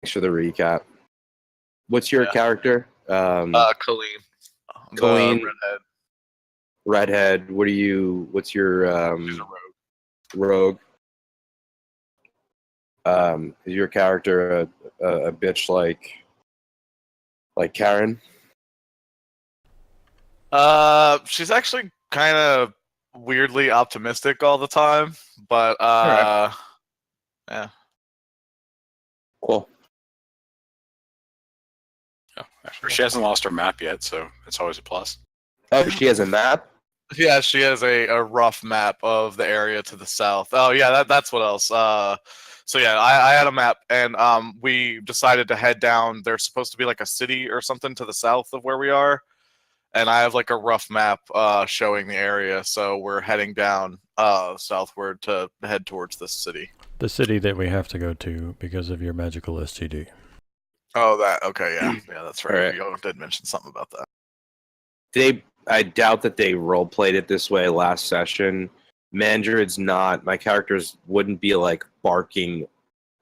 Thanks for the recap. What's your character? Colleen. Colleen. Redhead. Redhead. What's your She's a rogue? Is your character a bitch like Karen? She's actually kind of weirdly optimistic all the time, but right. yeah. Cool. Oh, actually, she hasn't lost her map yet, so it's always a plus. Oh, she has a map? Yeah, she has a rough map of the area to the south. Oh yeah, that's what else. So yeah, I had a map, and we decided to head down. There's supposed to be like a city or something to the south of where we are, and I have like a rough map showing the area. So we're heading down southward to head towards this city. The city that we have to go to because of your magical STD. Oh, that okay, yeah, that's right. Right. You did mention something about that. I doubt that they role played it this way last session. Mandrid's not. My characters wouldn't be like barking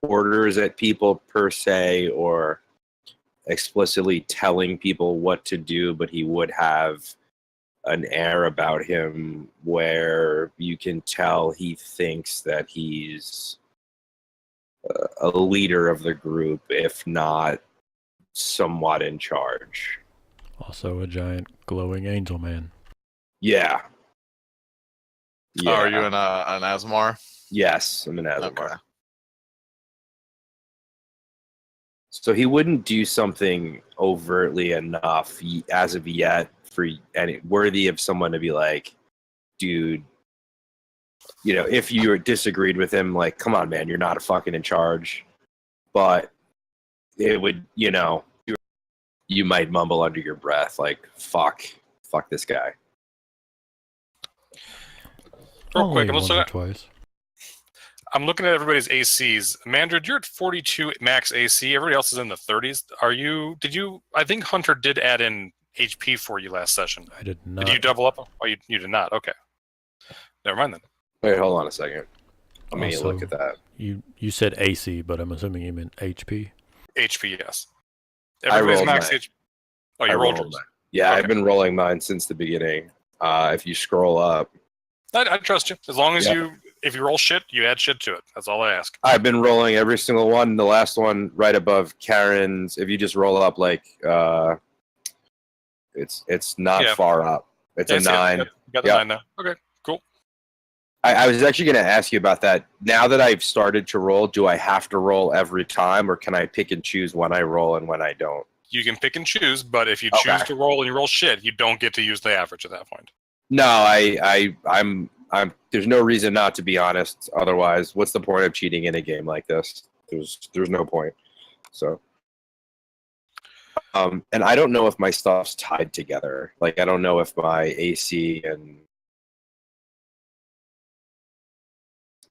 orders at people per se or explicitly telling people what to do, but he would have an air about him where you can tell he thinks that he's a leader of the group, if not somewhat in charge. Also a giant glowing angel man. Yeah. Oh, are you an Asmar? Yes, I'm an Asmar. Okay. So he wouldn't do something overtly enough as of yet for any worthy of someone to be like, dude, you know, if you disagreed with him, like, come on, man, you're not fucking in charge. But it would, you know, you might mumble under your breath, like, fuck this guy. Real quick, I'm looking at everybody's ACs. Mandrid, you're at 42 max AC. Everybody else is in the 30s. I think Hunter did add in HP for you last session. I did not. Did you double up? Oh, you did not. Okay. Never mind then. Wait, hold on a second. Let me Also, look at that. You said AC, but I'm assuming you meant HP. HP, yes. Everybody's max mine. HP. Oh, you rolled yours. Yeah, Okay. I've been rolling mine since the beginning. If you scroll up. I trust you. As long as if you roll shit, you add shit to it. That's all I ask. I've been rolling every single one. The last one right above Karen's. If you just roll up, like, it's not far up. It's a 9. You got the 9 now. Okay, cool. I was actually going to ask you about that. Now that I've started to roll, do I have to roll every time, or can I pick and choose when I roll and when I don't? You can pick and choose, but if you choose to roll and you roll shit, you don't get to use the average at that point. No, I'm. There's no reason not to be honest. Otherwise, what's the point of cheating in a game like this? There's no point. So, and I don't know if my stuff's tied together. Like, I don't know if my AC and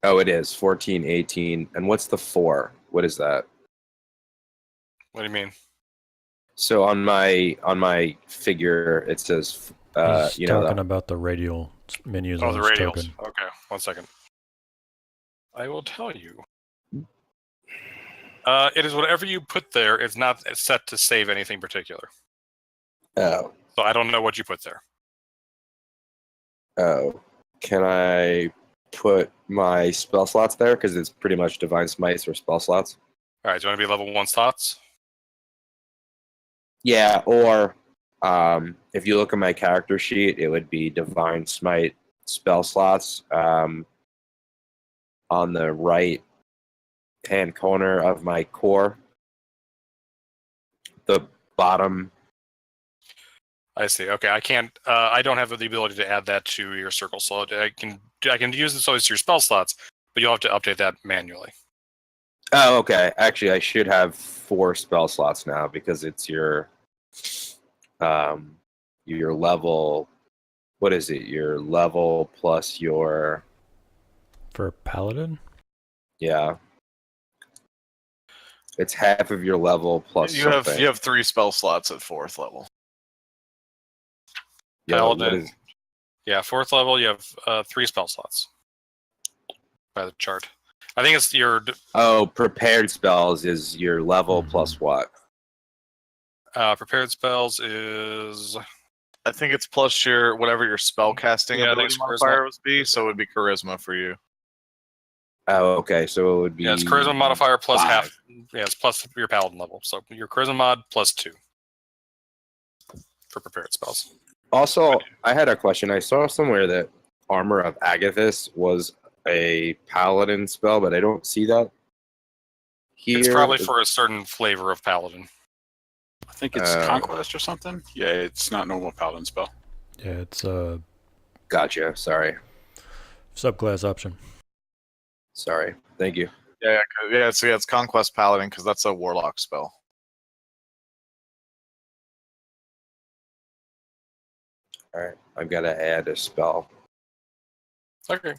it is 14, 18, and what's the 4? What is that? What do you mean? So on my figure, it says. He's talking about the radial menus. Oh, on the his radials. token. Okay, 1 second. I will tell you. It is whatever you put there. It's not set to save anything particular. Oh. So I don't know what you put there. Oh. Can I put my spell slots there? Because it's pretty much Divine Smites or spell slots. All right, do you want to be level 1 slots? Yeah, or if you look at my character sheet, it would be Divine Smite spell slots on the right hand corner of my core. The bottom. I see. Okay, I can't. I don't have the ability to add that to your circle, so I can use this always to your spell slots, but you'll have to update that manually. Oh, okay. Actually, I should have 4 spell slots now because it's your level. What is it? Your level plus your. For Paladin? Yeah. It's half of your level plus You something. have 3 spell slots at 4th level. Yeah, Paladin. Yeah, 4th level, you have 3 spell slots by the chart. I think it's your Oh, prepared spells is your level plus what? prepared spells is. I think it's plus your whatever your spell casting Yeah, I think ability it's charisma. modifier would be, so it would be charisma for you. Oh, okay. So it would be. Yeah, it's charisma modifier plus 5. half. Yeah, it's plus your paladin level. So your charisma mod plus 2 for prepared spells. Also, I had a question. I saw somewhere that Armor of Agathis was a paladin spell, but I don't see that here. It's probably for a certain flavor of paladin. I think it's Conquest or something. Yeah, it's not normal paladin spell. Yeah, it's Gotcha. Sorry. subclass option. Sorry. Thank you. Yeah, it's Conquest Paladin because that's a warlock spell. All right. I've got to add a spell. Okay.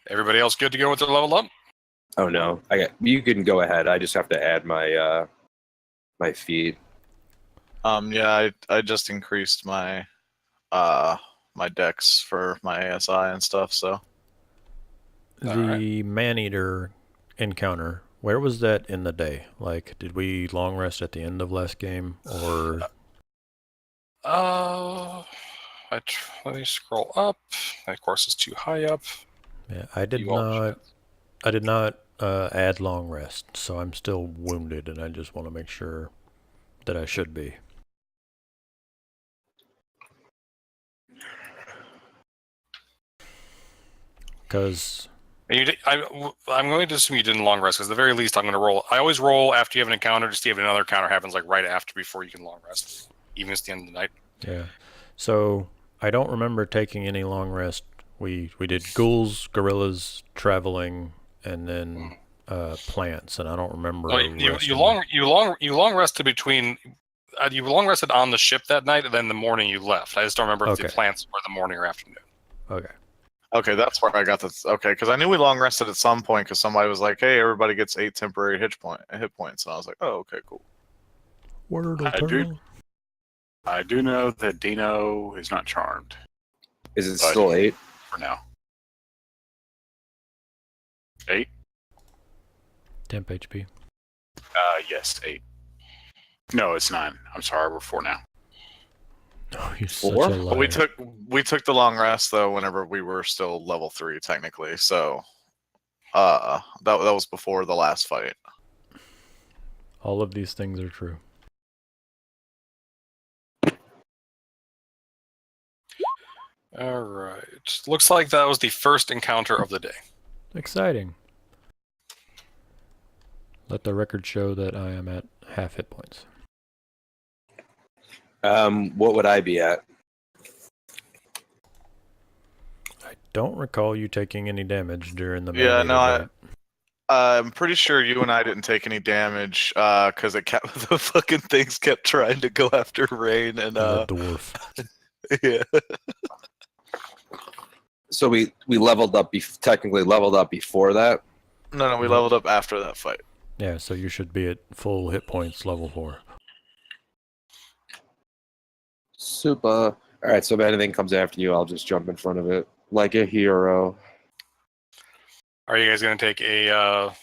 Everybody else good to go with their level up? Oh no. You can go ahead. I just have to add my my feat. Yeah, I just increased my my dex for my ASI and stuff. So The man-eater encounter, where was that in the day? Like, did we long rest at the end of last game, or? Let me scroll up. Of course, it's too high up. Yeah, I did not add long rest, so I'm still wounded, and I just want to make sure that I should be. Because I'm going to assume you didn't long rest, because at the very least I'm going to roll. I always roll after you have an encounter to see if another encounter happens like right after before you can long rest, even if it's the end of the night. yeah, so I don't remember taking any long rest. We did ghouls, gorillas, traveling, and then plants, and I don't remember. You long rested between. You long rested on the ship that night, and then the morning you left. I just don't remember if the plants were the morning or afternoon. okay, that's where I got this. Okay, because I knew we long rested at some point because somebody was like, "Hey, everybody gets 8 temporary hit points," and I was like, "Oh, okay, cool." I do know that Dino is not charmed Is it still 8? for now. 8? Temp HP. Yes, 8. No, it's 9. I'm sorry, we're 4 now. Oh, you're 4? such a liar. We took the long rest though whenever we were still level 3 technically. So that was before the last fight. All of these things are true. All right. Looks like that was the first encounter of the day. Exciting. Let the record show that I am at half hit points. What would I be at? I don't recall you taking any damage during the Yeah, no, fight. I'm pretty sure you and I didn't take any damage because the fucking things kept trying to go after Rain and the dwarf. yeah. So we leveled up, technically leveled up before that? No, we leveled up after that fight. Yeah, so you should be at full hit points level 4. Super. Alright, so if anything comes after you, I'll just jump in front of it. Like a hero. Are you guys going to take a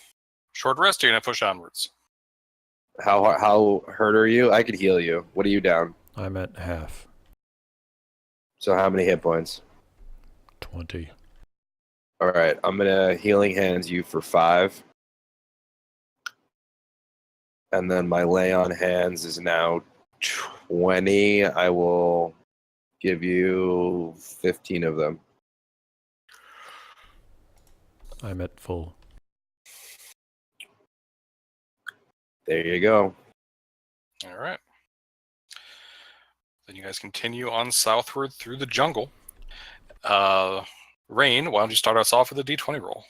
short rest, or are you going to push onwards? How hurt are you? I could heal you. What are you down? I'm at half. So how many hit points? 20. Alright, I'm gonna healing hands you for 5. And then my lay on hands is now 20. I will give you 15 of them. I'm at full. There you go. All right. Then you guys continue on southward through the jungle. Rain, why don't you start us off with a d20 roll?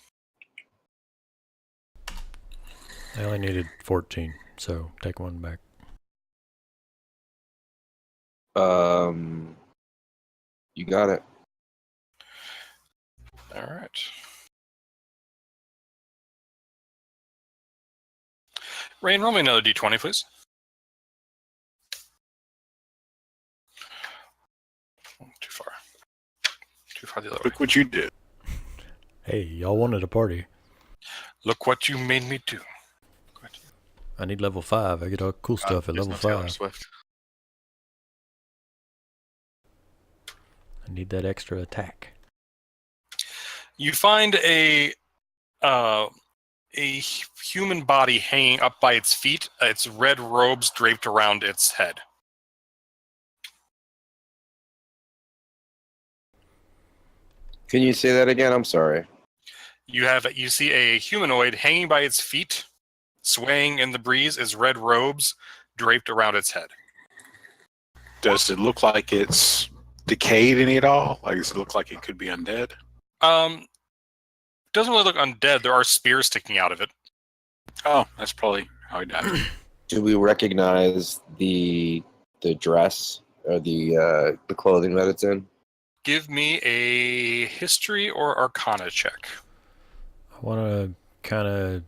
I only needed 14, so take one back. You got it. All right. Rain, roll me another d20, please. Too far. Too far the other way. Look what you did. Hey, y'all wanted a party. Look what you made me do. I need level 5. I get all cool stuff at There's level no Taylor 5. Swift. I need that extra attack. You find a human body hanging up by its feet. Its red robes draped around its head. Can you say that again? I'm sorry. You see a humanoid hanging by its feet, swaying in the breeze. Its red robes draped around its head. Does it look like it's decayed any at all? Like, does it look like it could be undead? Doesn't really look undead. There are spears sticking out of it. Oh, that's probably how he died. Do we recognize the dress or the clothing that it's in? Give me a history or arcana check. I want to kind of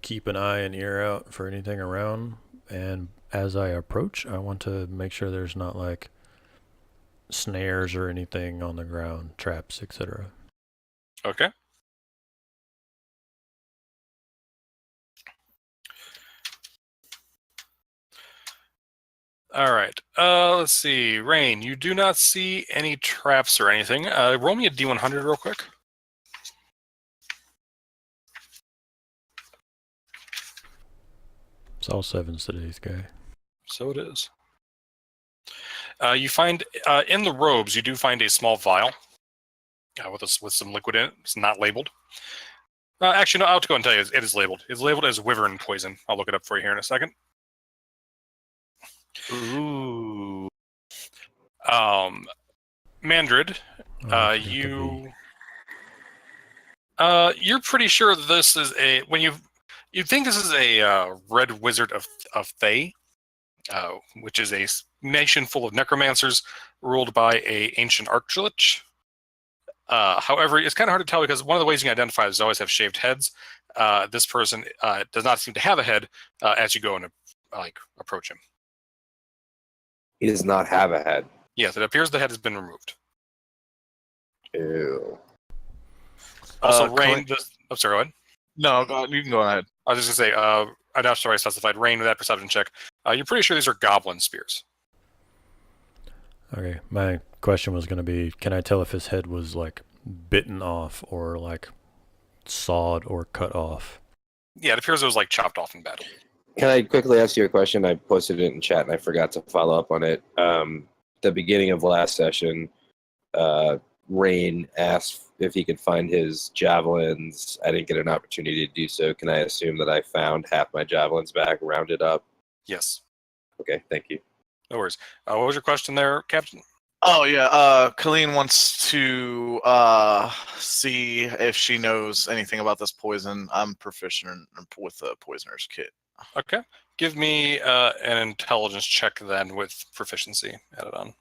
keep an eye and ear out for anything around, and as I approach, I want to make sure there's not like snares or anything on the ground, traps, etc. Okay. All right. Let's see. Rain, you do not see any traps or anything. Roll me a D100 real quick. It's all 7s today's guy. So it is. You find in the robes, you do find a small vial with some liquid in it. It's not labeled. Actually, no, I'll have to go and tell you, it is labeled. It's labeled as wyvern poison. I'll look it up for you here in a second. Ooh. Mandrid, I forgot the V. you're pretty sure this is you think this is a red wizard of Thay, which is a nation full of necromancers ruled by a ancient archlich. However, it's kind of hard to tell because one of the ways you can identify is always have shaved heads. This person does not seem to have a head as you go and approach him. He does not have a head. Yes, it appears the head has been removed. Ew. Also, Rain. Can I'm sorry, go ahead. No, you can go ahead. I was just going to say, I'd have to specified Rain with that perception check. You're pretty sure these are goblin spears. Okay, my question was going to be, can I tell if his head was like bitten off or like sawed or cut off? Yeah, it appears it was like chopped off in battle. Can I quickly ask you a question? I posted it in chat and I forgot to follow up on it. The beginning of last session, Rain asked if he could find his javelins. I didn't get an opportunity to do so. Can I assume that I found half my javelins back, rounded up? Yes. Okay, thank you. No worries. What was your question there, Captain? Oh yeah, Colleen wants to see if she knows anything about this poison. I'm proficient with the poisoner's kit. Okay. Give me an intelligence check then with proficiency added on.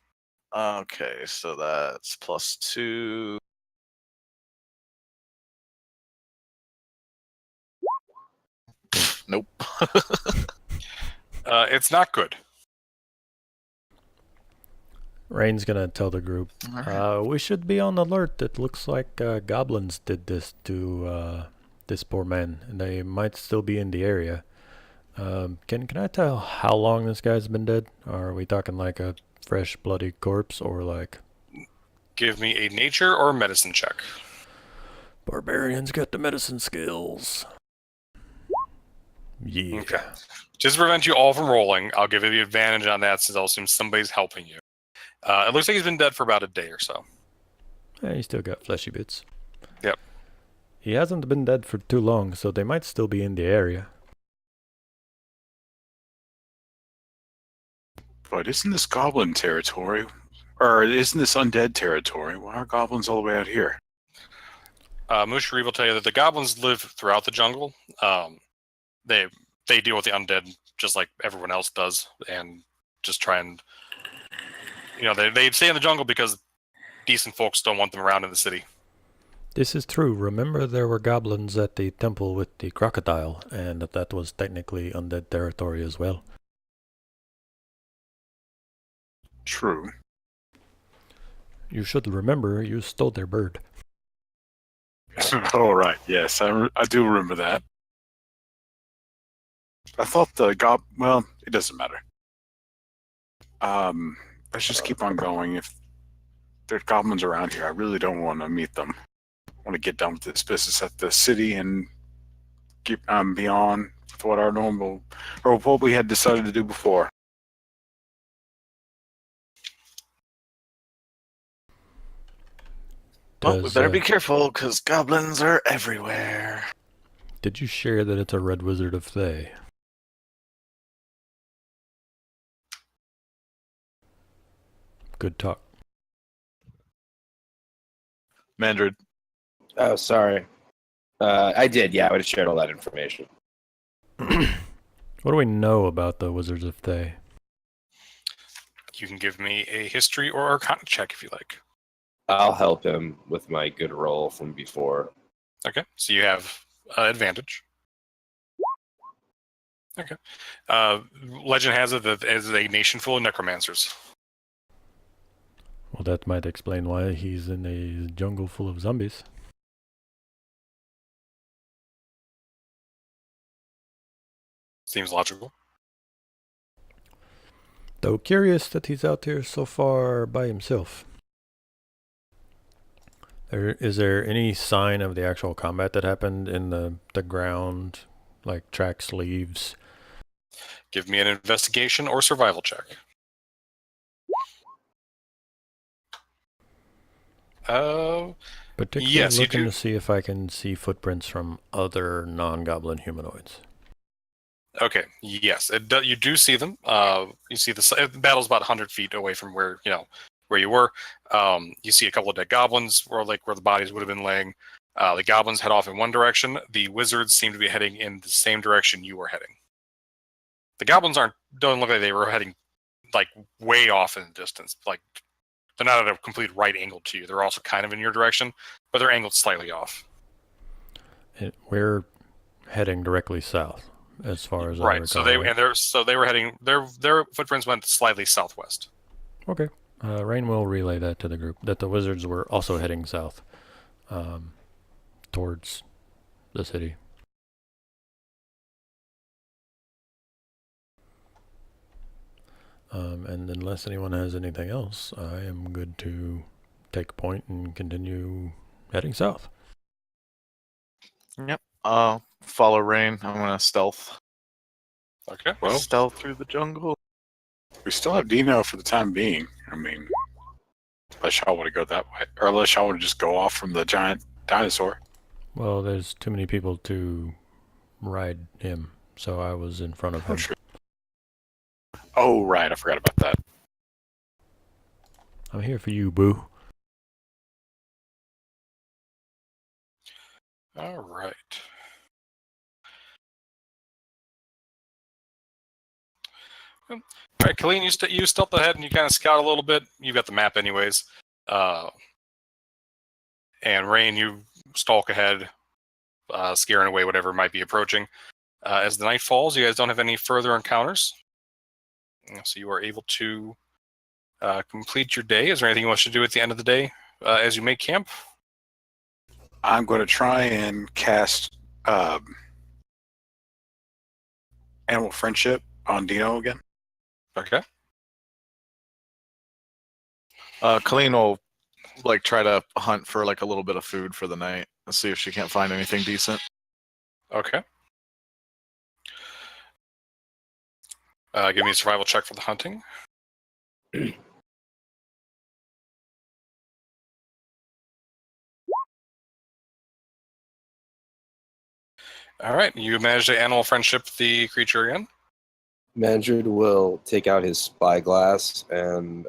Okay, so that's +2. Nope. It's not good. Rain's gonna tell the group, we should be on alert. It looks like goblins did this to this poor man, and they might still be in the area. Can I tell how long this guy's been dead? Are we talking like a fresh bloody corpse or like... Give me a nature or medicine check. Barbarians got the medicine skills. Yeah. Okay. Just to prevent you all from rolling, I'll give you the advantage on that since I'll assume somebody's helping you. It looks like he's been dead for about a day or so. Yeah, he still got fleshy bits. Yep. He hasn't been dead for too long, so they might still be in the area. But isn't this goblin territory? Or isn't this undead territory? Why are goblins all the way out here? Mushri will tell you that the goblins live throughout the jungle. They deal with the undead just like everyone else does, and just try and they stay in the jungle because decent folks don't want them around in the city. This is true. Remember there were goblins at the temple with the crocodile, and that was technically undead territory as well. True. You should remember you stole their bird. Oh, right. Yes, I do remember that. I thought well, it doesn't matter. Let's just keep on going. If there's goblins around here, I really don't want to meet them. I want to get done with this business at the city and keep beyond with what our normal, or what we had decided to do before. Well, we better be careful, because goblins are everywhere. Did you share that it's a red wizard of Thay? Good talk. Mandrid. Oh, sorry. I did. Yeah, I would have shared all that information. What do we know about the Wizards of Thay? You can give me a history or arcana check if you like. I'll help him with my good roll from before. Okay, so you have advantage. Okay. Legend has it that it's a nation full of necromancers. Well, that might explain why he's in a jungle full of zombies. Seems logical. Though curious that he's out here so far by himself. Is there any sign of the actual combat that happened in the ground, like tracks, leaves? Give me an investigation or survival check. Particularly yes, looking you do. to see if I can see footprints from other non-goblin humanoids. Okay, yes, you do see them. You see the battle's about 100 feet away from where you were. You see a couple of dead goblins, where the bodies would have been laying. The goblins head off in one direction. The wizards seem to be heading in the same direction you were heading. The goblins don't look like they were heading like way off in the distance. Like they're not at a complete right angle to you. They're also kind of in your direction, but they're angled slightly off. We're heading directly south, as far as I right. recall. So they were heading. Their footprints went slightly southwest. Okay. Rain will relay that to the group, that the wizards were also heading south, towards the city. And unless anyone has anything else, I am good to take point and continue heading south. Yep. Follow Rain. I'm gonna stealth. Okay. Well, Stealth through the jungle. we still have Dino for the time being. I mean, unless y'all want to go that way, or unless y'all want to just go off from the giant dinosaur. Well, there's too many people to ride him, so I was in front of him. True. Oh, right. I forgot about that. I'm here for you, boo. All right. All right, Colleen, you stealth ahead and you kind of scout a little bit. You've got the map anyways. And Rain, you stalk ahead, scaring away whatever might be approaching. As the night falls, you guys don't have any further encounters. So you are able to complete your day. Is there anything you want to do at the end of the day as you make camp? I'm going to try and cast Animal Friendship on Dino again. Okay. Colleen will try to hunt for a little bit of food for the night and see if she can't find anything decent. Okay. Give me a survival check for the hunting. All right, you managed to animal friendship the creature again. Mandrid will take out his spyglass and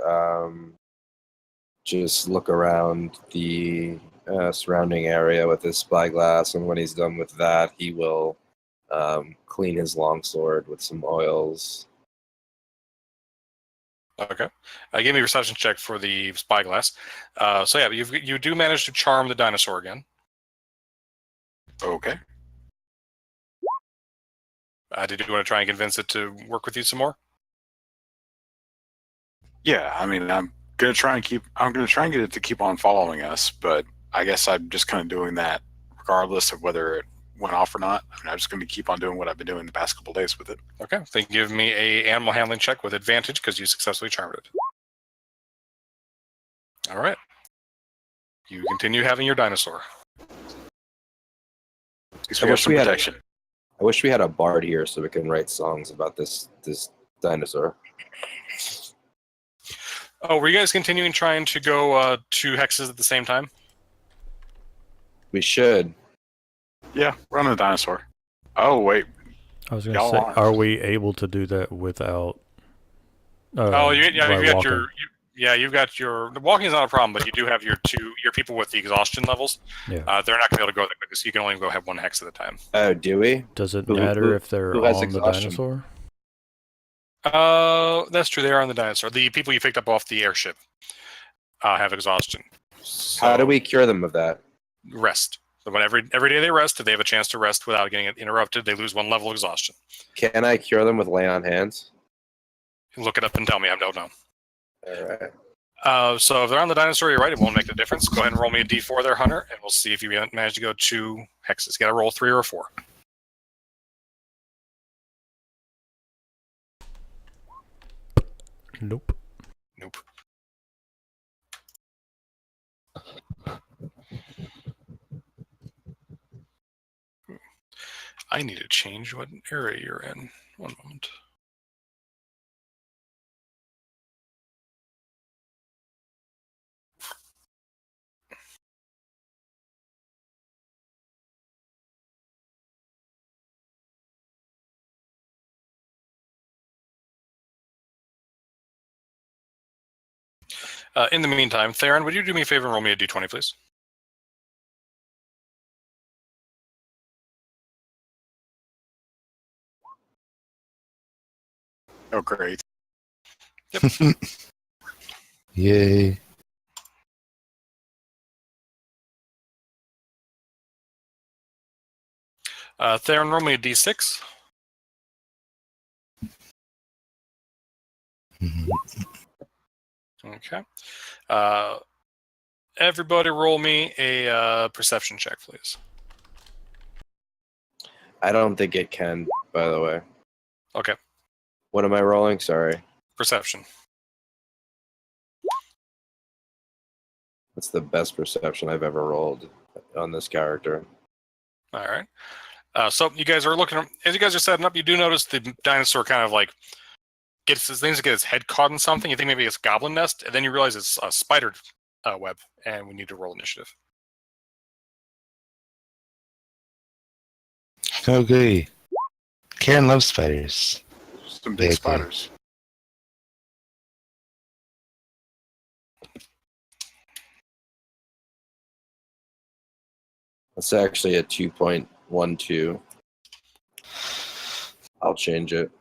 just look around the surrounding area with his spyglass, and when he's done with that, he will clean his longsword with some oils. Okay. Give me a perception check for the spyglass. So yeah, you do manage to charm the dinosaur again. Okay. Did you want to try and convince it to work with you some more? Yeah, I mean, I'm gonna try and get it to keep on following us, but I guess I'm just kind of doing that regardless of whether it went off or not. I mean, I'm just going to keep on doing what I've been doing the past couple days with it. Okay, then give me a animal handling check with advantage because you successfully charmed it. All right. You continue having your dinosaur. Because we have some protection. I wish we had a bard here so we can write songs about this dinosaur. Oh, were you guys continuing trying to go 2 hexes at the same time? We should. Yeah, run a dinosaur. Oh, wait. I was going to say, are we able to do that without? You've got your. The walking is not a problem, but you do have your people with the exhaustion levels. Yeah. They're not going to be able to go that quickly, so you can only go have 1 hex at a time. Oh, do we? Does it matter if they're on the exhaustion? dinosaur? That's true. They are on the dinosaur. The people you picked up off the airship have exhaustion. So, how do we cure them of that? rest? So when every day they rest, if they have a chance to rest without getting interrupted, they lose 1 level of exhaustion. Can I cure them with lay on hands? Look it up and tell me. I don't know. All right. So if they're on the dinosaur, you're right. It won't make the difference. Go ahead and roll me a d4 there, Hunter, and we'll see if you manage to go 2 hexes. You got to roll 3 or a 4. Nope. Nope. I need to change what area you're in. 1 moment. In the meantime, Theron, would you do me a favor and roll me a d20, please? Oh, great. Yep. Yay. Theron, roll me a d6. Mhm. Okay. Everybody roll me a perception check, please. I don't think it can, by the way. Okay. What am I rolling? Sorry. Perception. That's the best perception I've ever rolled on this character. All right. So you guys are looking, as you guys are setting up, you do notice the dinosaur kind of like gets his head caught in something. You think maybe it's a goblin nest, and then you realize it's a spider web, and we need to roll initiative. Okay. Karen loves spiders. Some big Okay. spiders. It's actually a 2.12. I'll change it.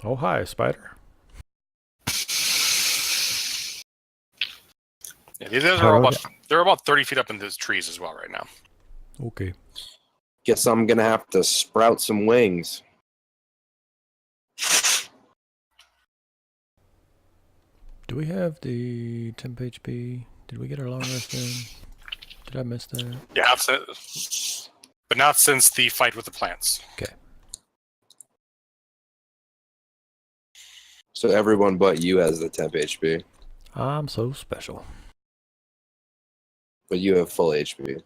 Oh, hi, spider. Yeah, these guys are they're about 30 feet up in those trees as well right now. Okay. Guess I'm gonna have to sprout some wings. Do we have the temp HP? Did we get our long rest in? Did I miss that? Yeah, but not since the fight with the plants. Okay. So everyone but you has the temp HP, I'm so special. but you have full HP.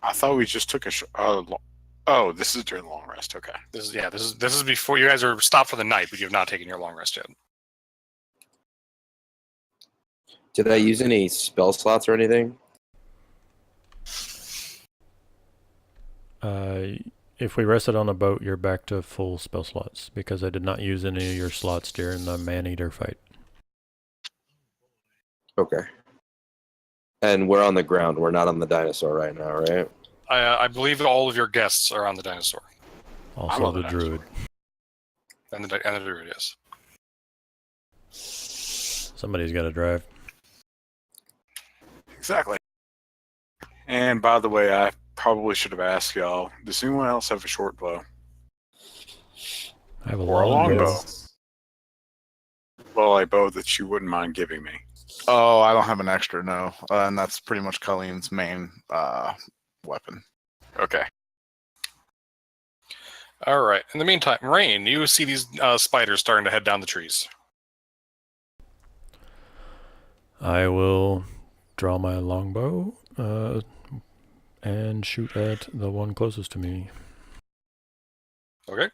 I thought we just took a. Oh, this is during the long rest. Okay. This is before you guys are stopped for the night, but you have not taken your long rest yet. Did I use any spell slots or anything? If we rested on a boat, you're back to full spell slots because I did not use any of your slots during the man-eater fight. Okay. And we're on the ground. We're not on the dinosaur right now, right? I believe that all of your guests are on the dinosaur. Also on the the druid. And the druid, yes. Somebody's got to drive. Exactly. And by the way, I probably should have asked y'all, does anyone else have a short bow? I have a Or a long bow. bow? well, a bow that you wouldn't mind giving me. Oh, I don't have an extra, no. And that's pretty much Colleen's main weapon. Okay. All right. In the meantime, Rain, you see these spiders starting to head down the trees. I will draw my longbow and shoot at the one closest to me. Okay.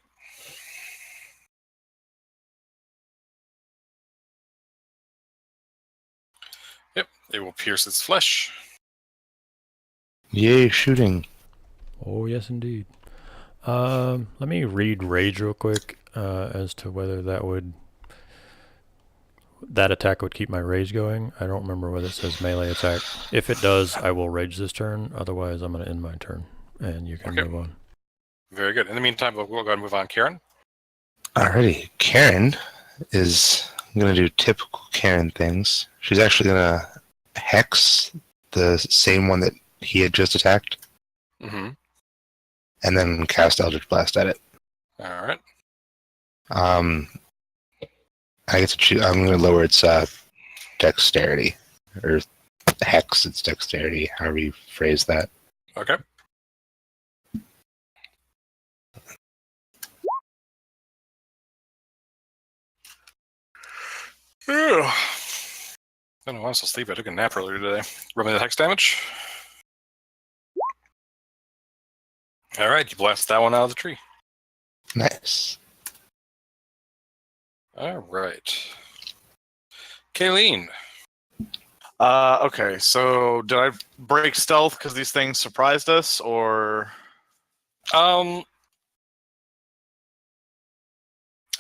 Yep, it will pierce its flesh. Yay, shooting. Oh, yes, indeed. Let me read Rage real quick as to whether that attack would keep my Rage going. I don't remember whether it says melee attack. If it does, I will Rage this turn. Otherwise, I'm going to end my turn, and you can move on. Very good. In the meantime, we'll go ahead and move on. Karen? Alrighty, Karen is going to do typical Karen things. She's actually going to hex the same one that he had just attacked, Mm-hmm. and then cast Eldritch Blast at it. All right. I get to choose. I'm going to lower its dexterity, or hex its dexterity, however you phrase that. Okay. I don't know, I was asleep. I took a nap earlier today. Roll me the hex damage. All right, you blast that one out of the tree. Nice. All right. Kayleen. Okay, so did I break stealth because these things surprised us, or? I'm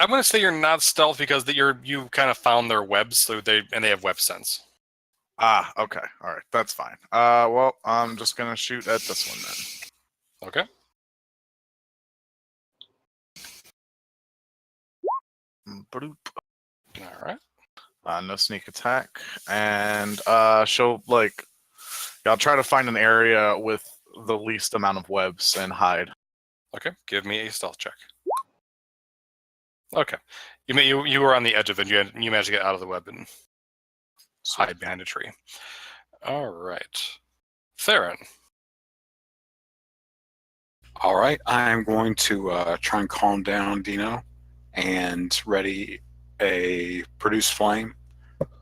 going to say you're not stealth because you kind of found their webs, so they have web sense. Ah, okay, all right, that's fine. Well, I'm just gonna shoot at this one then. Okay. Bloop. All right. No sneak attack, and she'll I'll try to find an area with the least amount of webs and hide. Okay. Give me a stealth check. Okay. You were on the edge of it. You managed to get out of the web and hide behind a tree. All right. Theron. All right. I'm going to try and calm down Dino and ready a produce flame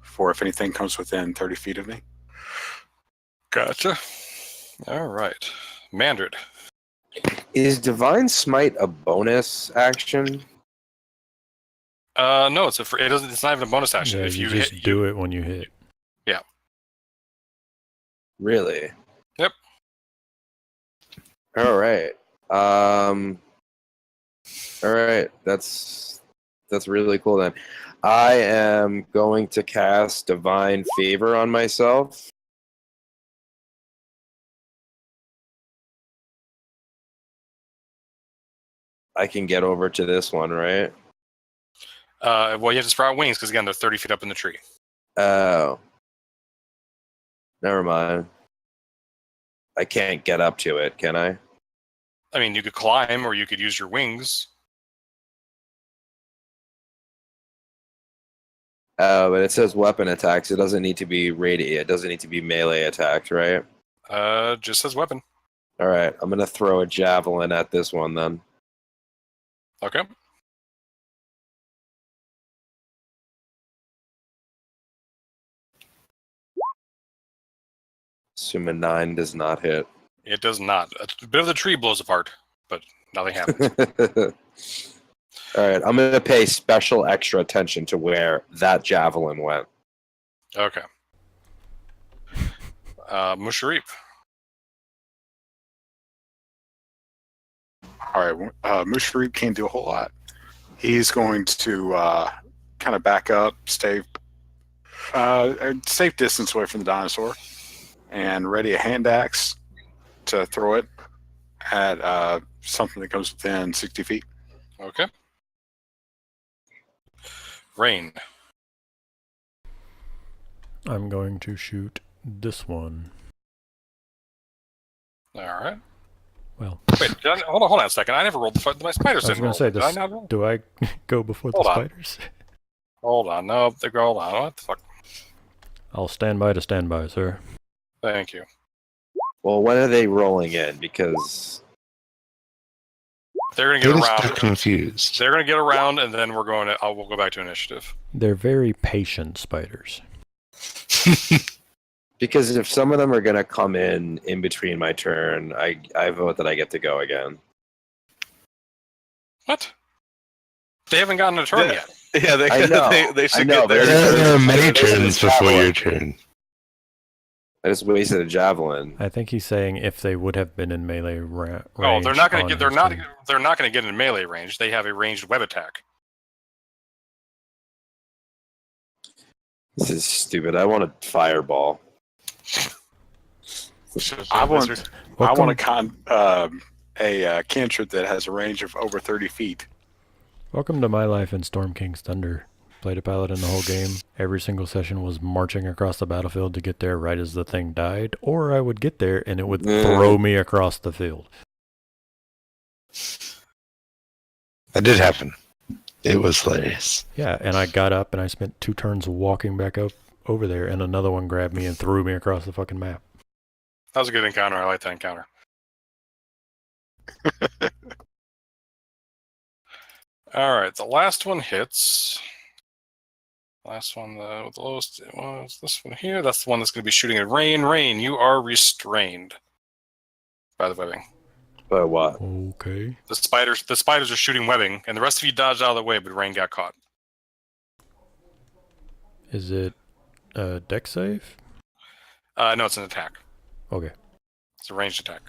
for if anything comes within 30 feet of me. Gotcha. All right. Mandred. Is Divine Smite a bonus action? No, it's it's not even a bonus action. Yeah, If you you just hit, do it when you hit. Really? Yep. All right. All right. That's really cool then. I am going to cast Divine Favor on myself. I can get over to this one, right? well, you have to sprout wings because again they're 30 feet up in the tree. Oh. Never mind. I can't get up to it, can I? I mean, you could climb or you could use your wings. But it says weapon attacks. It doesn't need to be radiant. It doesn't need to be melee attacks, right? Just says weapon. All right. I'm going to throw a javelin at this one then. Okay. Assuming 9 does not hit. It does not. A bit of the tree blows apart, but nothing happens. All right. I'm going to pay special extra attention to where that javelin went. Okay. Musharif. All right, Musharib can't do a whole lot. He's going to kind of back up, stay a safe distance away from the dinosaur, and ready a hand axe to throw it at something that comes within 60 feet. Okay. Rain. I'm going to shoot this one. All right. Well, Wait, hold on a second. I never rolled my spiders. I was going to say, did I not roll? do I go before Hold the on. spiders? Hold on. No, hold on. What the fuck? I'll stand by to stand by, sir. Thank you. Well, when are they rolling in? Because They're gonna They get just got around. confused. They're gonna get around, and then we're going to. We'll go back to initiative. They're very patient spiders. because if some of them are gonna come in between my turn, I vote that I get to go again. What? They haven't gotten a turn yet. Yeah, they I know, they should I know, get their but There are many This is turns before javelin. your turn. I just wasted a javelin. I think he's saying if they would have been in melee range. Oh, they're not gonna on get. They're his not. turn. They're not gonna get in melee range. They have a ranged web attack. This is stupid. I want a fireball. I want Welcome, a cantrip that has a range of over 30 feet. welcome to my life in Storm King's Thunder. Played a paladin the whole game. Every single session was marching across the battlefield to get there right as the thing died, or I would get there and it would throw me across the field. That did happen. It was hilarious. Yeah, and I got up and I spent 2 turns walking back up over there, and another one grabbed me and threw me across the fucking map. That was a good encounter. I like that encounter. All right, the last one hits. Last one, the lowest was this one here. That's the one that's going to be shooting at Rain. Rain, you are restrained by the webbing. But what? Okay. The spiders are shooting webbing, and the rest of you dodged out of the way, but Rain got caught. Is it a deck save? No, it's an attack. Okay. It's a ranged attack.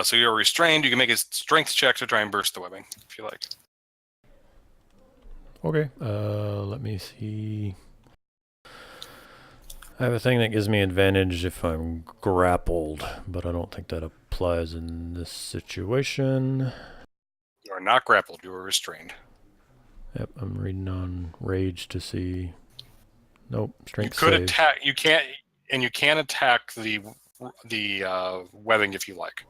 So you're restrained. You can make a strength check to try and burst the webbing, if you like. Okay, let me see. I have a thing that gives me advantage if I'm grappled, but I don't think that applies in this situation. You are not grappled. You are restrained. Yep, I'm reading on Rage to see. Nope, You strength could save. attack. You can't, and you can attack the webbing if you like.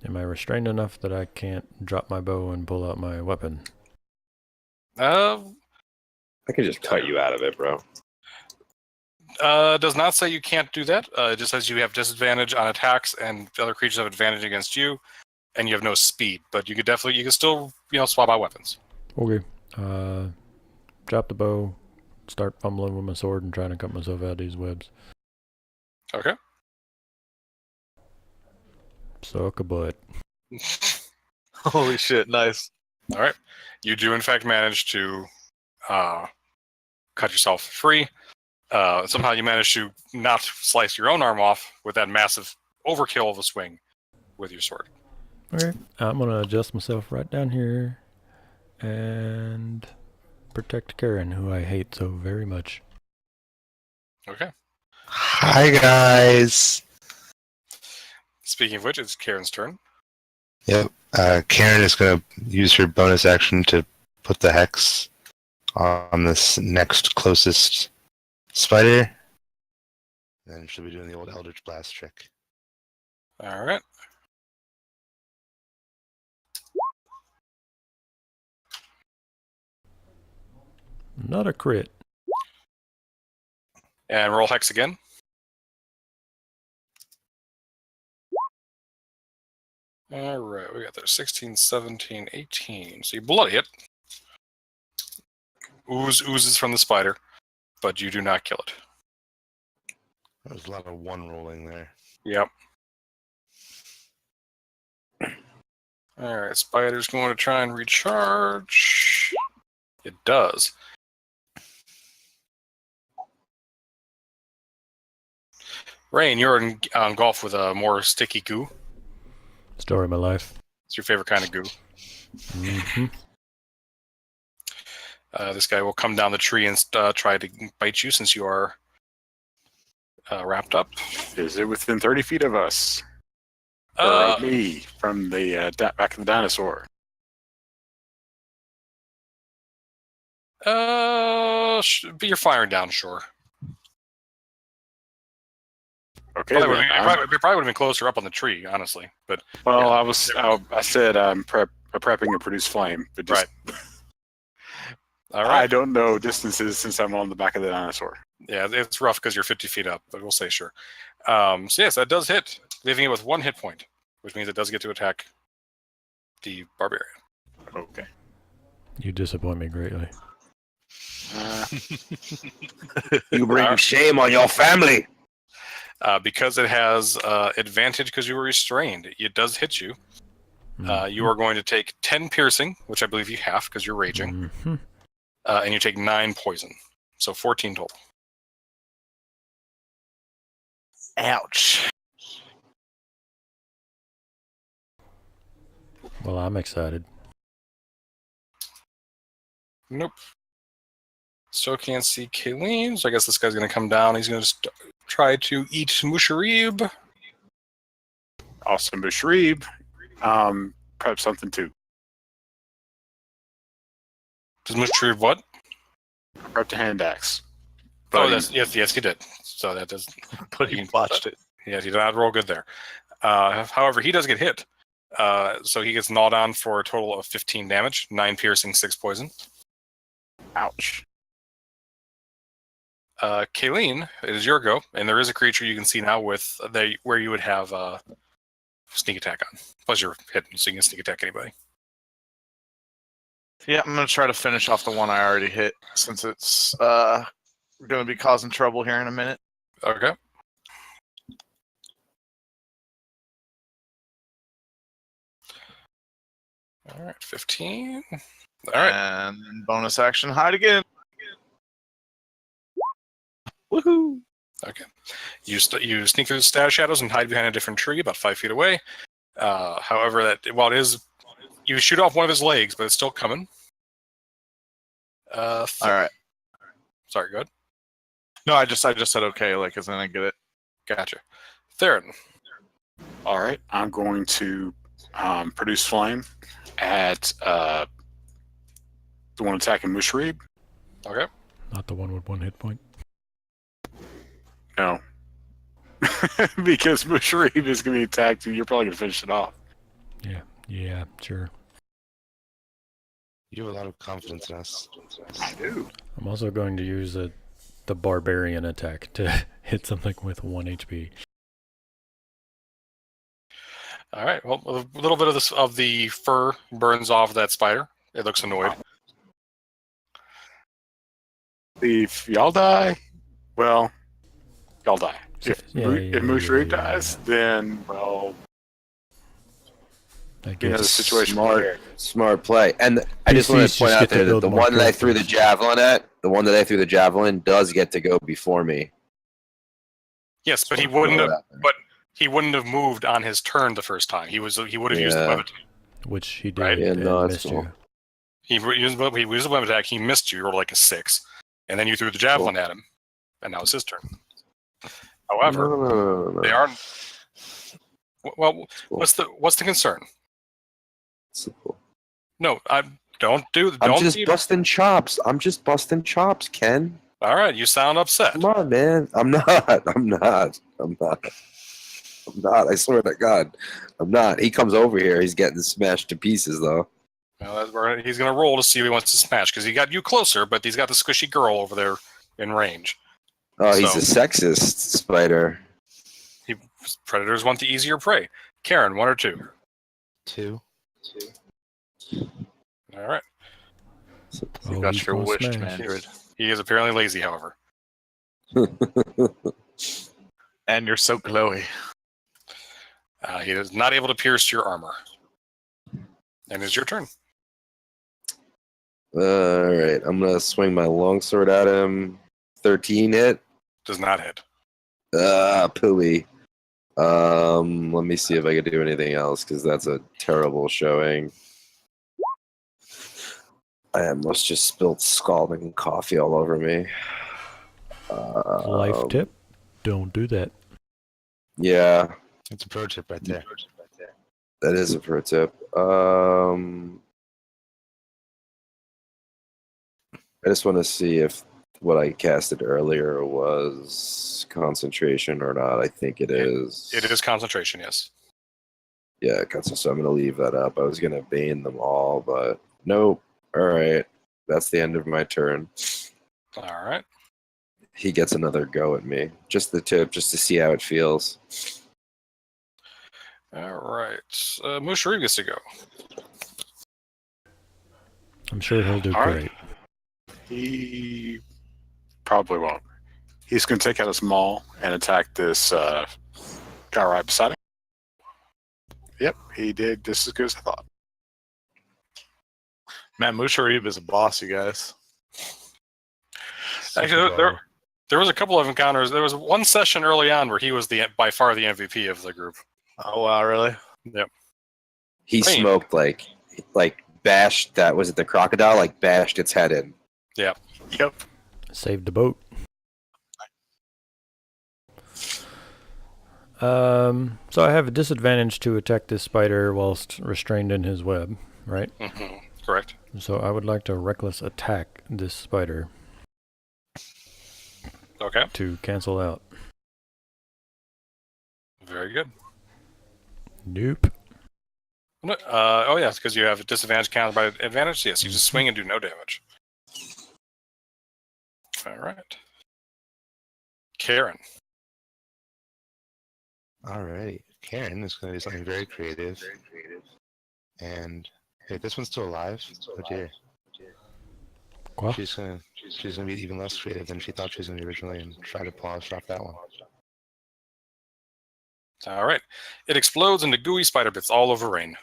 Am I restrained enough that I can't drop my bow and pull out my weapon? I could just cut you out of it, bro. Does not say you can't do that. It just says you have disadvantage on attacks, and the other creatures have advantage against you, and you have no speed. But you can still, swap out weapons. Okay, drop the bow, start fumbling with my sword and trying to cut myself out of these webs. Okay. Suck a butt. Holy shit! Nice. All right. You do, in fact, manage to cut yourself free. Somehow you manage to not slice your own arm off with that massive overkill of a swing with your sword. Okay, I'm gonna adjust myself right down here and protect Karen, who I hate so very much. Okay. Hi, guys. Speaking of which, it's Karen's turn. Yep. Karen is going to use her bonus action to put the hex on this next closest spider. Then she'll be doing the old Eldritch Blast trick. All right. Not a crit. And roll hex again. All right, we got there 16, 17, 18. So you bloody it. Oozes from the spider, but you do not kill it. There was a lot of one rolling there. Yep. All right, spider's going to try and recharge. It does. Rain, you're on golf with a more sticky goo. Story of my life. It's your favorite kind of goo. Mm-hmm. This guy will come down the tree and try to bite you since you are wrapped up. Is it within 30 feet of us? Or me from the back of the dinosaur? But you're firing down, sure. Okay. Probably would then, have been closer up on the tree, honestly. But well, yeah. I said I'm prepping to produce flame, but just right. All I right. don't know distances since I'm on the back of the dinosaur. Yeah, it's rough because you're 50 feet up, but we'll say sure. So yes, that does hit, leaving it with 1 hit point, which means it does get to attack the barbarian. Okay. You disappoint me greatly. You bring shame on your family. Because it has advantage because you were restrained, it does hit you. You are going to take 10 piercing, which I believe you have because you're raging, and you take 9 poison, so 14 total. Ouch. Well, I'm excited. Nope. Still can't see Kayleen, so I guess this guy's going to come down. He's going to try to eat Musharib. Awesome, Bashrib. Prep something too. Does Musharib what? Prep the hand axe. Oh, But yes, he did. So that does. But he botched it. Yes, he did not roll good there. However, he does get hit. So he gets gnawed on for a total of 15 damage, 9 piercing, 6 poison. ouch. Kayleen, it is your go, and there is a creature you can see now with where you would have sneak attack on. Plus, you're hidden, so you can sneak attack anybody. Yeah, I'm gonna try to finish off the one I already hit since it's gonna be causing trouble here in a minute. Okay. All right, 15. All right. And bonus action, hide again. Woohoo! Okay. You sneak through the stash shadows and hide behind a different tree about 5 feet away. However, while it is, you shoot off one of his legs, but it's still coming. All right. Sorry, go ahead. No, I just said okay, like, cause then I get it. Gotcha. Theron. All right, I'm going to produce flame at the one attacking Mushrib. Okay. Not the one with 1 hit point. No. Because Mushrib is going to be attacked and you're probably going to finish it off. Yeah, sure. You have a lot of confidence in us. I do. I'm also going to use the barbarian attack to hit something with 1 HP. All right. Well, a little bit of the fur burns off that spider. It looks annoyed. If y'all die, well, y'all die. If Yeah, Mushrib yeah. dies, then, well, I you know the guess situation. Smart play. And I just want PCs to point just out get to there that build the more one that I threw the characters. javelin at, the one that I threw the javelin does get to go before me. Yes, but he So wouldn't throw have. that there. But he wouldn't have moved on his turn the first time. He would have used the Yeah. web attack. which he did Right. Yeah, and no, that's missed cool. you. He used the web attack. He missed you. You rolled like a 6, and then you threw the javelin at him, and now it's his turn. However, No. they aren't. Well, Cool. what's the concern? It's cool. No, don't do. I'm Don't just be- busting chops. I'm just busting chops, Ken. All right, you sound upset. Come on, man. I'm not. I swear to God. I'm not. He comes over here. He's getting smashed to pieces, though. Well, he's going to roll to see who he wants to smash because he got you closer, but he's got the squishy girl over there in range. Oh, he's So- a sexist spider. Predators want the easier prey. Karen, 1 or 2? 2. All right. You got he's your gonna wish, smash. Mandrid. He is apparently lazy, however. And you're so glowy. He is not able to pierce your armor. And it's your turn. All right. I'm going to swing my longsword at him. 13 hit. Does not hit. Pooey. Let me see if I can do anything else because that's a terrible showing. I almost just spilled scalding coffee all over me. Life tip: don't do that. Yeah, It's a pro tip right there. that is a pro tip. I just want to see if what I casted earlier was concentration or not. I think it is. It is concentration, yes. Yeah, so I'm going to leave that up. I was going to bane them all, but nope. All right. That's the end of my turn. All right. He gets another go at me. Just the tip, just to see how it feels. All right. Mushari gets to go. I'm sure he'll do All right. great. He probably won't. He's going to take out his maul and attack this guy right beside him. Yep, he did just as good as I thought. Man, Musharib is a boss, you guys. Actually, there was a couple of encounters. There was one session early on where he was by far the MVP of the group. Oh wow, really? Yep. He Rain. smoked like bashed that, was it the crocodile? Like bashed its head in. Yep. Yep. Saved the boat. So I have a disadvantage to attack this spider whilst restrained in his web, right? Mm-hmm. Correct. So I would like to reckless attack this spider Okay. to cancel out. Very good. Nope. No, oh yes, because you have a disadvantage counted by advantage. Yes, you just swing and do no damage. All right. Karen. All right. Karen is going to do something very creative. And hey, this one's still alive. Oh dear. Quoi? She's gonna be even less creative than she thought she was gonna be originally, and try to polish off that one. All right. It explodes into gooey spider bits all over Rain.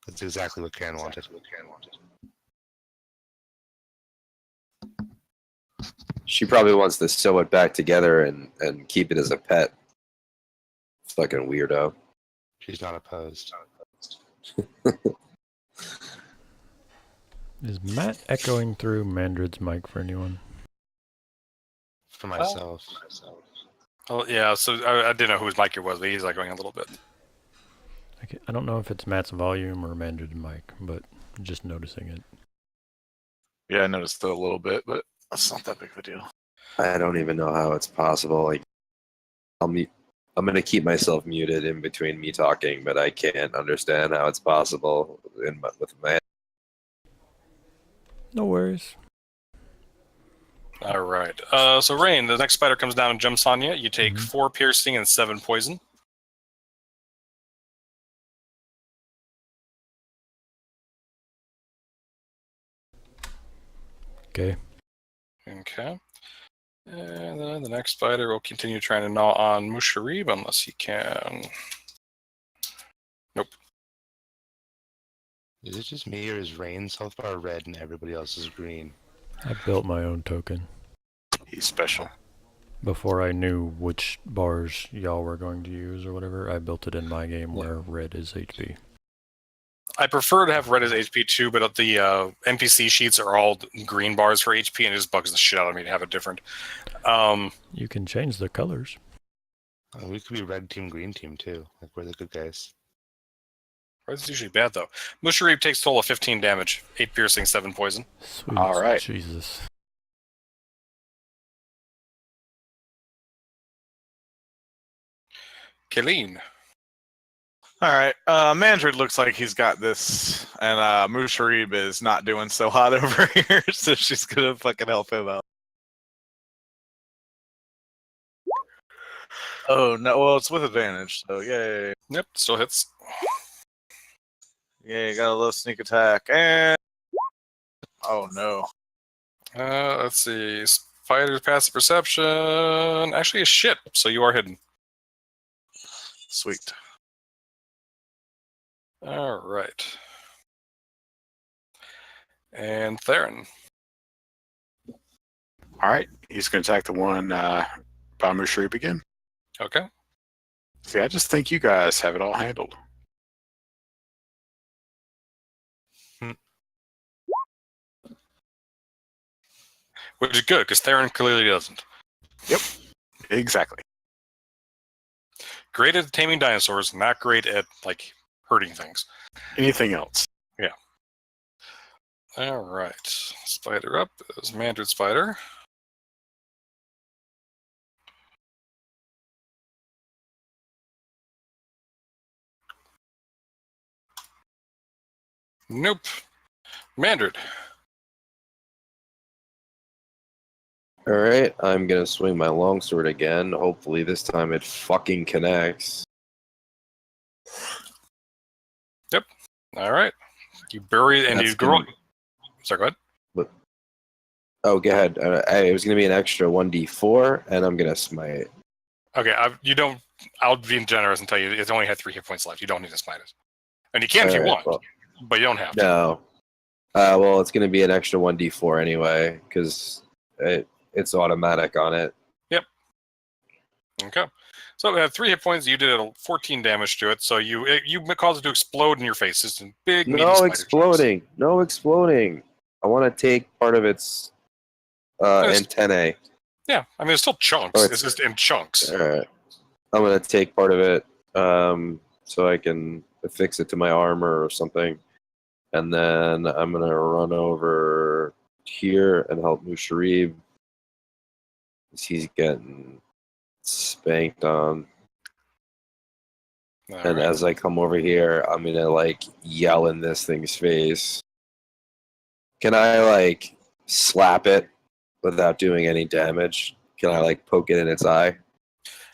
That's exactly what Karen wanted. She probably wants to sew it back together and keep it as a pet. Fucking weirdo. She's not opposed. Is Matt echoing through Mandrid's mic for anyone? For myself. Oh yeah. So I didn't know whose mic it was, but he's like going a little bit. I don't know if it's Matt's volume or Mandrid's mic, but I'm just noticing it. Yeah, I noticed it a little bit, but that's not that big of a deal. I don't even know how it's possible. Like, I'm gonna keep myself muted in between me talking, but I can't understand how it's possible with my. No worries. All right. So Rain, the next spider comes down and jumps on you. You take 4 piercing and 7 poison. Okay. Okay. And then the next spider will continue trying to gnaw on Musharib unless he can. Nope. Is it just me, or is Rain's health bar red and everybody else is green? I built my own token He's special. before I knew which bars y'all were going to use or whatever. I built it in my game where red is HP. I prefer to have red as HP too, but the NPC sheets are all green bars for HP, and it just bugs the shit out of me to have it different. You can change the colors. We could be red team, green team too. Like we're the good guys. Red's usually bad though. Musharib takes a total of 15 damage, 8 piercing, 7 poison. Sweet All right. Jesus. Kaleen. All right. Mandrid looks like he's got this, and Musharib is not doing so hot over here, so she's gonna fucking help him out. Oh no! Well, it's with advantage, so yay! Yep, still hits. Yay! Got a little sneak attack, and oh no! Let's see. Spider's passive perception actually is shit, so you are hidden. Sweet. All right. And Theron. All right, he's going to attack the one by Musharib again. Okay. See, I just think you guys have it all handled. Which is good, because Theron clearly doesn't. Yep, exactly. Great at taming dinosaurs, not great at, like, hurting things. Anything else? Yeah. All right. Spider up is Mandrid Spider. Nope. Mandrid. All right, I'm gonna swing my longsword again. Hopefully this time it fucking connects. All right. You bury and That's you grow. gonna- Sorry, go ahead. Oh, go ahead. It was gonna be an extra 1d4, and I'm gonna smite. Okay, you don't. I'll be generous and tell you it only had 3 hit points left. You don't need to smite it, and you can if you Alright, want, well, but you don't have to. no. Well, it's gonna be an extra 1d4 anyway, because it's automatic on it. Okay. So it had 3 hit points. You did 14 damage to it. So you caused it to explode in your face. It's a big, meaty No spider exploding. No exploding. I want to take part of its Yes. antennae. Yeah, I mean, it's still chunks. Oh, It's just in chunks. All right. I'm gonna take part of it, so I can affix it to my armor or something, and then I'm gonna run over here and help Musharib. He's getting spanked on. All And right. as I come over here, I'm gonna like yell in this thing's face. Can I like slap it without doing any damage? Can I like poke it in its eye?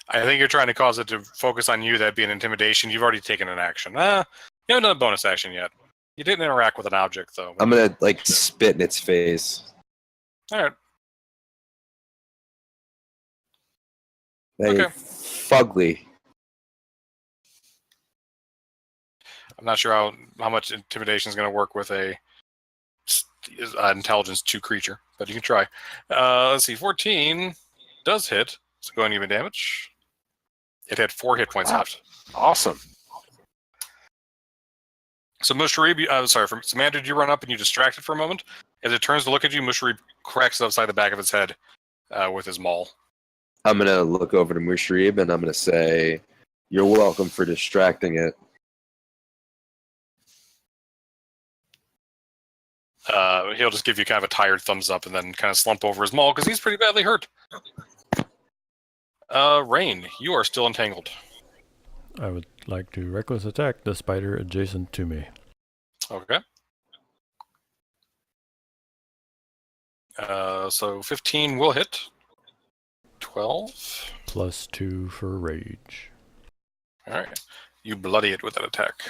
I think you're trying to cause it to focus on you. That'd be an intimidation. You've already taken an action. You haven't done a bonus action yet. You didn't interact with an object, though. I'm gonna like spit in its face. All right. Hey, Okay. fugly. I'm not sure how much intimidation is going to work with a intelligence 2 creature, but you can try. Let's see. 14 does hit. So go ahead and give me damage. It had 4 hit points left. Awesome. So Musharib, sorry, from Samantha, did you run up and you distract it for a moment? As it turns to look at you, Musharib cracks it upside the back of its head with his maul. I'm gonna look over to Musharib and I'm gonna say, "You're welcome for distracting it." He'll just give you kind of a tired thumbs up and then kind of slump over his maul because he's pretty badly hurt. Rain, you are still entangled. I would like to reckless attack the spider adjacent to me. Okay. So 15 will hit. 12. +2 for rage. Alright. You bloody it with that attack.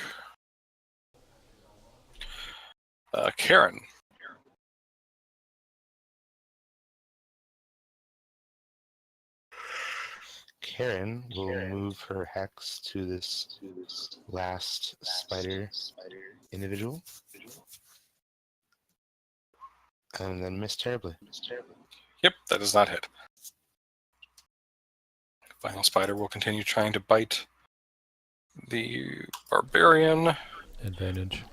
Karen. Karen will move her hex to this last spider individual. And then miss terribly. Yep, that does not hit. Final spider will continue trying to bite the barbarian. Advantage.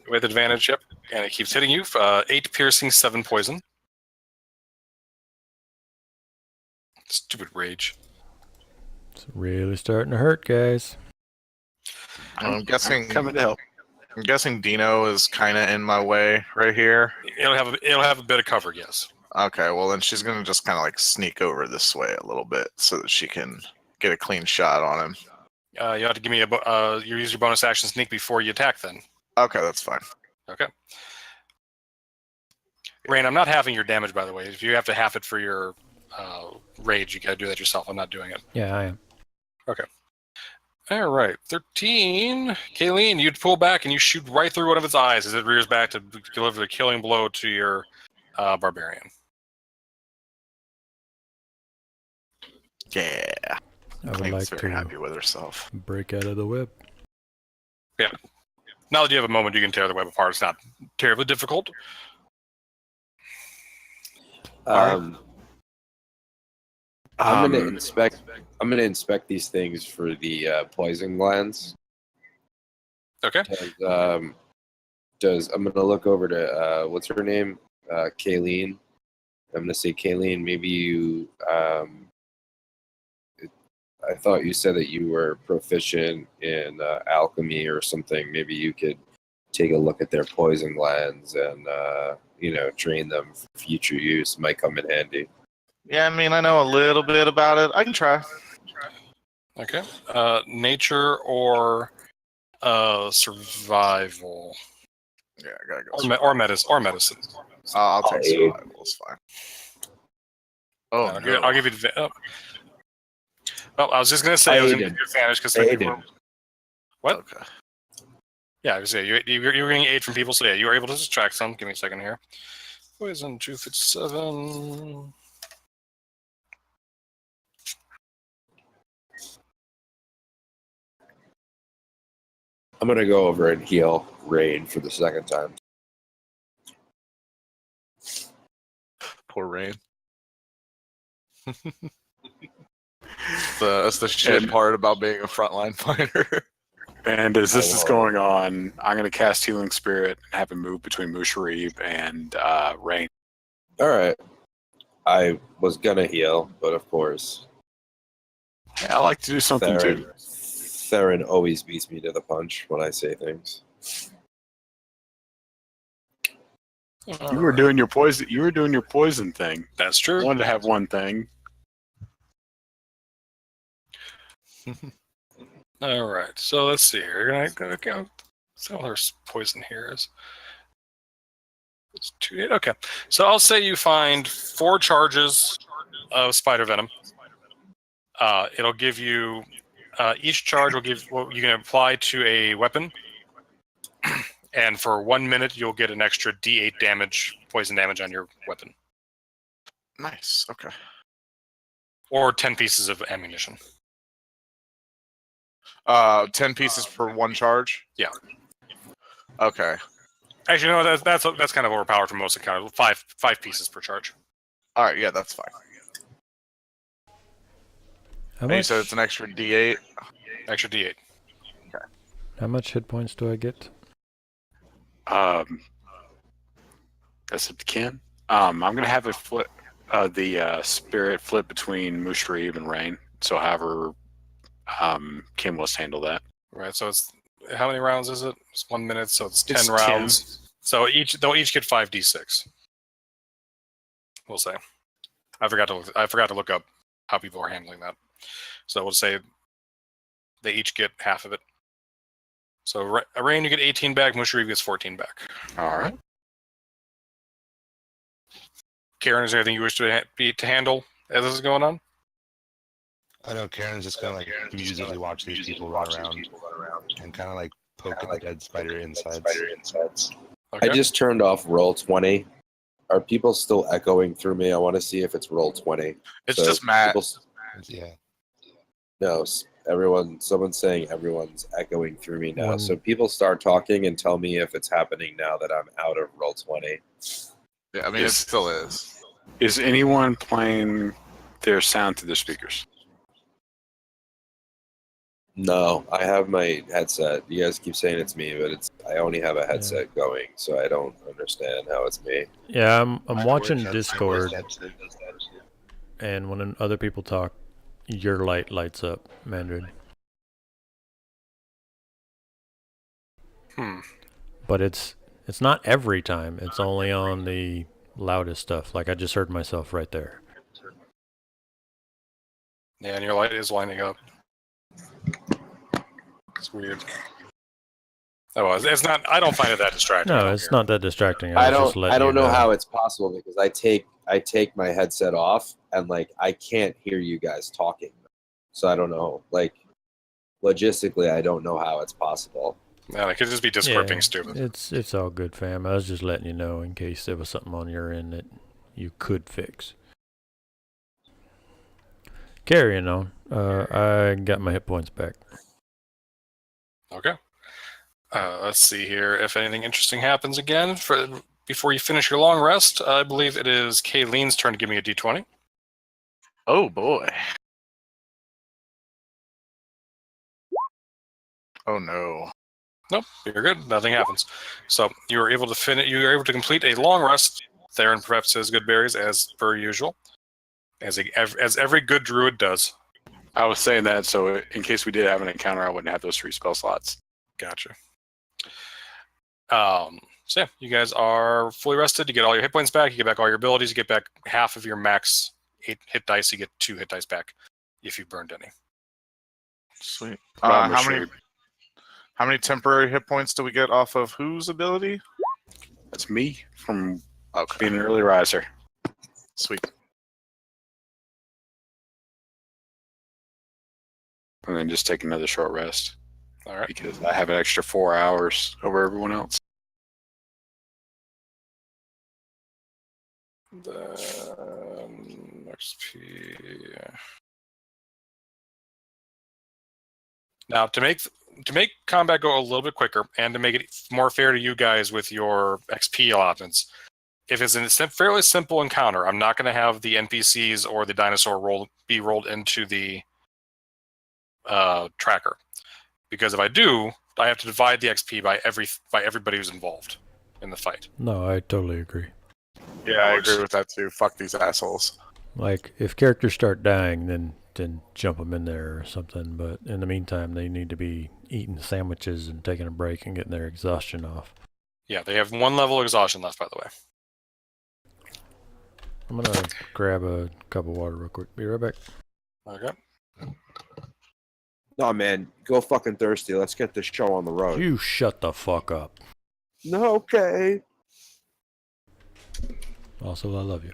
With advantage, yep. And it keeps hitting you. 8 piercing, 7 poison. Stupid rage. It's really starting to hurt, guys. I'm guessing coming to help. I'm guessing Dino is kind of in my way right here. It'll have a bit of cover, yes. Okay, well then she's gonna just kind of like sneak over this way a little bit so that she can get a clean shot on him. You have to give me you use your bonus action sneak before you attack. Then. Okay, that's fine. Okay. Rain, I'm not halving your damage, by the way. If you have to half it for your rage, you gotta do that yourself. I'm not doing it. Yeah, I am. Okay. All right, 13. Kayleen, you pull back and you shoot right through one of its eyes as it rears back to deliver the killing blow to your barbarian. Yeah. I would Clayton's like very to happy with herself. break out of the web. Now that you have a moment, you can tear the web apart. It's not terribly difficult. I'm gonna inspect these things for the poison glands. Okay. I'm gonna look over to what's her name, Kayleen. I'm gonna say, Kayleen, maybe you. I thought you said that you were proficient in alchemy or something. Maybe you could take a look at their poison glands and train them for future use. Might come in handy. Yeah, I mean, I know a little bit about it. I can try. Okay. Nature or survival. Yeah, I gotta go. Or medicine. I'll take survival. It's fine. Oh, I'll give you the. Well, I was just gonna say I was gonna give you advantage because what? Okay. Yeah, I was saying you're getting aid from people, so yeah, you were able to distract some. Give me a second here. Poison 257. I'm gonna go over and heal Rain for the second time. Poor Rain. That's the shit part about being a frontline fighter. And as this is going on, I'm going to cast Healing Spirit and have him move between Musharib and Rain. All right. I was gonna heal, but of course, Yeah, I like to do something too. Theron always beats me to the punch when I say things. You were doing your poison. You were doing your poison thing. That's true. I wanted to have one thing. All right, so let's see here. You're gonna go. So there's poison here. It's 2-8. Okay, so I'll say you find 4 charges of spider venom. It'll give you each charge will give what you can apply to a weapon, and for 1 minute you'll get an extra D8 damage, poison damage on your weapon, Nice. Okay. or 10 pieces of ammunition. 10 pieces per 1 charge. Yeah. Okay. Actually, no, that's kind of overpowered for most encounters. 5 pieces per charge. All right. Yeah, that's fine. How And you much? said it's an extra D8. Extra D8. How much hit points do I get? That's up to Ken. I'm going to have it flip. The spirit flip between Musharib and Rain. So, however, Kim will handle that. Right. So it's how many rounds is it? It's 1 minute, so it's 10 It's 10. rounds. So they'll each get 5d6. We'll say. I forgot to look up how people are handling that. So we'll say they each get half of it. So Rain, you get 18 back. Musharib gets 14 back. All right. Karen, is there anything you wish to handle as this is going on? I know Karen's just gonna like musically watch these people run around and kind of like poke at the dead spider insides. Okay. I just turned off Roll20. Are people still echoing through me? I want to see if it's Roll20. It's So just Matt. Yeah. No, someone's saying everyone's echoing through me now. One- So people start talking and tell me if it's happening now that I'm out of Roll20. Yeah, I mean, it still is. Is anyone playing their sound through their speakers? No, I have my headset. You guys keep saying it's me, but I only have a headset going, so I don't understand how it's me. Yeah, I'm watching Discord, and when other people talk, your light lights up, Mandarin. But it's not every time. It's only on the loudest stuff. Like I just heard myself right there. Yeah, and your light is lining up. It's weird. Oh, well, it's not. I don't find it that distracting. No, it's not that distracting. I was just don't. letting I don't you know how it's possible because I take my headset off and like I can't hear you guys talking. So I don't know. Like logistically, I don't know how it's possible. Yeah, it could just be Discord being stupid. It's all good, fam. I was just letting you know in case there was something on your end that you could fix. Carrying on. I got my hit points back. Okay. Let's see here if anything interesting happens again. Before you finish your long rest, I believe it is Kayleen's turn to give me a d20. Oh boy. Oh no. Nope, you're good. Nothing happens. So you were able to finish. You were able to complete a long rest. Theron preps his good berries as per usual, as every good druid does. I was saying that so in case we did have an encounter, I wouldn't have those 3 spell slots. Gotcha. So yeah, you guys are fully rested. You get all your hit points back. You get back all your abilities. You get back half of your max 8 hit dice. You get 2 hit dice back if you burned any. Sweet. Wow, How many temporary hit points do we get off of whose ability? That's me from Okay. being an early riser. Sweet. and then just take another short rest All right. because I have an extra 4 hours over everyone else. XP. Now, to make combat go a little bit quicker and to make it more fair to you guys with your XP allotments, if it's a fairly simple encounter, I'm not going to have the NPCs or the dinosaur be rolled into the tracker, because if I do, I have to divide the XP by everybody who's involved in the fight. No, I totally agree. Yeah, I agree with that too. Fuck these assholes. Like, if characters start dying, then jump them in there or something. But in the meantime, they need to be eating sandwiches and taking a break and getting their exhaustion off. Yeah, they have 1 level of exhaustion left, by the way. I'm gonna grab a cup of water real quick. Be right back. Okay. No, man, go fucking thirsty. Let's get this show on the road. You shut the fuck up. No, okay. Also, I love you.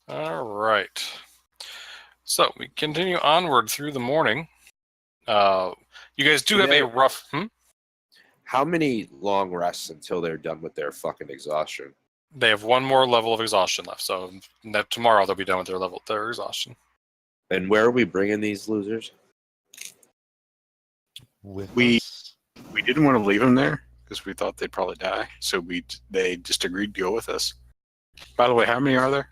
All right. So we continue onward through the morning. You guys do have a rough. How many long rests until they're done with their fucking exhaustion? They have 1 more level of exhaustion left, so tomorrow they'll be done with their exhaustion. And where are we bringing these losers? We didn't want to leave them there because we thought they'd probably die, so they just agreed to go with us. By the way, how many are there?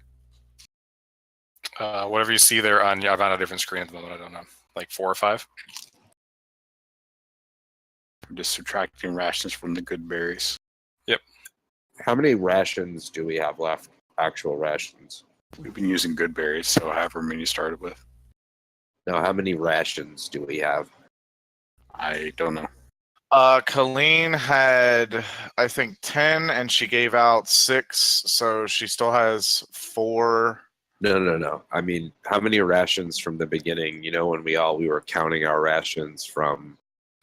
Whatever you see there I'm on a different screen at the moment. I don't know, like 4 or 5. I'm just subtracting rations from the good berries. Yep. How many rations do we have left? Actual rations. We've been using good berries, so however many you started with. Now, how many rations do we have? I don't know. Colleen had, I think, 10, and she gave out 6, so she still has 4. No. I mean, how many rations from the beginning? You know, when we were counting our rations from.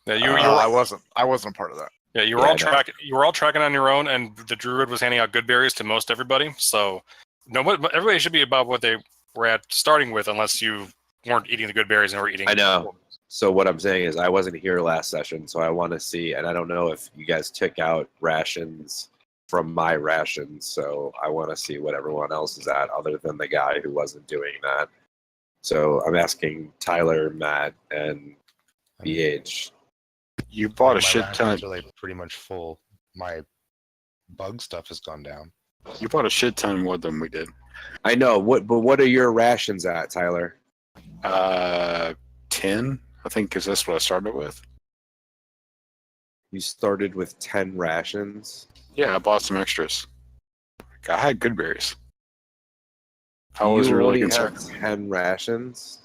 Yeah, I wasn't a part of that. Yeah, you were all tracking. You were all tracking on your own, and the druid was handing out good berries to most everybody. So, everybody should be above what they were at starting with, unless you weren't eating the good berries and were eating. I know. So what I'm saying is, I wasn't here last session, so I want to see, and I don't know if you guys took out rations from my rations, so I want to see what everyone else is at, other than the guy who wasn't doing that. So I'm asking Tyler, Matt, and BH. You bought a My shit rations ton. are like pretty much full. My bug stuff has gone down. You bought a shit ton more than we did. I know. But what are your rations at, Tyler? 10, I think, because that's what I started with. You started with 10 rations. Yeah, I bought some extras. I had good berries. I You wasn't really only concerned. have 10 rations.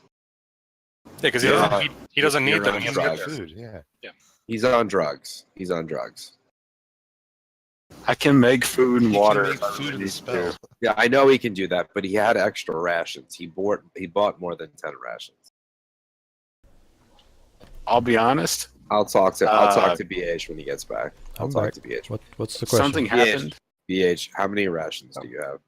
Yeah, because Yeah. he doesn't need You're them. on He has drugs. good Food, yeah. He's on drugs. He's on drugs. I can make food and You can water. make if I food really and need to. spell. Yeah, I know he can do that, but he had extra rations. He bought more than 10 rations. I'll be honest. I'll talk to BH when he gets back. I'll I'm talk back. to BH. What's the question? Something happened. BH, how many rations do you have?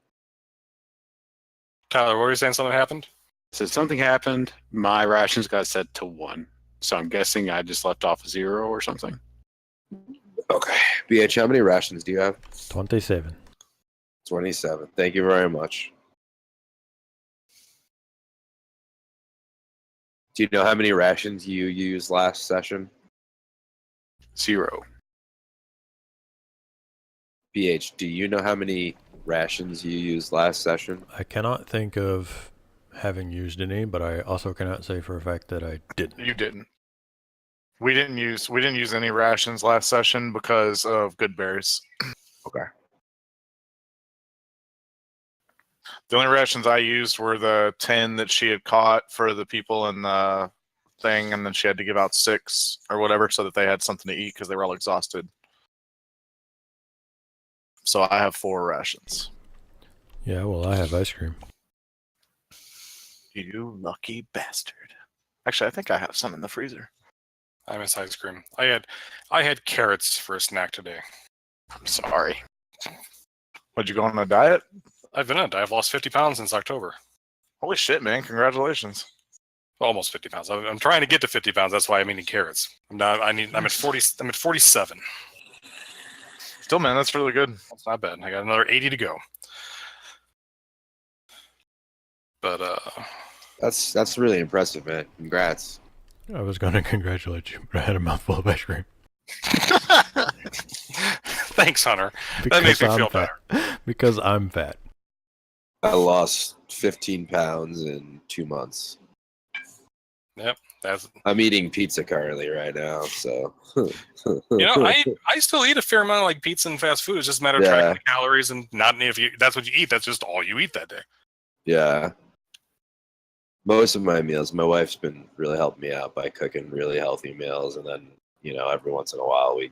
Tyler, what were you saying? Something happened? So something happened. My rations got set to 1. So I'm guessing I just left off 0 or something. Okay. BH, how many rations do you have? 27. 27. Thank you very much. Do you know how many rations you used last session? 0. BH, do you know how many rations you used last session? I cannot think of having used any, but I also cannot say for a fact that I didn't. You didn't. We didn't use any rations last session because of good berries. Okay. The only rations I used were the 10 that she had caught for the people in the thing, and then she had to give out 6 or whatever so that they had something to eat because they were all exhausted. So I have 4 rations. Yeah, well, I have ice cream. You lucky bastard. Actually, I think I have some in the freezer. I miss ice cream. I had carrots for a snack today. I'm sorry. Would you go on a diet? I've been on a diet. I've lost 50 pounds since October. Holy shit, man! Congratulations. Almost 50 pounds. I'm trying to get to 50 pounds. That's why I'm eating carrots. I'm at 40. I'm at 47. Still, man, that's really good. That's not bad. I got another 80 to go. But That's really impressive, man. Congrats. I was going to congratulate you, but I had a mouthful of ice cream. thanks, Hunter. That makes me feel fat. better. Because I'm fat. I lost 15 pounds in 2 months. Yep, I'm eating pizza currently right now, so. I still eat a fair amount of like pizza and fast food. It's just a matter of tracking the calories and not if that's what you eat. That's just all you eat that day. Yeah. Most of my meals, my wife's been really helping me out by cooking really healthy meals, and then every once in a while we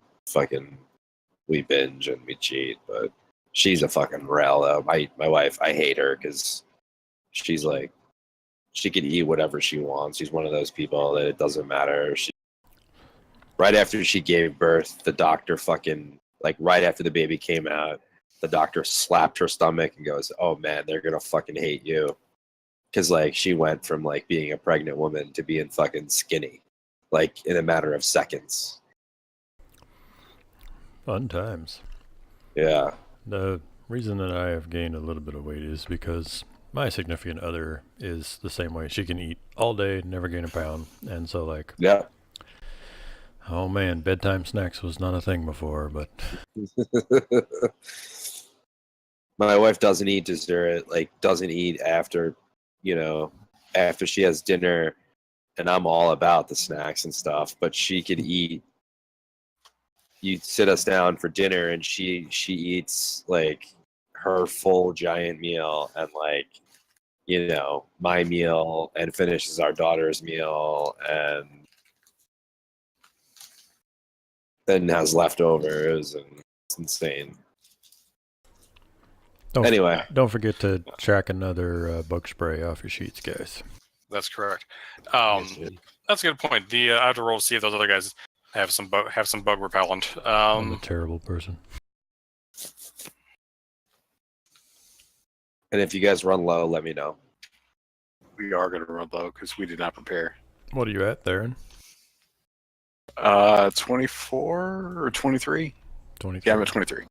binge and we cheat. But she's a fucking rail though. My wife, I hate her because she's like, she can eat whatever she wants. She's one of those people that it doesn't matter. Right after she gave birth, the doctor right after the baby came out, the doctor slapped her stomach and goes, "Oh man, they're gonna fucking hate you," because she went from being a pregnant woman to being fucking skinny, in a matter of seconds. Fun times. Yeah. The reason that I have gained a little bit of weight is because my significant other is the same way. She can eat all day, never gain a pound. And so Yeah. Oh man, bedtime snacks was not a thing before, but my wife doesn't eat dessert, doesn't eat after she has dinner, and I'm all about the snacks and stuff, but she could eat. You sit us down for dinner and she eats her full giant meal and my meal and finishes our daughter's meal and then has leftovers, and it's insane. Don't forget to track another bug spray off your sheets, guys. That's correct. That's a good point. I have to roll to see if those other guys have some bug repellent. I'm a terrible person. And if you guys run low, let me know. We are going to run low because we did not prepare. What are you at, Theron? 24 or 23? 23. Yeah, I'm at 23.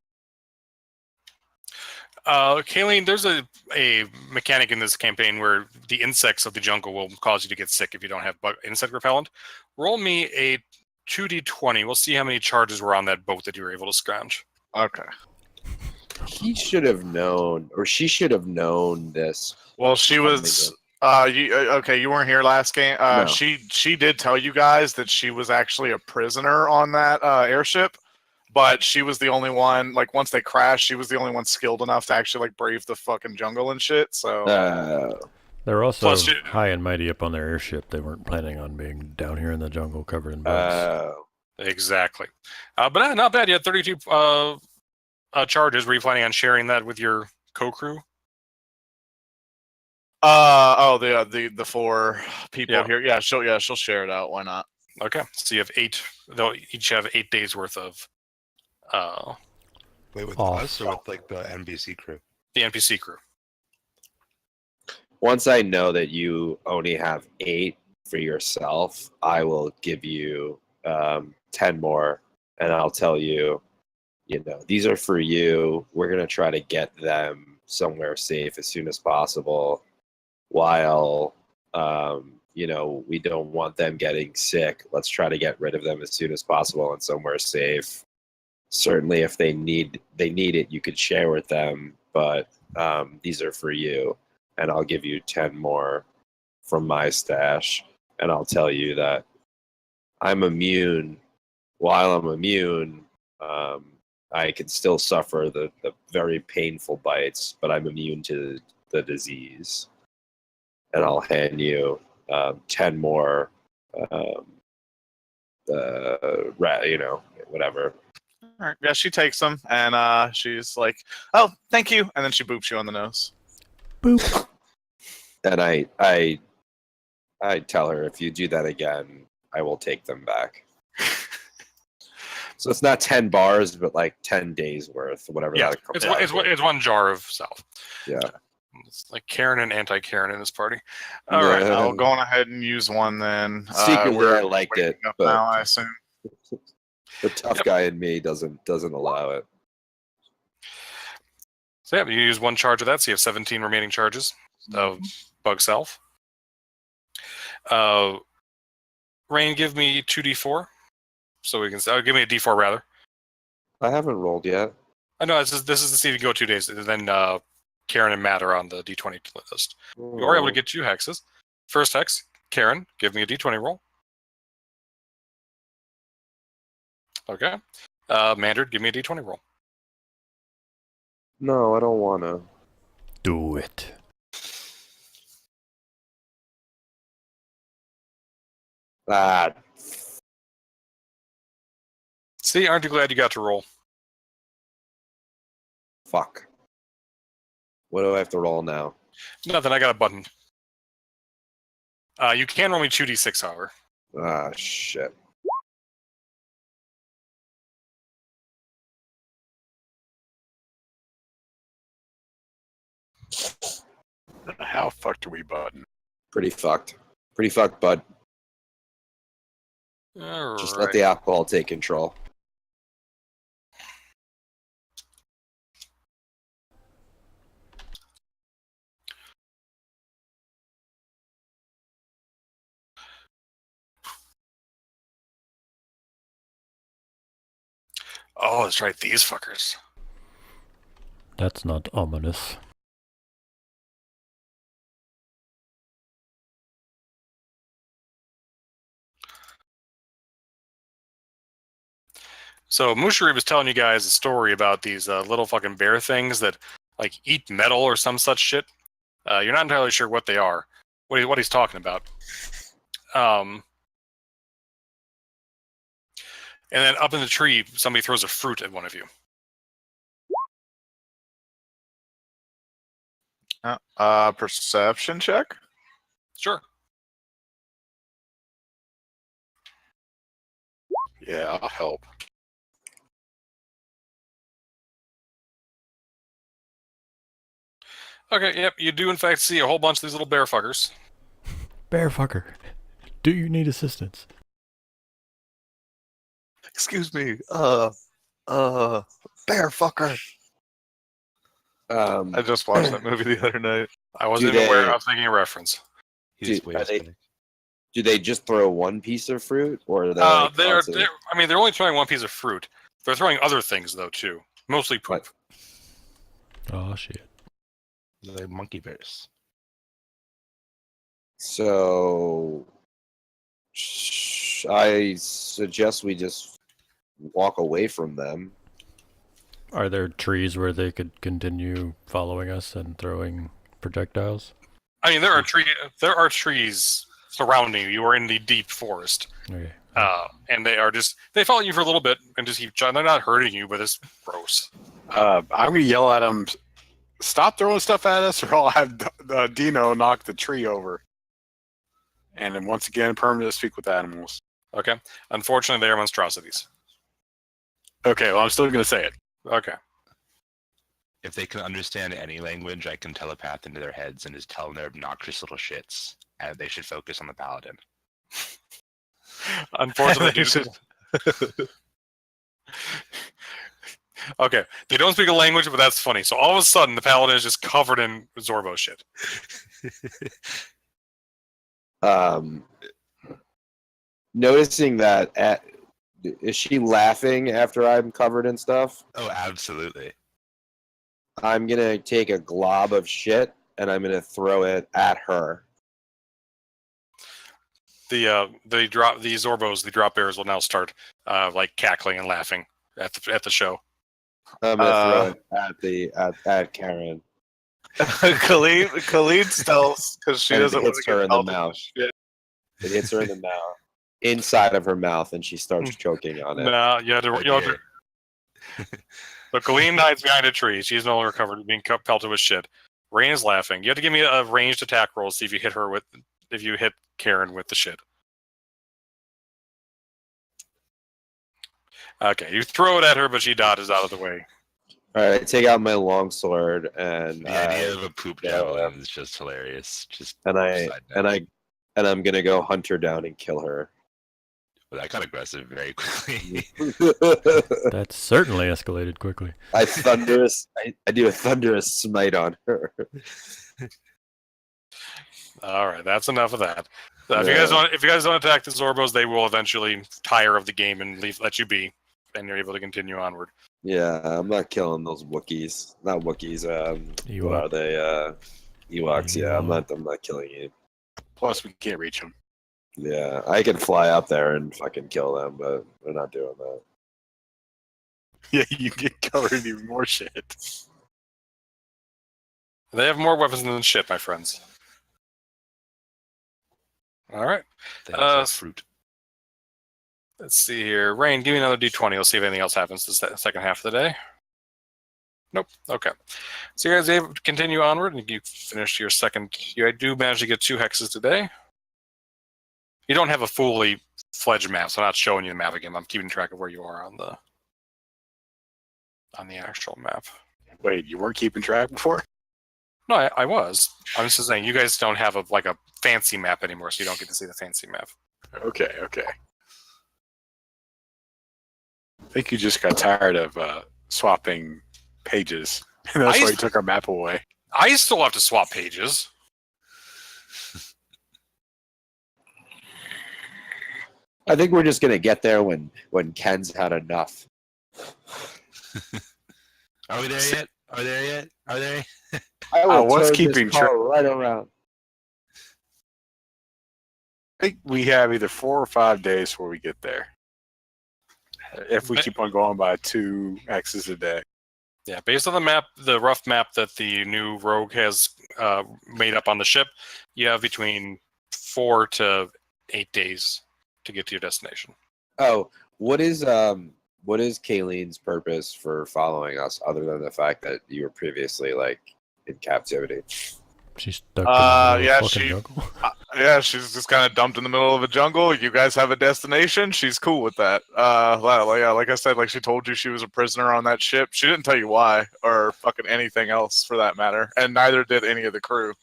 Kayleen, there's a mechanic in this campaign where the insects of the jungle will cause you to get sick if you don't have insect repellent. Roll me a 2d20. We'll see how many charges were on that boat that you were able to scrounge. Okay. He should have known, or she should have known this. Well, she was. You weren't here last game. No. She did tell you guys that she was actually a prisoner on that airship, but she was the only one. Once they crashed, she was the only one skilled enough to actually brave the fucking jungle and shit. So they're also high and mighty up on their airship. They weren't planning on being down here in the jungle covered in bugs. Exactly. But not bad. You had 32 charges. Were you planning on sharing that with your co-crew? The 4 people here. Yeah, she'll share it out. Why not? Okay. So you have 8. They'll each have 8 days worth of. Wait, with us or with the NPC crew? The NPC crew. Once I know that you only have 8 for yourself, I will give you 10 more, and I'll tell you, these are for you. We're gonna try to get them somewhere safe as soon as possible. While we don't want them getting sick. Let's try to get rid of them as soon as possible and somewhere safe. Certainly, if they need it, you could share with them. But these are for you, and I'll give you 10 more from my stash. And I'll tell you that I'm immune. While I'm immune, I can still suffer the very painful bites, but I'm immune to the disease. And I'll hand you 10 more, whatever. All right. Yeah, she takes them, and she's like, "Oh, thank you," and then she boops you on the nose. Boop. And I I tell her if you do that again, I will take them back. So it's not 10 bars, but like 10 days worth, whatever Yeah, that comes it's one jar of salve. Yeah. It's like Karen and anti-Karen in this party. All right, Yeah. I'll go on ahead and use one then. Secretly, We're I liked it, waking up but now, I assume. the tough guy in me doesn't allow it. So yeah, you use one charge of that, so you have 17 remaining charges of bug self. Rain, give me 2d4, so we can. Give me a d4 rather. I haven't rolled yet. I know this is to see if you go 2 days. Then Karen and Matt are on the d20 list. You are able to get 2 hexes. First hex, Karen, give me a d20 roll. Okay. Mandard, give me a d20 roll. No, I don't want to. Do it. Ah, See, aren't you glad you got to roll? fuck. What do I have to roll now? Nothing, I got a button. You can roll me 2d6, however. Ah, shit. How fucked are we, bud? Pretty fucked. Pretty fucked, bud. Just let the alcohol take control. Oh, that's right, these fuckers. That's not ominous. So Mushari was telling you guys a story about these little fucking bear things that like eat metal or some such shit. You're not entirely sure what they are, what he's talking about. And then up in the tree, somebody throws a fruit at one of you. Perception check? Sure. Yeah, I'll help. Okay, yep, you do in fact see a whole bunch of these little bear fuckers. Bear fucker. Do you need assistance? Excuse me, bear fucker. I just watched that movie the other night. I wasn't Do even aware they- I was making a reference. He's Dude, do they just throw one piece of fruit, or are they? Like They're only throwing one piece of fruit. They're throwing other things though too, mostly poop. Oh shit. They're monkey bears. So, I suggest we just walk away from them. Are there trees where they could continue following us and throwing projectiles? I mean, there are trees surrounding you. You are in the deep forest, Okay. and they follow you for a little bit and just keep trying. They're not hurting you, but it's gross. I'm gonna yell at him, stop throwing stuff at us, or I'll have Dino knock the tree over. And then once again, permanent speak with animals. Okay. Unfortunately, they are monstrosities. Okay, well, I'm still gonna say it. Okay. If they can understand any language, I can telepath into their heads and just tell them they're obnoxious little shits, and they should focus on the paladin. Unfortunately, okay. They don't speak a language, but that's funny. So all of a sudden, the paladin is just covered in Zorbo shit. Noticing that, is she laughing after I'm covered in stuff? Oh, absolutely. I'm gonna take a glob of shit and I'm gonna throw it at her. The Zorbos, the drop bears will now start like cackling and laughing at the show. I'm gonna throw it at Karen. Khalid stealths because she And it doesn't want hits to her get in the pelted. mouth. Shit. It hits her in the mouth, inside of her mouth, and she starts choking on it. No, you had to. So Colleen hides behind a tree. She's no longer covered, being pelted with shit. Rain is laughing. You have to give me a ranged attack roll. See if you hit her with, if you hit Karen with the shit. Okay, you throw it at her, but she dodges out of the way. All right, I take out my longsword and The idea of a poop yeah, javelin is just hilarious. Just and side note. I'm gonna go hunt her down and kill her. Well, that got aggressive very quickly. That certainly escalated quickly. I do a thunderous smite on her. All right, that's enough of that. Yeah. If you guys don't attack the Zorbos, they will eventually tire of the game and let you be, and you're able to continue onward. Yeah, I'm not killing those Wookiees. Not Wookiees. What are they? Ewoks. Yeah, I'm not killing you. Plus, we can't reach them. Yeah, I can fly up there and fucking kill them, but we're not doing that. Yeah, you get covered in even more shit. They have more weapons than shit, my friends. All right. They also have fruit. Let's see here. Rain, give me another D20. Let's see if anything else happens this second half of the day. Nope. Okay. So you guys able to continue onward, and you finish your second. You do manage to get 2 hexes today. You don't have a fully fledged map, so I'm not showing you the map again. I'm keeping track of where you are on the actual map. Wait, you weren't keeping track before? No, I was. I'm just saying you guys don't have a fancy map anymore, so you don't get to see the fancy map. Okay. I think you just got tired of swapping pages. And that's why you took our map away. I still have to swap pages. I think we're just gonna get there when Ken's had enough. Are we there yet? Are they? I was turn keeping this car right around. I think we have either 4 or 5 days before we get there. If we keep on going by 2 X's a day. Yeah, based on the map, the rough map that the new rogue has made up on the ship, you have between 4 to 8 days to get to your destination. Oh, what is Kayleen's purpose for following us, other than the fact that you were previously in captivity? She's stuck in the middle of fucking jungle. Yeah, she's just kind of dumped in the middle of a jungle. You guys have a destination. She's cool with that. Like I said, she told you she was a prisoner on that ship. She didn't tell you why, or fucking anything else for that matter, and neither did any of the crew.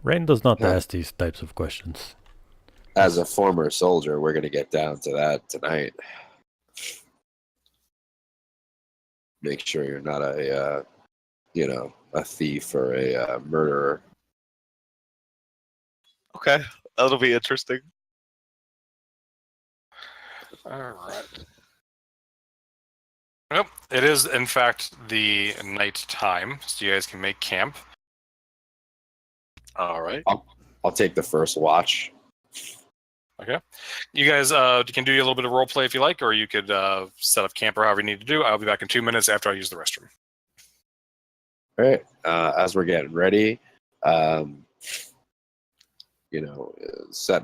Rain does not ask these types of questions. As a former soldier, we're gonna get down to that tonight. Make sure you're not a thief or a murderer. Okay, that'll be interesting. All right. Well, it is in fact the night time, so you guys can make camp. All right. I'll take the first watch. Okay. You guys can do a little bit of role play if you like, or you could set up camp or however you need to do. I'll be back in 2 minutes after I use the restroom. All right. As we're getting ready, setting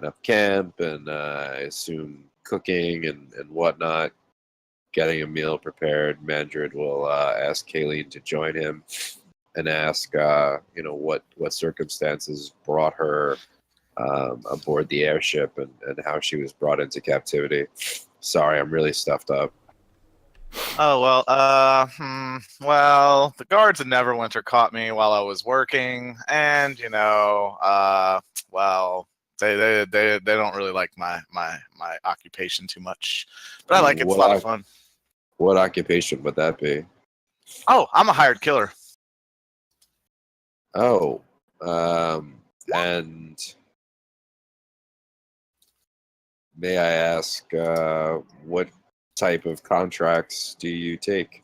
up camp and I assume cooking and whatnot, getting a meal prepared. Mandrid will ask Kayleen to join him and ask, what circumstances brought her aboard the airship and how she was brought into captivity. Sorry, I'm really stuffed up. Oh, well, the guards in Neverwinter caught me while I was working, and, they don't really like my occupation too much. But I like it. It's a lot of fun. What occupation would that be? Oh, I'm a hired killer. Oh, and may I ask what type of contracts do you take?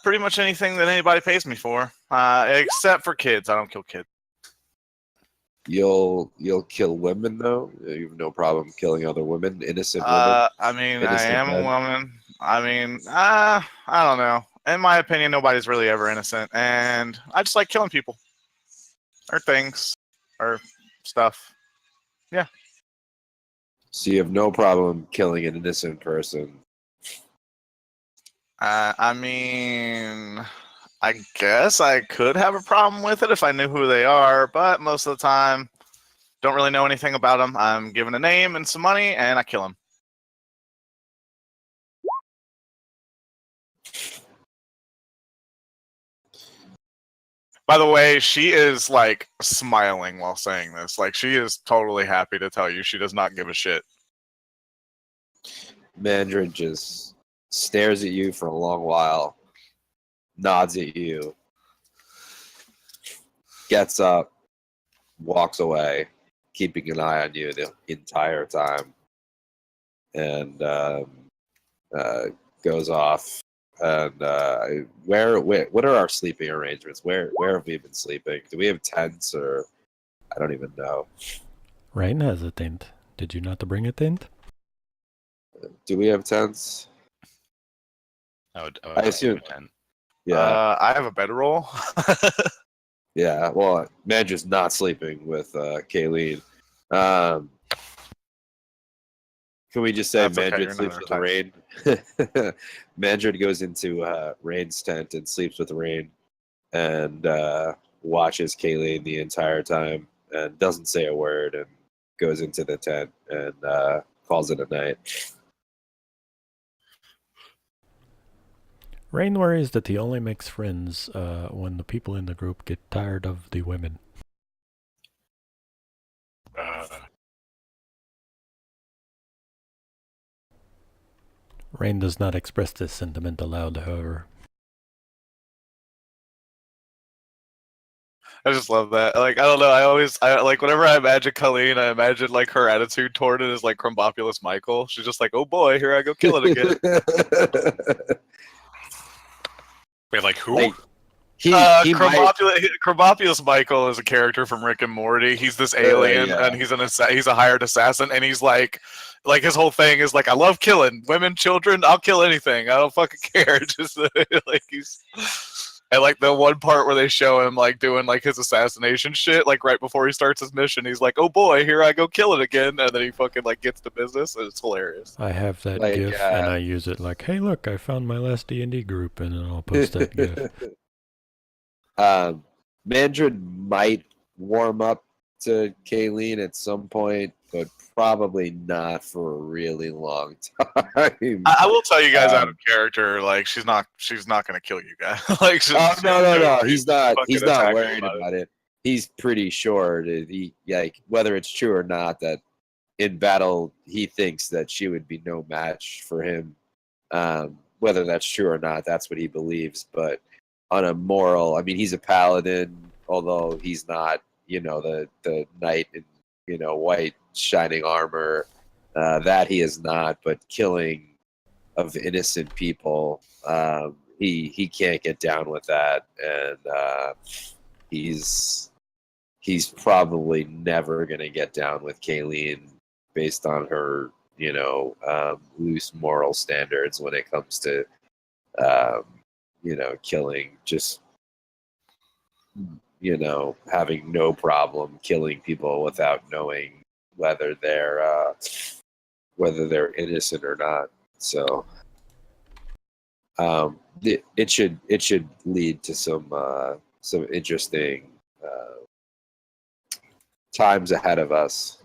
Pretty much anything that anybody pays me for, except for kids. I don't kill kids. You'll kill women though? You have no problem killing other women, innocent women? I Innocent am men? a woman. I don't know. In my opinion, nobody's really ever innocent, and I just like killing people or things or stuff. Yeah. So you have no problem killing an innocent person? I guess I could have a problem with it if I knew who they are, but most of the time, Don't really know anything about him. I'm given a name and some money, and I kill him. By the way, she is like smiling while saying this. Like she is totally happy to tell you she does not give a shit. Mandrid just stares at you for a long while, nods at you, gets up, walks away, keeping an eye on you the entire time, and goes off. And what are our sleeping arrangements? Where have we been sleeping? Do we have tents, or I don't even know. Rain has a tent. Did you not bring a tent? Do we have tents? I assume- have a 10. Yeah, I have a bedroll. yeah. Well, Mandrid's not sleeping with Kayleen. Can we just say That's okay, Mandrid you're sleeps not with Rain? Mandrid goes into Rain's tent and sleeps with Rain, and watches Kayleen the entire time, and doesn't say a word, and goes into the tent and calls it a night. Rain worries that he only makes friends when the people in the group get tired of the women. Rain does not express this sentiment aloud, however. I just love that. Like, I don't know. I like whenever I imagine Colleen, I imagine like her attitude toward it is like Crumbopulous Michael. She's just like, oh boy, here I go kill it again. Wait, like who? Like, he might, Crumbopulous Michael is a character from Rick and Morty. He's this alien, yeah. and he's a hired assassin, and he's like his whole thing is like, I love killing women, children. I'll kill anything. I don't fucking care. Just like he's. And like the one part where they show him like doing like his assassination shit, like right before he starts his mission, he's like, "Oh boy, here I go kill it again," and then he fucking like gets to business, and it's hilarious. I have that Like, GIF, and I use it like, "Hey, look, I found my last D&D group," and then I'll post that GIF. Mandrid might warm up to Kayleen at some point, but probably not for a really long time. I will tell you guys out of character, like she's not gonna kill you guys. Like, no, he's not attack you worried about about it. He's pretty sure that he, like, whether it's true or not, that in battle he thinks that she would be no match for him. Whether that's true or not, that's what he believes. But on a moral, I mean, he's a paladin, although he's not, the knight in, white shining armor. That he is not. But killing of innocent people, he can't get down with that, and he's probably never gonna get down with Kayleen based on her, loose moral standards when it comes to, killing. Just, having no problem killing people without knowing whether they're innocent or not. So it should lead to some interesting times ahead of us.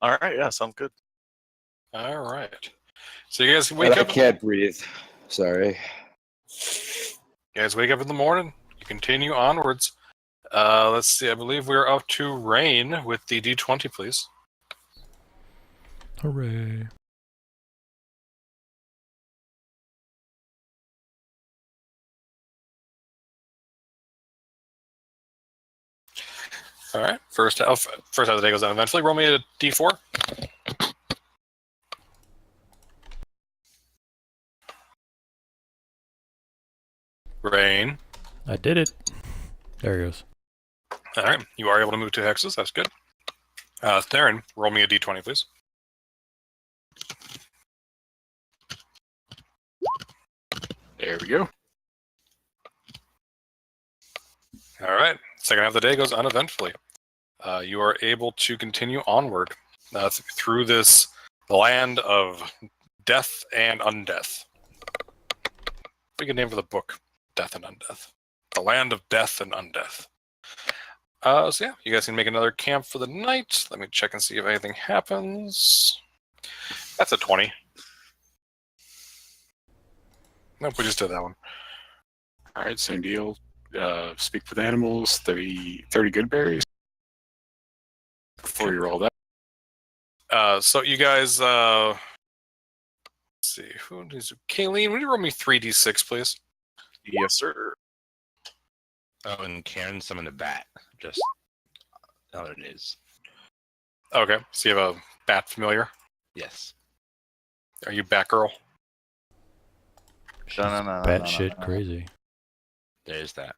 All right, yeah, sounds good. All right. So you guys wake But up. I can't breathe. Sorry. You guys wake up in the morning. You continue onwards. Let's see. I believe we're up to Rain with the D20, please. Hooray. All right. First half of the day goes on eventually. Roll me a D4. Rain. I did it. There he goes. All right. You are able to move 2 hexes. That's good. Theron, roll me a D20, please. There we go. All right. Second half of the day goes uneventfully. You are able to continue onward through this land of death and undeath. We can name for the book, Death and Undeath. The land of death and undeath. So yeah, you guys can make another camp for the night. Let me check and see if anything happens. That's a 20. Nope, we just did that one. All right, same deal. Speak with animals. 30 good berries. Before you roll that. So you guys, let's see, who is Kayleen? Would you roll me 3d6, please? Yes, sir. Oh, and Karen summoned a bat. Just how it is. Okay, so you have a bat familiar. Yes. Are you Batgirl? She's No. batshit crazy. There's that.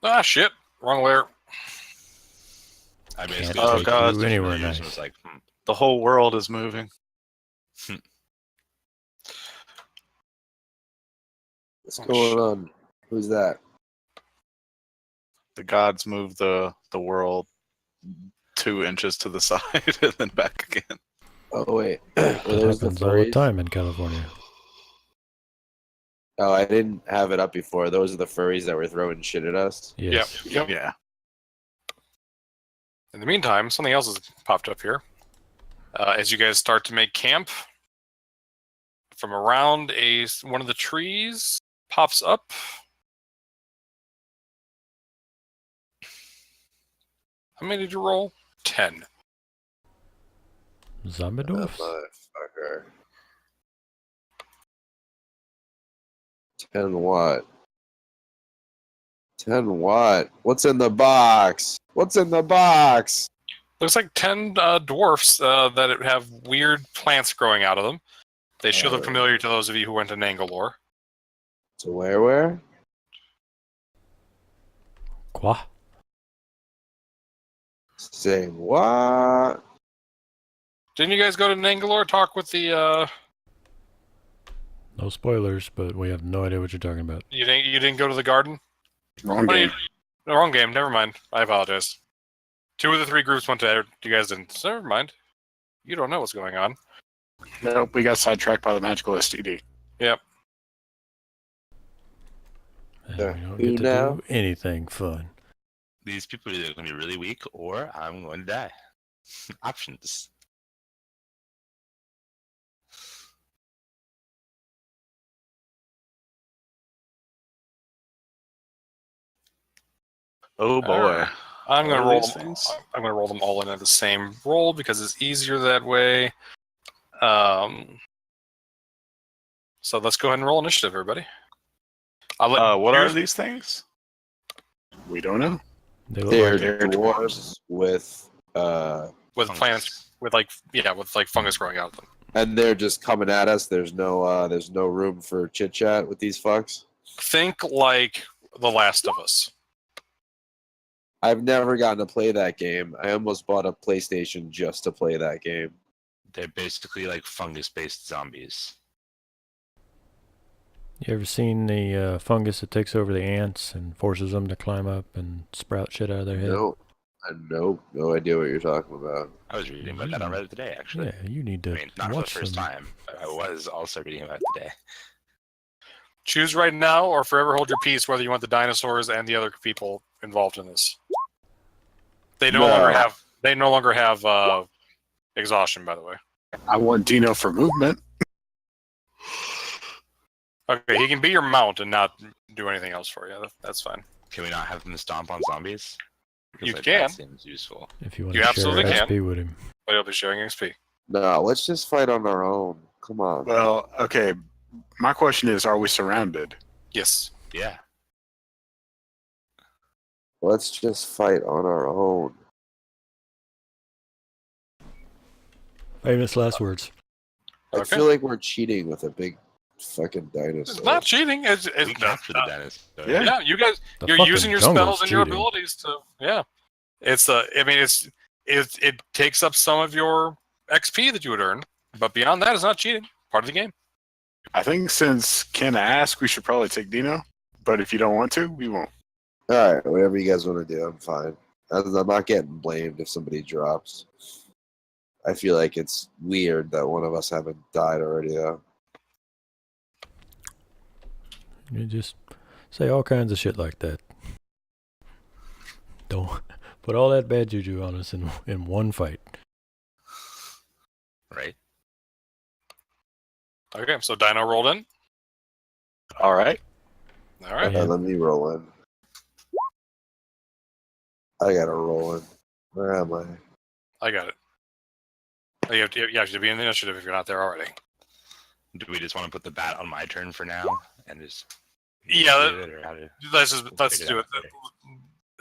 Ah, shit. Wrong layer. I Can't basically Oh, take God. you anywhere and nice. was like, The whole world is moving. What's Oh, going shit. on? Who's that? The gods move the world 2 inches to the side and then back again. Oh wait, That were those the happens all the furries? time in California. Oh, I didn't have it up before. Those are the furries that were throwing shit at us. Yes. Yep. Yeah. In the meantime, something else has popped up here. As you guys start to make camp, from around one of the trees pops up. How many did you roll? 10. Zombie Oh, dwarfs? motherfucker. 10 what? 10 what? What's in the box? What's in the box? Looks like 10 dwarfs that have weird plants growing out of them. They should look familiar to those of you who went to Nangalore. To where? Qua? Saying what? Didn't you guys go to Nangalore, talk with the... No spoilers, but we have no idea what you're talking about. You didn't go to the garden? Wrong What are game. you- No, wrong game. Never mind. I apologize. 2 of the 3 groups went to there. You guys didn't. So never mind. You don't know what's going on. Nope, we got sidetracked by the magical STD. Yep. And Yeah. we don't Who get to now? do anything fun. these people are either going to be really weak or I'm going to die. Options. Oh boy. I'm What gonna are roll these them. things? I'm gonna roll them all into the same roll because it's easier that way. So let's go ahead and roll initiative, everybody. I'll let What are choose- these things? We don't know. They look They're like They're dwarves with with plants with like fungus growing out of them. and they're just coming at us. There's no room for chit chat with these fucks. Think like The Last of Us. I've never gotten to play that game. I almost bought a PlayStation just to play that game. They're basically like fungus-based zombies. You ever seen the fungus that takes over the ants and forces them to climb up and sprout shit out of their head? No idea what you're talking about. I was reading about that on Reddit today, actually. Yeah, you need to I mean, not for the watch first some. time, but I was also reading about it today. Choose right now or forever hold your peace whether you want the dinosaurs and the other people involved in this. They no longer have exhaustion, by the way. I want Dino for movement. Okay, he can be your mount and not do anything else for you. That's fine. Can we not have them stomp on zombies? Because You like, can. That seems useful. If you want You to absolutely share can. XP with him. But he'll be sharing XP. No, let's just fight on our own. Come on. Well, okay. My question is, are we surrounded? Yes. Yeah. Let's just fight on our own. Famous last words. I Okay. feel like we're cheating with a big fucking dinosaur. It's not cheating. It's We capture the dinosaur. Yeah. yeah, you guys, The you're fucking using your jungle's spells and your cheating. abilities to. Yeah. It's I mean, it takes up some of your XP that you would earn, but beyond that, it's not cheating. Part of the game. I think since Ken asked, we should probably take Dino. But if you don't want to, we won't. All right, whatever you guys want to do, I'm fine. I'm not getting blamed if somebody drops. I feel like it's weird that one of us haven't died already, though. You just Say all kinds of shit like that. Don't put all that bad juju on us in one fight. Right? Okay, so Dino rolled in. All right. All right. Yeah. Let me roll in. I gotta roll in. Where am I? I got it. Oh, you have to be in the initiative if you're not there already. Do we just want to put the bat on my turn for now and just Yeah, do it, or how to? let's We'll figure do it it. out later.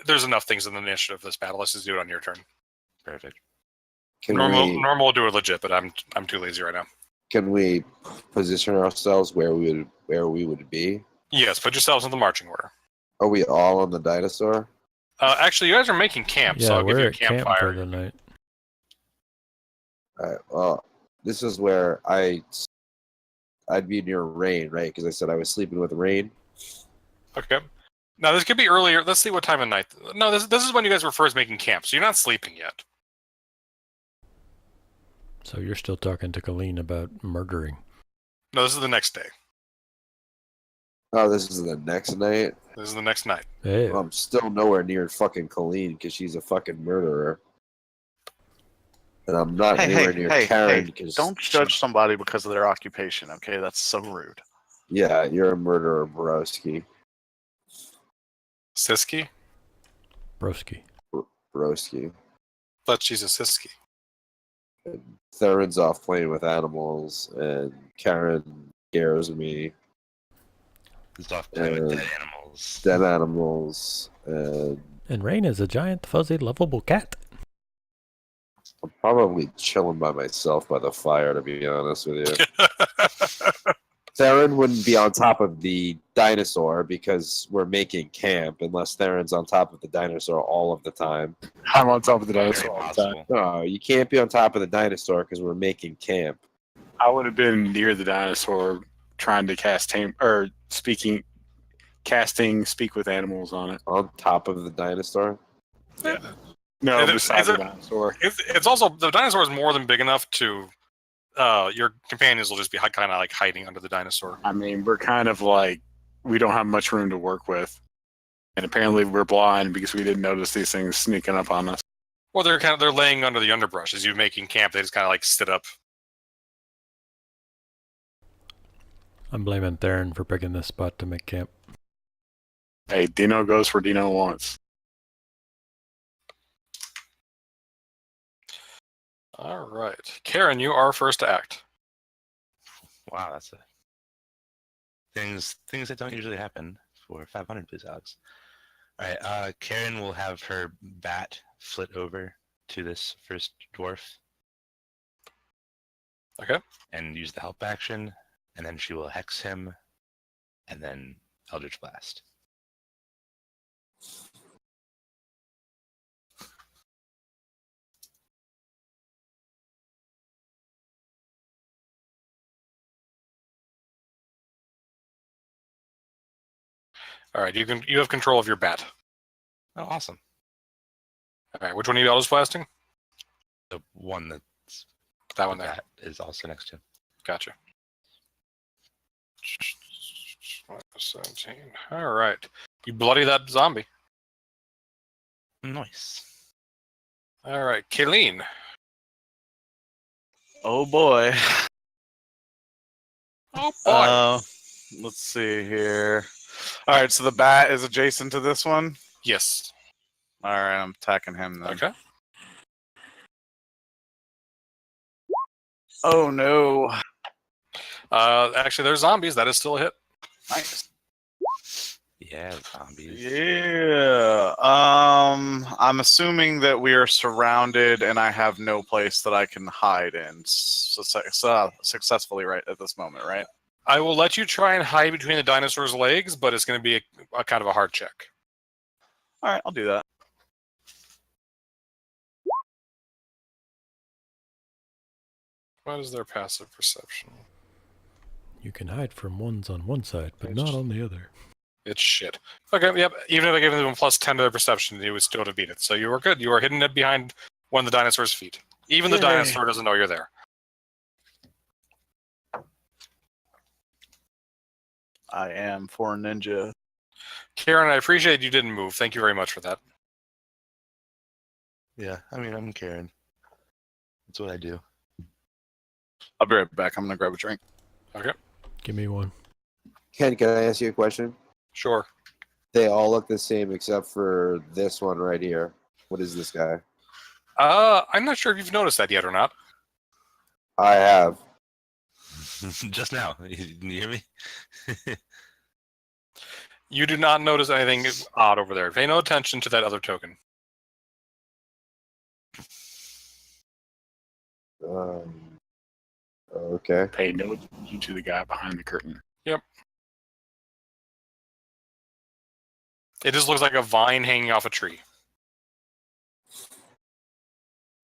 There's enough things in the initiative for this battle. Let's just do it on your turn. Perfect. Normal will do it legit, but I'm too lazy right now. Can we position ourselves where we would be? Yes, put yourselves in the marching order. Are we all on the dinosaur? Actually, you guys are making camp, Yeah, so I'll give we're you a at camp for campfire. the night. All right. Well, this is where I'd be near Rain, right? Because I said I was sleeping with Rain. Okay. Now this could be earlier. Let's see what time of night. No, this is when you guys were first making camp, so you're not sleeping yet. So you're still talking to Colleen about murdering. No, this is the next day. Oh, this is the next night. This is the next night. Hey, Well, I'm still nowhere near fucking Colleen because she's a fucking murderer, and I'm not anywhere near Karen because Don't judge somebody because of their occupation, okay? That's so rude. Yeah, you're a murderer, broski. Siski? broski. Broski. But she's a Siski. And Theron's off playing with animals, and Karen scares me. It's off playing with dead animals. Dead animals, and And Rain is a giant, fuzzy, lovable cat. I'm probably chilling by myself by the fire, to be honest with you. Theron wouldn't be on top of the dinosaur because we're making camp, unless Theron's on top of the dinosaur all of the time. I'm on top of the Very dinosaur all the time. possible. No, you can't be on top of the dinosaur because we're making camp. I would have been near the dinosaur trying to casting speak with animals on it. On top of the dinosaur? No, Is it- beside is the it- dinosaur. It's also the dinosaur is more than big enough to. Your companions will just be kind of like hiding under the dinosaur. I mean, we're kind of like, we don't have much room to work with. And apparently we're blind because we didn't notice these things sneaking up on us. Well, they're laying under the underbrush as you're making camp. They just kind of like sit up. I'm blaming Theron for picking this spot to make camp. Hey, Dino goes where Dino wants. All right, Karen, you are first to act. Wow, that's things that don't usually happen for 500 please, Alex. All right, Karen will have her bat flit over to this first dwarf. Okay. And use the help action, and then she will hex him, and then Eldritch Blast. All right, you have control of your bat. Oh, awesome. All right, which one are you Eldritch blasting? The one that's That one there. that is also next to him. Gotcha. 17. All right, you bloody that zombie. Nice. All right, Kayleen. Oh boy. Oh boy. Let's see here. All right, so the bat is adjacent to this one. Yes. All right, I'm attacking him then. Okay. Oh no. Actually, there's zombies. That is still a hit. Nice. Yeah, zombies. Yeah. I'm assuming that we are surrounded and I have no place that I can hide in successfully right at this moment, right? I will let you try and hide between the dinosaur's legs, but it's going to be a kind of a hard check. All right, I'll do that. What is their passive perception? You can hide from ones on one side, but not on the other. It's shit. Okay, yep. Even if I gave them a plus 10 to their perception, you would still defeat it. So you were good. You were hidden behind one of the dinosaur's feet. Even the Yay. dinosaur doesn't know you're there. I am for a ninja. Karen, I appreciate you didn't move. Thank you very much for that. Yeah, I mean, I'm Karen. That's what I do. I'll be right back. I'm gonna grab a drink. Okay. Give me one. Ken, can I ask you a question? Sure. They all look the same except for this one right here. What is this guy? I'm not sure if you've noticed that yet or not. I have. Just now. Can you hear me? You do not notice anything odd over there. Pay no attention to that other token. Okay. Pay no attention to the guy behind the curtain. It just looks like a vine hanging off a tree.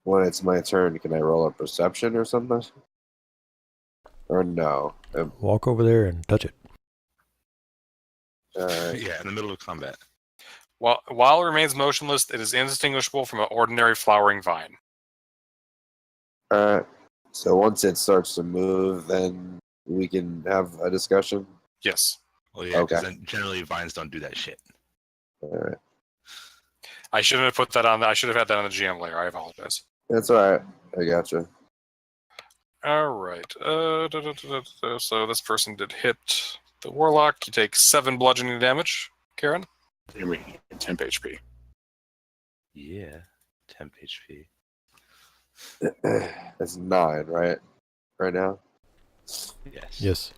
When it's my turn, can I roll a perception or something? Or no? Walk over there and touch it. Yeah, in the middle of combat. While it remains motionless, it is indistinguishable from an ordinary flowering vine. Alright. So once it starts to move, then we can have a discussion? Yes. Well, yeah, because Okay. generally vines don't do that shit. Alright. I shouldn't have put that on. I should have had that on the GM layer. I apologize. That's alright. I gotcha. All right. So this person did hit the warlock. You take 7 bludgeoning damage. Karen. And we get temp HP. Yeah, temp HP. That's 9, right? Right now? Yes. Yes.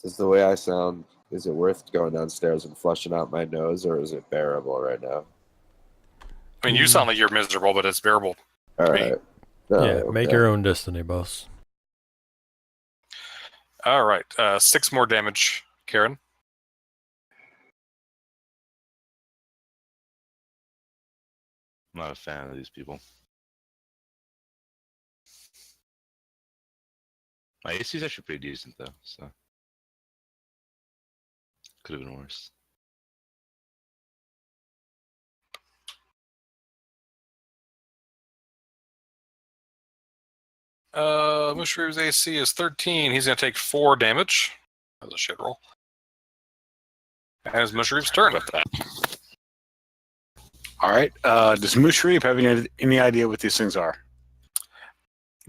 Is the way I sound, is it worth going downstairs and flushing out my nose, or is it bearable right now? I mean, you sound like you're miserable, but it's bearable. Alright. Yeah, make your own destiny, boss. All right. 6 more damage, Karen. I'm not a fan of these people. My AC is actually pretty decent though, so could have been worse. Mushroom's AC is 13. He's going to take 4 damage. That was a shit roll. And it's Mushroom's turn. About that. All right. Does Mushreep have any idea what these things are?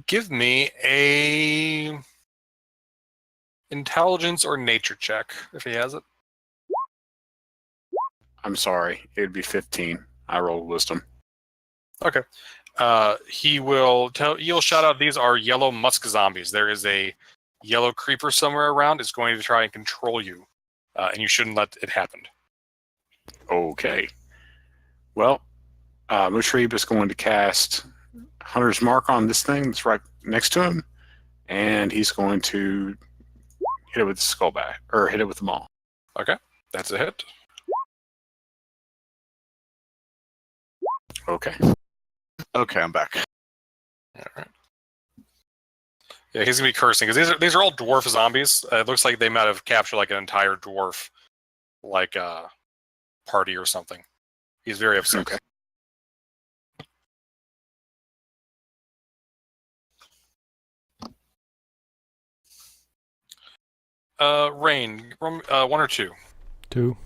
Give me a intelligence or nature check if he has it. I'm sorry. It would be 15. I rolled wisdom. Okay. He will tell. You'll shout out. These are yellow musk zombies. There is a yellow creeper somewhere around. It's going to try and control you, and you shouldn't let it happen. Okay. Well, Mushreep is going to cast Hunter's Mark on this thing that's right next to him, and he's going to hit it with the skull bat, or hit it with the maul. Okay, that's a hit. Okay. Okay, I'm back. All right. Yeah, he's gonna be cursing because these are all dwarf zombies. It looks like they might have captured like an entire dwarf, like party or something. He's very upset. Okay. Rain, 1 or 2. 2.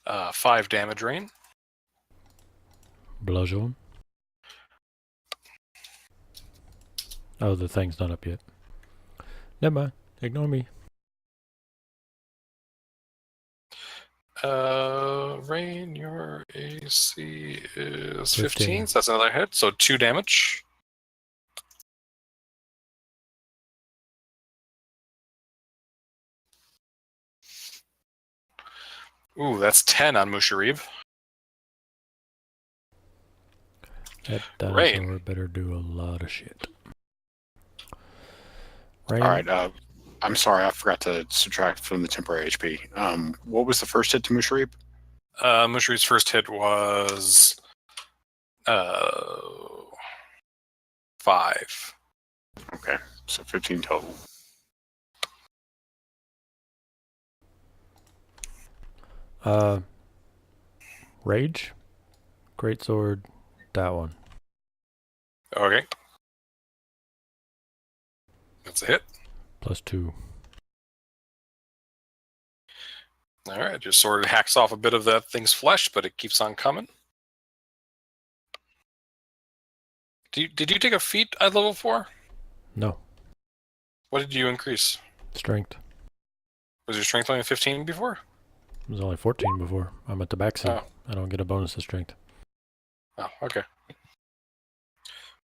Uh, 5 damage, Rain. Bludgeon. Oh, the thing's not up yet. Never mind. Ignore me. Rain, your AC is 15, so that's another hit. So 2 damage. Ooh, that's 10 on Musharib. That Rain. dinosaur better do a lot of shit. Rain. All right. I'm sorry. I forgot to subtract from the temporary HP. What was the first hit to Mushreep? Musharib's first hit was 5. Okay. So 15 total. Rage. Greatsword, that one. Okay. That's a hit. +2. All right, just sword hacks off a bit of that thing's flesh, but it keeps on coming. Did you take a feat at level 4? No. What did you increase? Strength. Was your strength only 15 before? It was only 14 before. I'm at the back seat. Oh. I don't get a bonus to strength. Oh, okay.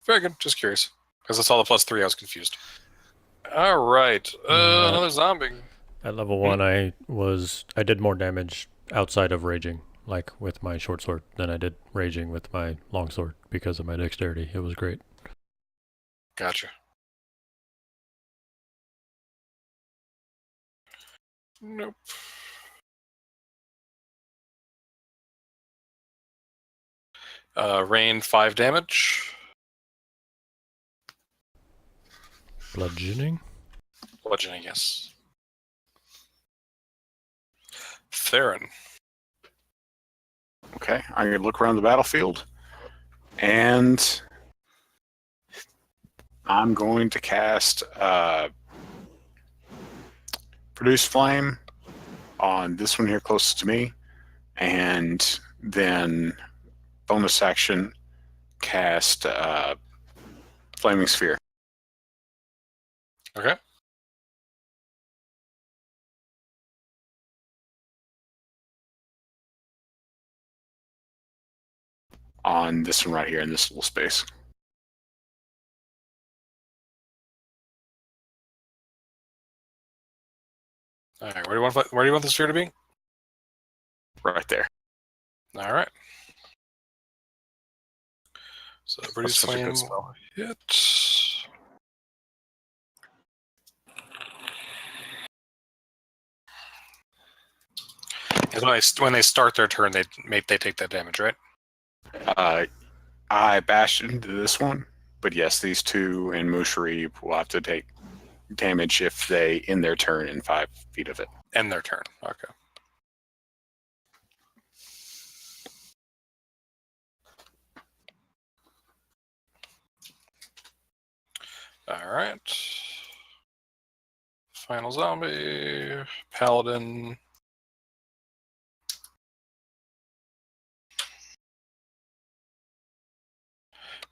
Very good. Just curious. Because I saw the +3, I was confused. All right. Another zombie. At level 1, I did more damage outside of raging, like with my short sword, than I did raging with my long sword because of my dexterity. It was great. Gotcha. Nope. Rain 5 damage. Bludgeoning. Bludgeoning, yes. Theron. Okay, I'm going to look around the battlefield, and I'm going to cast Produce Flame on this one here closest to me, and then bonus action cast Flaming Sphere. Okay. On this one right here in this little space. All right. Where do you want the sphere to be? Right there. All right. So produce such a good flame spell. hit. Because when they start their turn, they take that damage, right? I bashed into this one, but yes, these two and Mushri will have to take damage if they end their turn in 5 feet of it. End their turn. Okay. All right. Final zombie, paladin.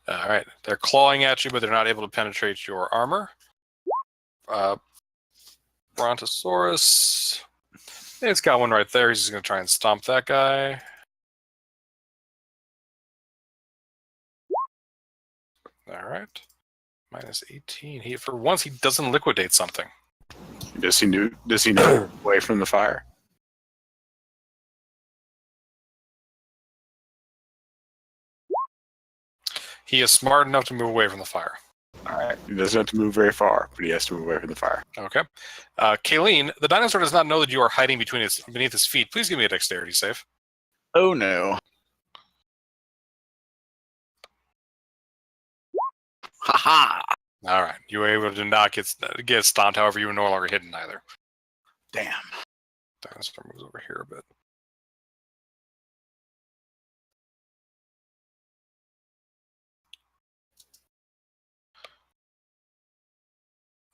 All right. They're clawing at you, but they're not able to penetrate your armor. Brontosaurus. It's got one right there. He's just going to try and stomp that guy. All right. -18. For once, he doesn't liquidate something. Does he know away from the fire? He is smart enough to move away from the fire. All right. He doesn't have to move very far, but he has to move away from the fire. Okay. Kayleen, the dinosaur does not know that you are hiding beneath his feet. Please give me a dexterity save. Oh no. Haha. All right. You were able to not get stomped, however, you were no longer hidden either. Damn. Dinosaur moves over here a bit.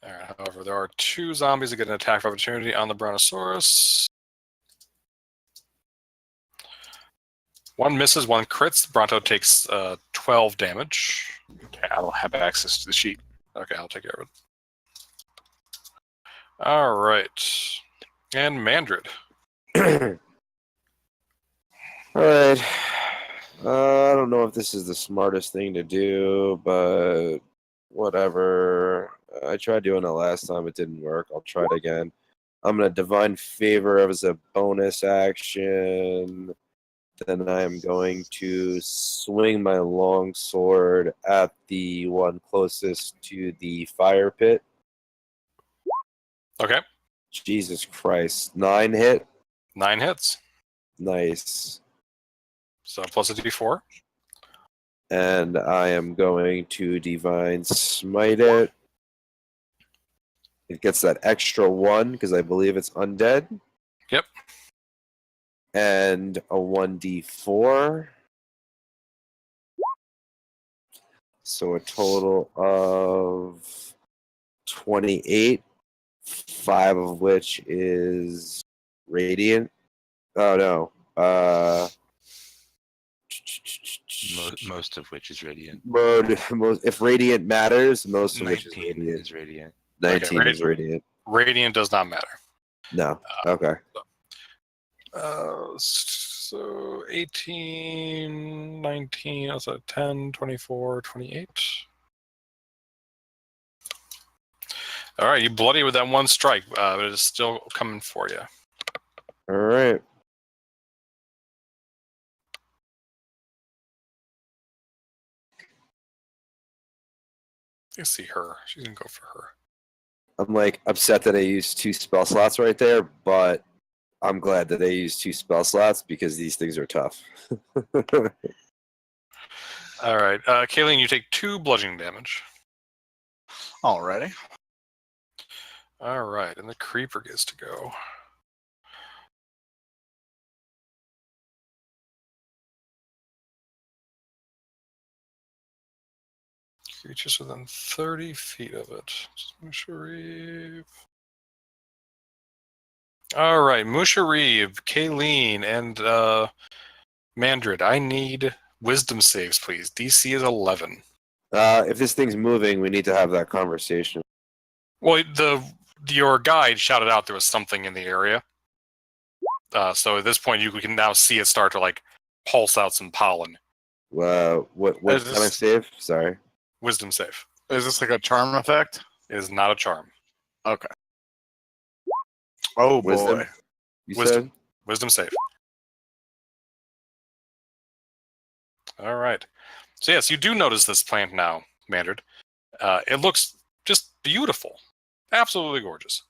All right. However, there are 2 zombies that get an attack of opportunity on the Brontosaurus. 1 misses, 1 crits. Bronto takes 12 damage. Okay, I don't have access to the sheet. Okay, I'll take care of it. All right. And Mandrid. All right. I don't know if this is the smartest thing to do, but whatever. I tried doing it last time. It didn't work. I'll try it again. I'm going to Divine Favor as a bonus action. Then I'm going to swing my long sword at the one closest to the fire pit. Okay. Jesus Christ. 9 hit. 9 hits. Nice. So plus a d4. And I am going to Divine Smite it. It gets that extra 1 because I believe it's undead. Yep. And a 1d4. So a total of 28, 5 of which is radiant. Oh no. Most of which is radiant. If radiant matters, most of which is 19 radiant. is radiant. 19 is radiant. Radiant does not matter. No. Okay. So 18, 19, also 10, 24, 28. All right, you bloody with that one strike, but it is still coming for you. All right. You see her. She's going to go for her. I'm like upset that I used 2 spell slots right there, but I'm glad that I used 2 spell slots because these things are tough. All right, Kayleen, you take 2 bludgeoning damage. Alrighty. All right, and the creeper gets to go. Creatures within 30 feet of it. Musharib. All right, Musharib, Kayleen, and Mandrid. I need wisdom saves, please. DC is 11. If this thing's moving, we need to have that conversation. Well, your guide shouted out there was something in the area. So at this point, you can now see it start to like pulse out some pollen. What Is kind of this- save? Sorry. Wisdom save. Is this like a charm effect? It is not a charm. Okay. Oh Wisdom? boy. You Wisdom. Wisdom save. All right. So yes, you do notice this plant now, Mandrid. It looks just beautiful. Absolutely gorgeous.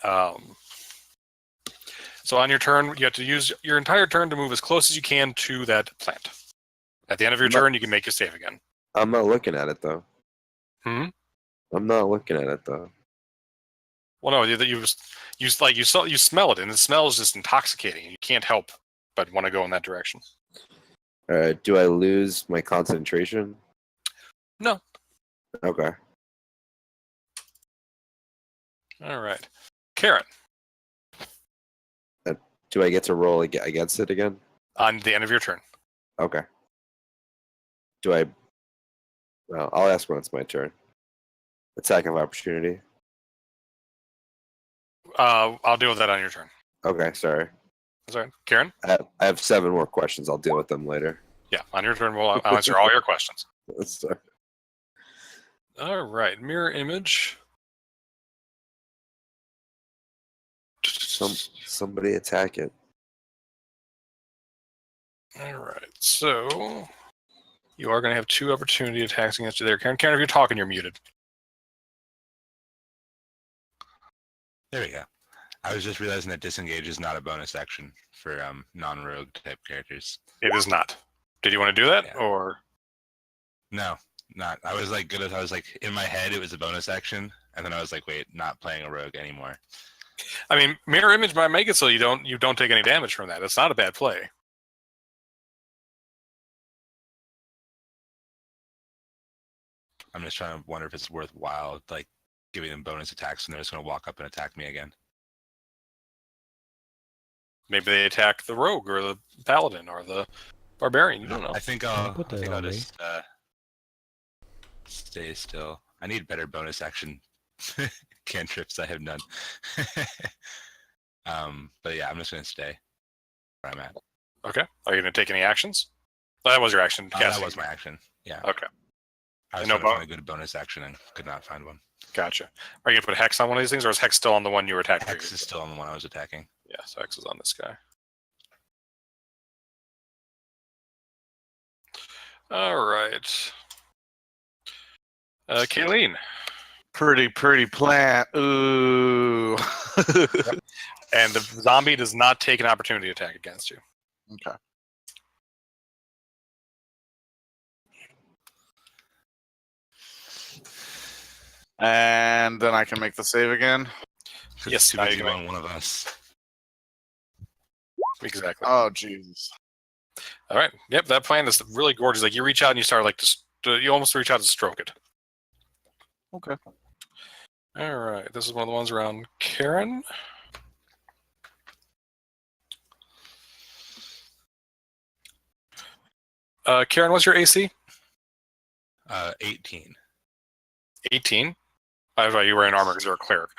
So on your turn, you have to use your entire turn to move as close as you can to that plant. At the end of your turn, you can make your save again. I'm not looking at it though. Hmm? I'm not looking at it though. Well, no, you smell it, and the smell is just intoxicating. You can't help but want to go in that direction. Do I lose my concentration? No. Okay. All right, Karen. Do I get to roll against it again? On the end of your turn. Okay. Do I? Well, I'll ask when it's my turn. Attack of opportunity. I'll deal with that on your turn. Okay, sorry. Sorry, Karen. I have 7 more questions. I'll deal with them later. Yeah, on your turn, I'll answer all your questions. Sorry. All right, mirror image. Somebody attack it. All right, so you are going to have 2 opportunity attacks against you there, Karen. Karen, if you're talking, you're muted. There we go. I was just realizing that disengage is not a bonus action for non-rogue type characters. It is not. Did you want to do that, Yeah. or No, not. I was like I was like in my head it was a bonus action, and then I was like, wait, not playing a rogue anymore. I mean, mirror image might make it so you don't take any damage from that. It's not a bad play. I'm just trying to wonder if it's worthwhile, like giving them bonus attacks, and they're just going to walk up and attack me again. Maybe they attack the rogue or the paladin or the barbarian. You don't know. I think I'll Put that I'll on me. just stay still. I need better bonus action cantrips. I have none. But yeah, I'm just going to stay where I'm at. Okay. Are you going to take any actions? That was your action. That casting. was my action. Yeah. Okay. I was no trying to find a good bonus action and could not find one. Gotcha. Are you going to put Hex on one of these things, or is Hex still on the one you were attacking? Hex is still on the one I was attacking. Yeah, so Hex is on this guy. All right. Kayleen. Pretty plant. Ooh. And the zombie does not take an opportunity attack against you. Okay. And then I can make the save again. Yes, Too now busy you can on one of us. Exactly. Oh Jesus. All right. Yep, that plant is really gorgeous. Like you reach out and you start like you almost reach out to stroke it. Okay. All right. This is one of the ones around Karen. Karen, what's your AC? 18. 18. I thought you were in armor because you're a cleric.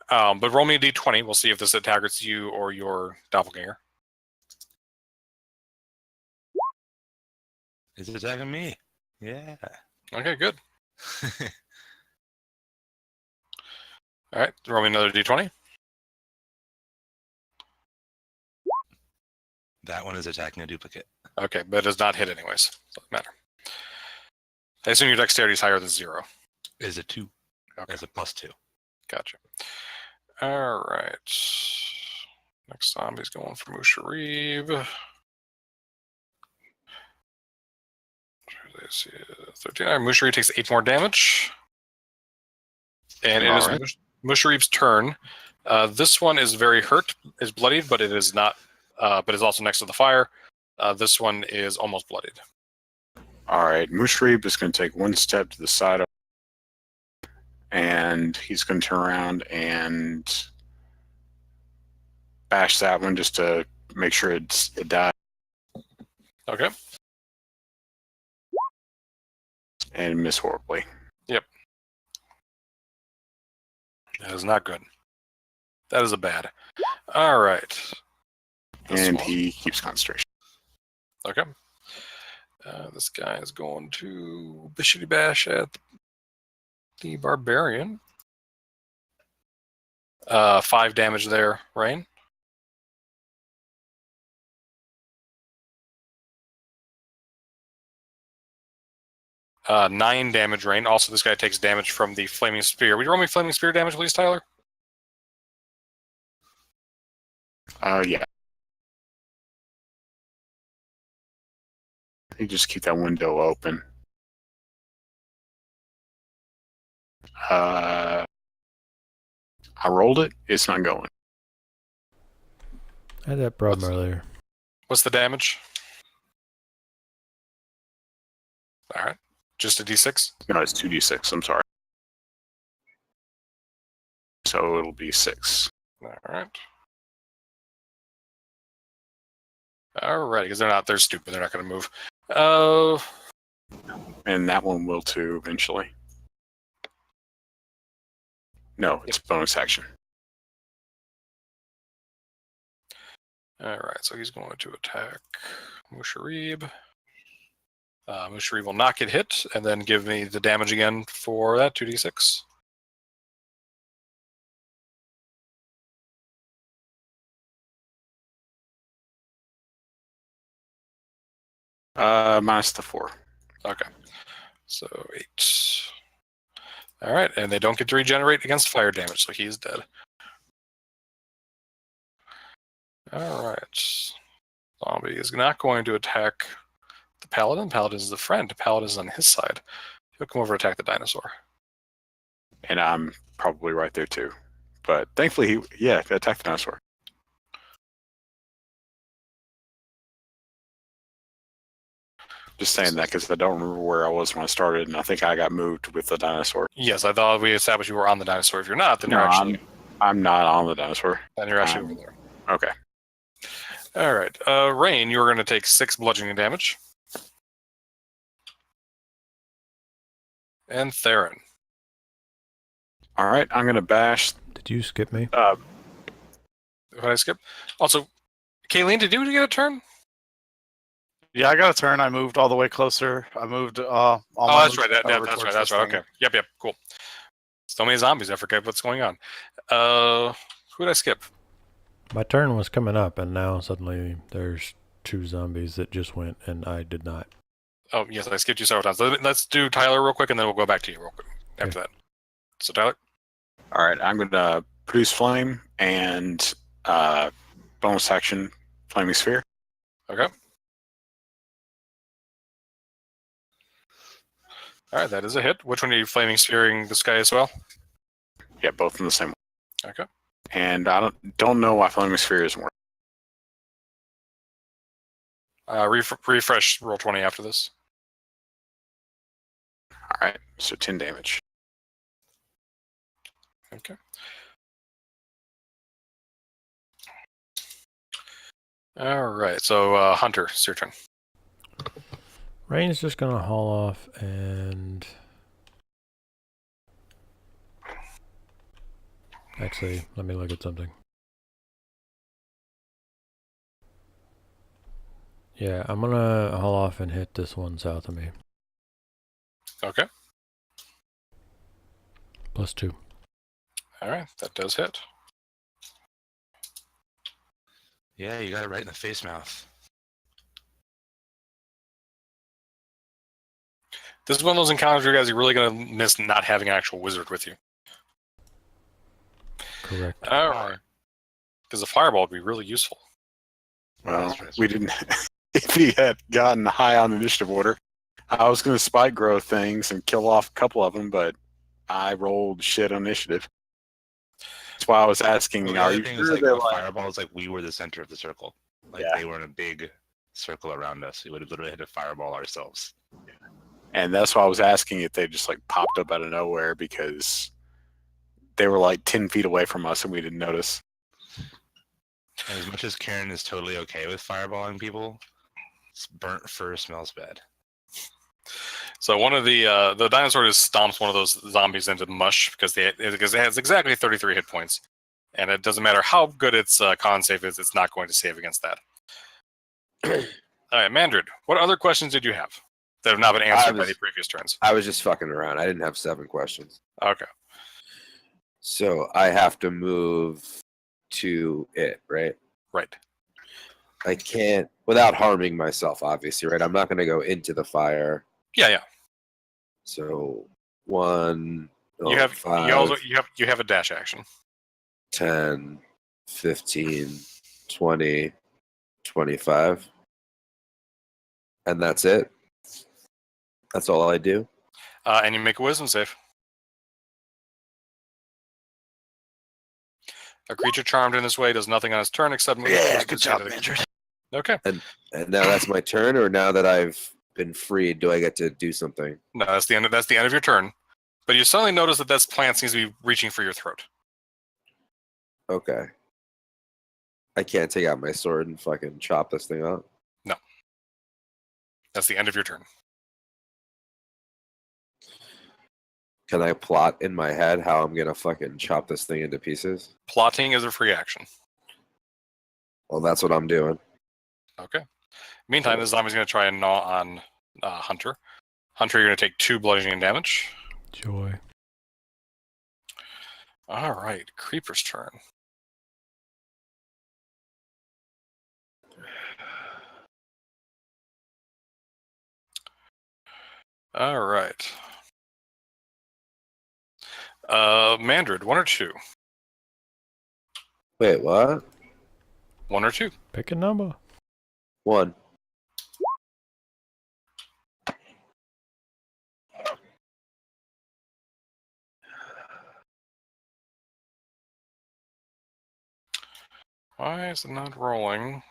But roll me a d20. We'll see if this targets you or your doppelganger. Is it attacking me? Yeah. Okay, good. All right, roll me another d20. That one is attacking a duplicate. Okay, but it does not hit anyways. Doesn't matter. I assume your dexterity is higher than 0. Is a 2. Okay. As a +2. Gotcha. All right. Next zombie's going for Musharib. 13. All right, Musharib takes 8 more damage. And it is Musharib's turn. This one is very hurt, is bloodied, but it is not. But is also next to the fire. This one is almost bloodied. All right, Mushrib is going to take one step to the side of, and he's going to turn around and bash that one just to make sure it dies. Okay. And miss horribly. Yep. That is not good. That is a bad. All right. And he keeps concentration. Okay. This guy is going to Bishity Bash at the Barbarian. 5 damage there, Rain. Uh, 9 damage, Rain. Also, this guy takes damage from the Flaming Spear. Will you roll me Flaming Spear damage, please, Tyler? Yeah. You just keep that window open. I rolled it. It's not going. I had that problem earlier. What's the damage? All right. Just a d6? No, it's 2d6. I'm sorry. So it'll be 6. All right. All right, because they're stupid. They're not going to move. And that one will too eventually. No, it's bonus action. All right, so he's going to attack Musharib. Musharib will not get hit, and then give me the damage again for that 2d6. Minus the 4. Okay, so 8. All right, and they don't get to regenerate against fire damage, so he's dead. All right, zombie is not going to attack the paladin. Paladin is the friend. Paladin is on his side. He'll come over and attack the dinosaur. And I'm probably right there too. But thankfully, he attacked the dinosaur. Just saying that because I don't remember where I was when I started, and I think I got moved with the dinosaur. Yes, I thought we established you were on the dinosaur. If you're not, then No, you're actually I'm not on the dinosaur. over there. Okay. All right, Rain, you're going to take 6 bludgeoning damage. And Theron. All right, I'm going to bash. Did you skip me? What did I skip? Also, Kayleen, did you get a turn? Yeah, I got a turn. I moved all the way closer. I moved. Oh, that's right. That's right. Okay. Yep. Cool. So many zombies. I forget what's going on. Who did I skip? My turn was coming up, and now suddenly there's 2 zombies that just went, and I did not. Oh, yes, I skipped you several times. Let's do Tyler real quick, and then we'll go back to you real quick after that. So, Tyler? All right, I'm going to produce flame and bonus action flaming sphere. Okay. All right, that is a hit. Which one are you flaming spearing this guy as well? Yeah, both in the same one. Okay. And I don't know why flaming sphere isn't working. Refresh roll 20 after this. All right, so 10 damage. Okay. All right. So Hunter, it's your turn. Rain's just gonna haul off and actually, let me look at something. Yeah, I'm gonna haul off and hit this one south of me. Okay. +2. All right. That does hit. Yeah, you got it right in the face mouth. This is one of those encounters where you guys are really going to miss not having an actual wizard with you. Correct. All right. Because a fireball would be really useful. Well, we didn't. If he had gotten high on the initiative order, I was going to spike grow things and kill off a couple of them, but I rolled shit on initiative. That's why I was asking, Well, the are other you thing sure is like they're a like, fireball is like we were the center of the circle. Like Yeah. they were in a big circle around us. We would have literally hit a fireball ourselves. and that's why I was asking if they just like popped up out of nowhere because they were like 10 feet away from us and we didn't notice. And as much as Karen is totally okay with fireballing people, burnt fur smells bad. So one of the dinosaur just stomps one of those zombies into mush because it has exactly 33 hit points, and it doesn't matter how good its con save is, it's not going to save against that. All right, Mandrid, what other questions did you have that have not been answered by the previous turns? I was just fucking around. I didn't have 7 questions. Okay. So I have to move to it, right? Right. I can't without harming myself, obviously, right? I'm not going to go into the fire. Yeah. So 1, You have 5, you have a dash action. 10, 15, 20, 25. And that's it. That's all I do. And you make a wisdom save. A creature charmed in this way does nothing on its turn except move. Yeah, good job, Mandrid. Okay. And now that's my turn, or now that I've been freed, do I get to do something? No, that's the end of your turn. But you suddenly notice that this plant seems to be reaching for your throat. Okay. I can't take out my sword and fucking chop this thing up. No. That's the end of your turn. Can I plot in my head how I'm gonna fucking chop this thing into pieces? Plotting is a free action. Well, that's what I'm doing. Okay. Meantime, the zombie's going to try and gnaw on Hunter. Hunter, you're going to take 2 bludgeoning damage. Joy. All right, Creeper's turn. All right. Mandrid, 1 or 2? Wait, what? 1 or 2? Pick a number. 1. Why is it not rolling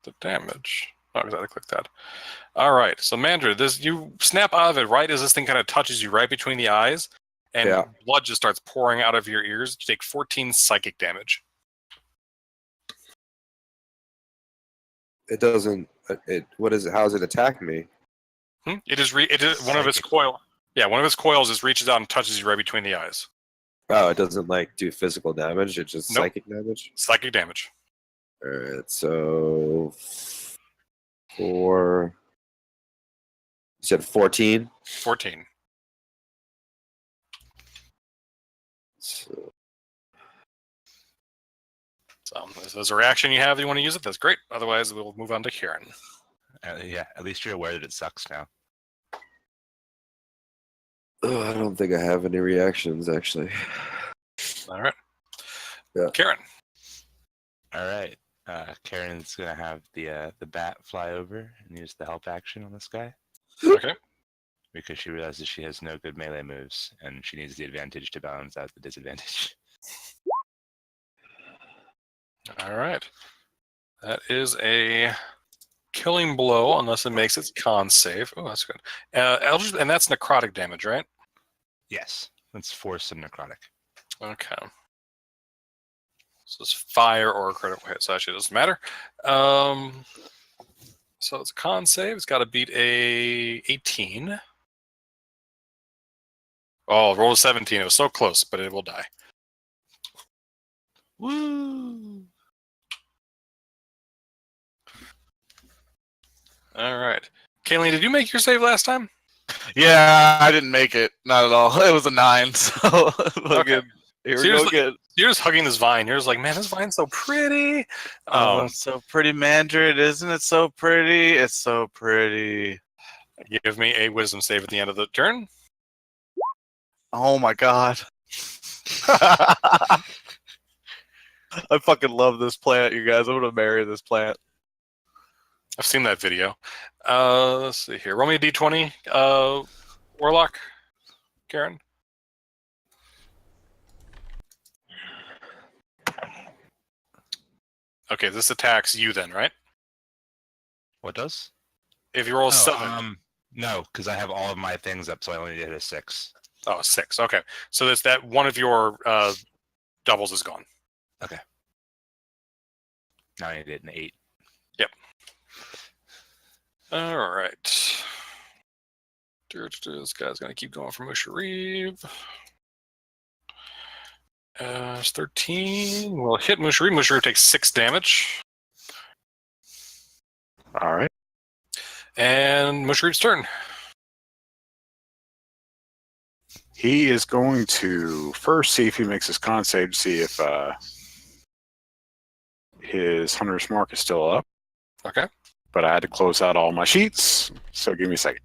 the damage? Oh, because I clicked that. All right, so Mandrid, you snap out of it right as this thing kind of touches you right between the eyes, and Yeah. blood just starts pouring out of your ears. You take 14 psychic damage. It doesn't. What is it? How does it attack me? It is one of its coil. Yeah, one of its coils just reaches out and touches you right between the eyes. Oh, it doesn't like do physical damage. It's just Nope. psychic damage. Psychic damage. All right, so 4. You said 14. 14. So, So if there's a reaction you have, you want to use it, that's great. Otherwise, we'll move on to Kieran. Yeah, at least you're aware that it sucks now. I don't think I have any reactions actually. All right. Yeah. Kieran. All right. Karen's gonna have the bat fly over and use the help action on this guy Okay. because she realizes she has no good melee moves and she needs the advantage to balance out the disadvantage. All right. That is a killing blow unless it makes its con save. Oh, that's good. Eldritch, and that's necrotic damage, right? Yes, that's force and necrotic. Okay. So it's fire or a critical hit, so actually it doesn't matter. So it's a con save. It's got to beat a 18. Oh, roll a 17. It was so close, but it will die. Woo! All right. Kayleen, did you make your save last time? Yeah, I didn't make it. Not at all. It was a 9. So Okay. here So we you're go just, again. you're just hugging this vine. You're just like, man, this vine's so pretty. Oh, it's so pretty, Mandrid. Isn't it so pretty? It's so pretty. Give me a wisdom save at the end of the turn. Oh my god. I fucking love this plant, you guys. I'm gonna marry this plant. I've seen that video. Let's see here. Roll me a d20. Warlock. Karen. Okay, this attacks you then, right? What does? If you roll a 7. No, because I have all of my things up, so I only did a 6. Oh, 6. Okay. So that's that one of your doubles is gone. Now I did an 8. All right. This guy's going to keep going for Musharib. It's 13. We'll hit Musharib. Musharib takes 6 damage. All right. And Musharib's turn. He is going to first see if he makes his con save to see if his hunter's mark is still up. Okay. But I had to close out all my sheets, so give me a second.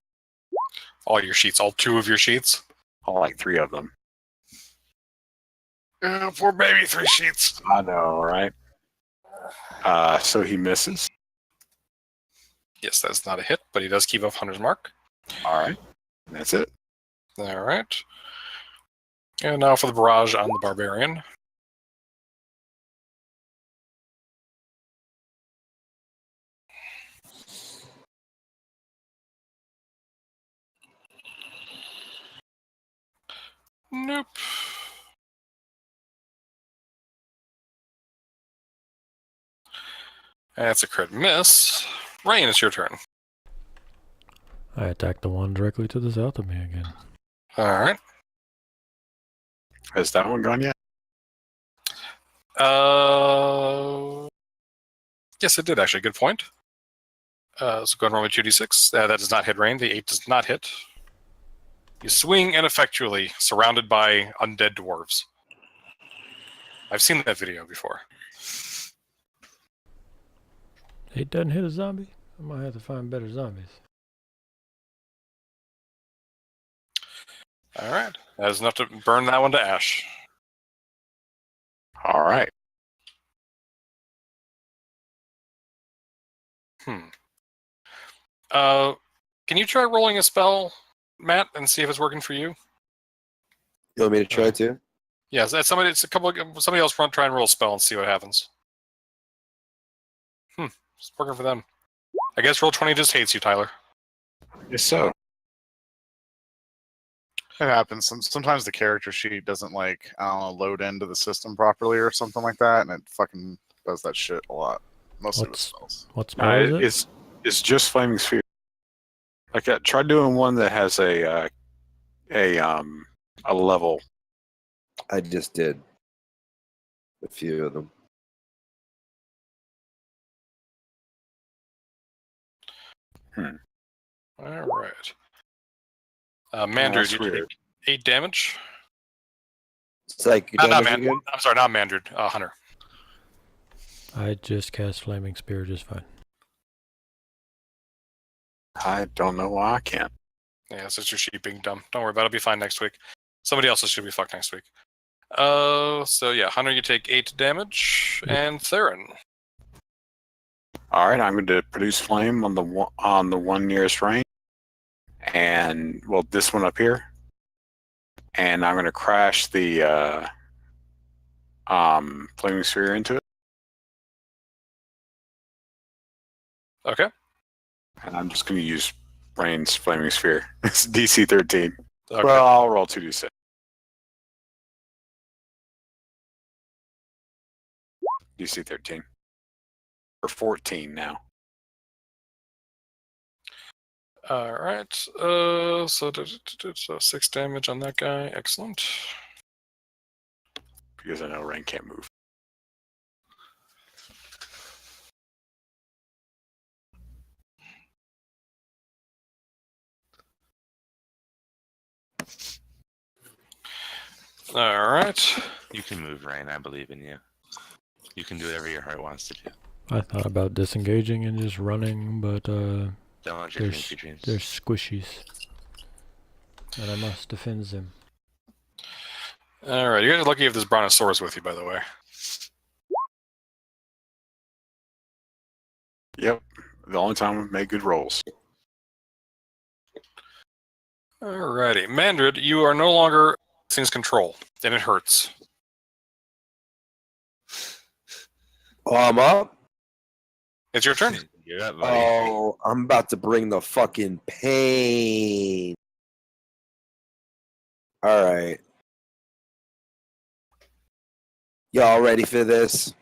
All your sheets, all 2 of your sheets. All like 3 of them. Poor baby, 3 sheets. I know, right? So he misses. Yes, that's not a hit, but he does keep up Hunter's Mark. All right. That's it. All right. And now for the barrage on the Barbarian. Nope. That's a crit miss. Rain, it's your turn. I attacked the one directly to the south of me again. All right. Has that one gone yet? Yes, it did actually. Good point. So go ahead and roll me 2d6. That does not hit Rain. The 8 does not hit. You swing ineffectually, surrounded by undead dwarves. I've seen that video before. 8 doesn't hit a zombie? I might have to find better zombies. All right. That is enough to burn that one to ash. All right. Can you try rolling a spell, Matt, and see if it's working for you? You want me to try to? Yes, that's somebody. It's somebody else. Try and roll a spell and see what happens. It's working for them. I guess roll 20 just hates you, Tyler. Yes, so. It happens. Sometimes the character sheet doesn't like, I don't know, load into the system properly or something like that, and it fucking does that shit a lot. Most of the spells. What spell is it? It's just Flaming Sphere. Like I tried doing one that has a level. I just did a few of them. All right. Mandrid, that's you weird. take 8 damage. Psychic Not damage Mandrid. again? I'm sorry, not Mandrid. Hunter. I just cast Flaming Spear just fine. I don't know why I can't. Yeah, it's just your sheep being dumb. Don't worry about it. It'll be fine next week. Somebody else should be fucked next week. So yeah, Hunter, you take 8 damage, and Theron. All right, I'm going to produce flame on the one nearest range, and well, this one up here, and I'm going to crash the flaming sphere into it. Okay. And I'm just going to use Rain's Flaming Sphere. It's DC 13. Okay. Well, I'll roll 2d6. DC 13. Or 14 now. All right. So 6 damage on that guy. Excellent. Because I know Rain can't move. All right. You can move, Ryan. I believe in you. You can do whatever your heart wants to do. I thought about disengaging and just running, but Don't let your dreams be dreams. there's squishies. And I must defend them. All right. You guys are lucky if this Brontosaurus with you, by the way. Yep. The only time we've made good rolls. Alrighty. Mandrid, you are no longer things control, and it hurts. Oh, I'm up? It's your turn. You're up, buddy. Oh, I'm about to bring the fucking pain. All right. Y'all ready for this?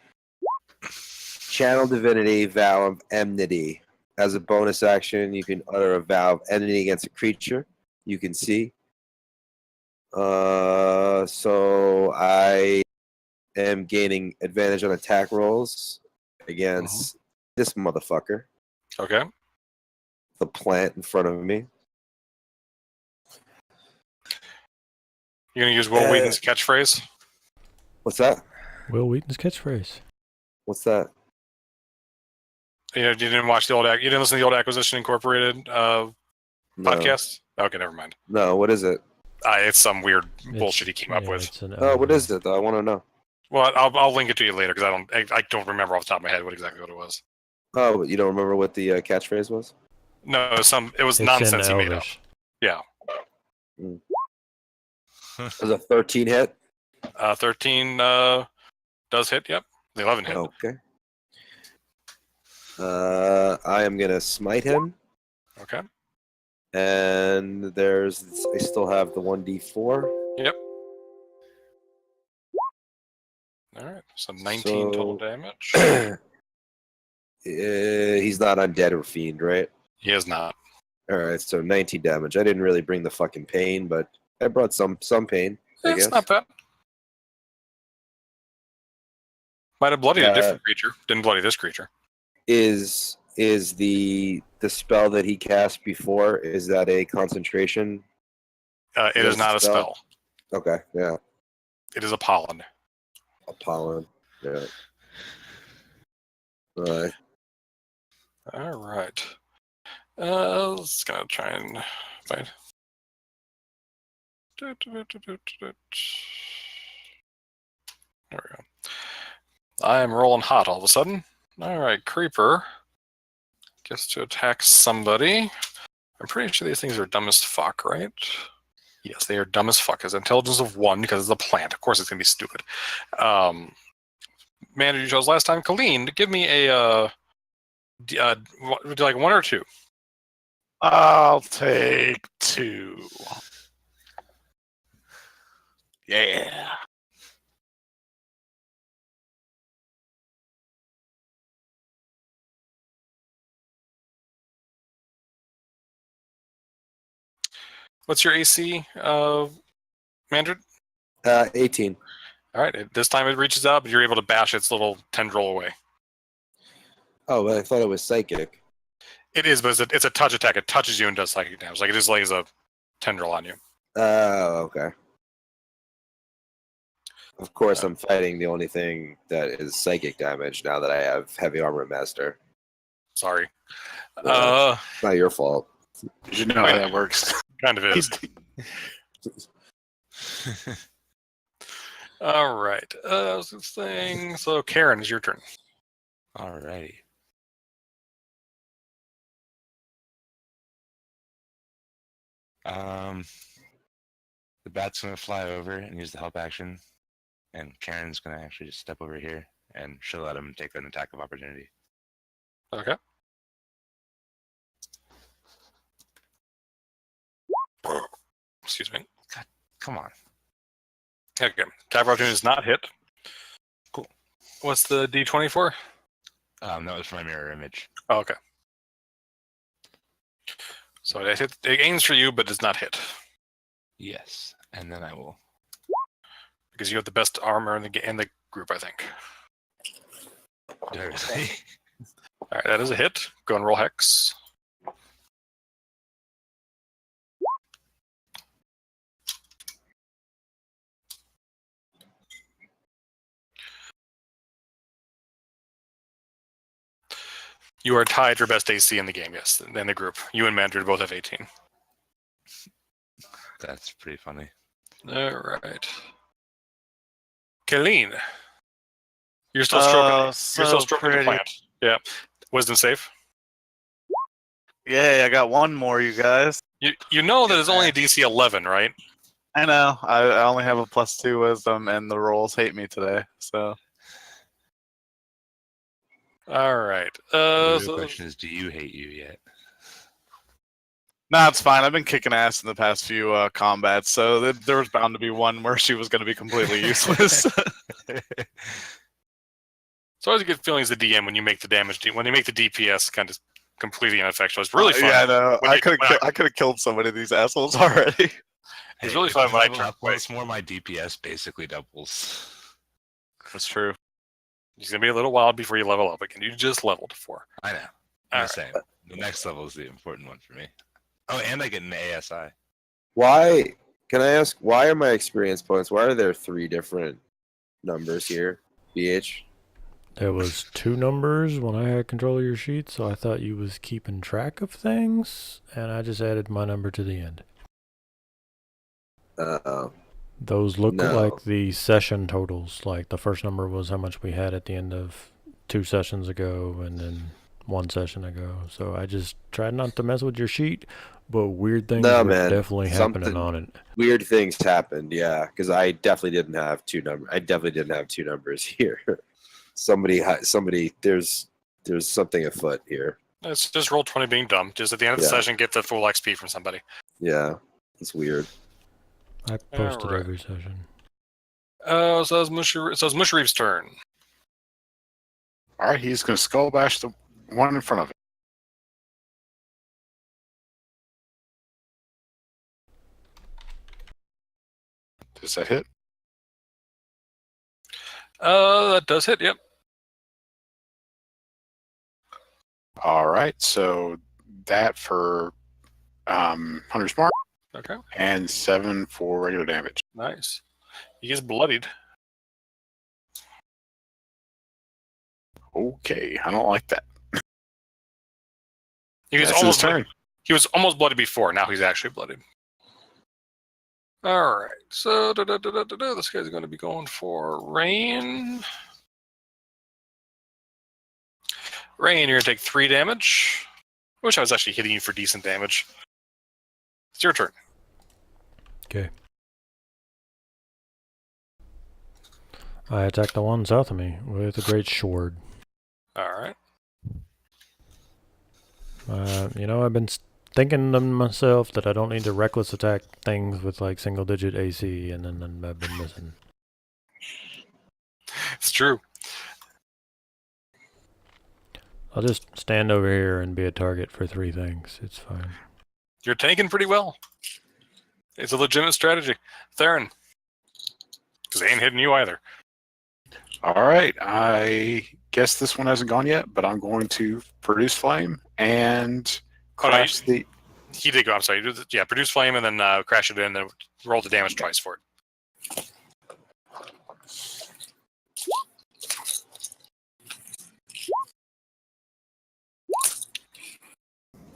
Channel Divinity, Vow of Enmity. As a bonus action, you can utter a vow of enmity against a creature you can see. So I am gaining advantage on attack rolls against this motherfucker, Okay. the plant in front of me. You're going to use Will Wheaton's catchphrase? What's that? Will Wheaton's catchphrase. What's that? You didn't watch the you didn't listen to the old Acquisition Incorporated No. podcast? Okay, never mind. No, what is it? It's some weird bullshit he It's- came up yeah, with. it's an Oh, what elven. is it though? I want to know. Well, I'll link it to you later because I don't remember off the top of my head what exactly what it was. Oh, you don't remember what the catchphrase was? No, it was It's nonsense in he made up. Elvish. Yeah. It was a 13 hit. 13 does hit. Yep. The 11 hit. Okay. I am gonna smite him, Okay. and I still have the 1d4. Yep. All right. So 19 total damage. He's not undead or fiend, right? He is not. All right, so 19 damage. I didn't really bring the fucking pain, but I brought some pain. I It's guess. not bad. Might have bloodied a Uh, different creature. Didn't bloody this creature. Is the spell that he cast before? Is that a concentration? It Is is that not a spell? spell. Okay, yeah, It is a pollen. a pollen. Yeah. All right. All right. Let's gonna try and find. There we go. I am rolling hot all of a sudden. All right, Creeper gets to attack somebody. I'm pretty sure these things are dumb as fuck, right? Yes, they are dumb as fuck. It's intelligence of 1 because it's a plant. Of course, it's gonna be stupid. Man, you chose last time. Colleen, give me a would you like 1 or 2? I'll take 2. Yeah. What's your AC, Mandrid? 18. All right. This time it reaches out, but you're able to bash its little tendril away. Oh, but I thought it was psychic. It is, but it's a touch attack. It touches you and does psychic damage. Like it just lays a tendril on you. Oh, okay. Of course, I'm fighting the only thing that is psychic damage now that I have Heavy Armor Master. Sorry. It's not your fault. You know how that works. Kind of is. All right. This thing. So, Karen, it's your turn. Alrighty. The bat's gonna fly over and use the help action, and Karen's gonna actually just step over here, and she'll let him take an attack of opportunity. Okay. Excuse me. Come on. Okay. Attack of opportunity is not hit. Cool. What's the D20 for? That was for my mirror image. Oh, okay. So it aims for you, but does not hit. Yes. And then I will. Because you have the best armor in the group, I think. Do I really? Alright, that is a hit. Go and roll Hex. You are tied for best AC in the game, yes, in the group. You and Mandrid both have 18. That's pretty funny. Alright. Kaleen. You're still stroking. You're still stroking the plant. Yeah. Wisdom save. Yay, I got one more, you guys. You know that it's only a DC 11, right? I know. I only have a +2 wisdom, and the rolls hate me today. So. All right. The real question is, do you hate you yet? Nah, it's fine. I've been kicking ass in the past few combats, so there was bound to be one where she was going to be completely useless. It's always a good feeling as the DM when you make the damage, when you make the DPS kind of completely ineffectual. It's really fun. Yeah, I know. I could have killed somebody of these assholes already. It's really fun when I level up once more. My DPS basically doubles. That's true. It's gonna be a little while before you level up again. You just leveled 4. I know. I'm just saying. The next level is the important one for me. Oh, and I get an ASI. Why? Can I ask? Why are my experience points? Why are there 3 different numbers here? BH. There was 2 numbers when I had control of your sheet, so I thought you was keeping track of things, and I just added my number to the end. Those look like the session totals. Like the first number was how much we had at the end of 2 sessions ago, and then 1 session ago. So I just tried not to mess with your sheet, but weird things were definitely happening on it. Weird things happened, yeah, because I definitely didn't have 2 numbers. I definitely didn't have 2 numbers here. Somebody, there's something afoot here. It's just roll 20 being dumb. Just at the end of the session, get the full XP from somebody. Yeah, it's weird. I posted every session. So it's Mushreef's turn. All right, he's going to skull bash the one in front of him. Does that hit? That does hit, yep. All right, so that for Hunter's Mark. Okay. And 7 for regular damage. Nice. He is bloodied. Okay, I don't like that. He was almost turn. He was almost bloodied before. Now he's actually bloodied. All right. So this guy's going to be going for Rain. Rain, you're going to take 3 damage. I wish I was actually hitting you for decent damage. It's your turn. Okay. I attack the one south of me with a great sword. All right. I've been thinking to myself that I don't need to reckless attack things with like single-digit AC, and then I've been missing. It's true. I'll just stand over here and be a target for 3 things. It's fine. You're tanking pretty well. It's a legitimate strategy. Theron. Because they ain't hitting you either. All right, I guess this one hasn't gone yet, but I'm going to produce flame and crash the... He did go, I'm sorry. Yeah, produce flame and then crash it in and then roll the damage twice for it.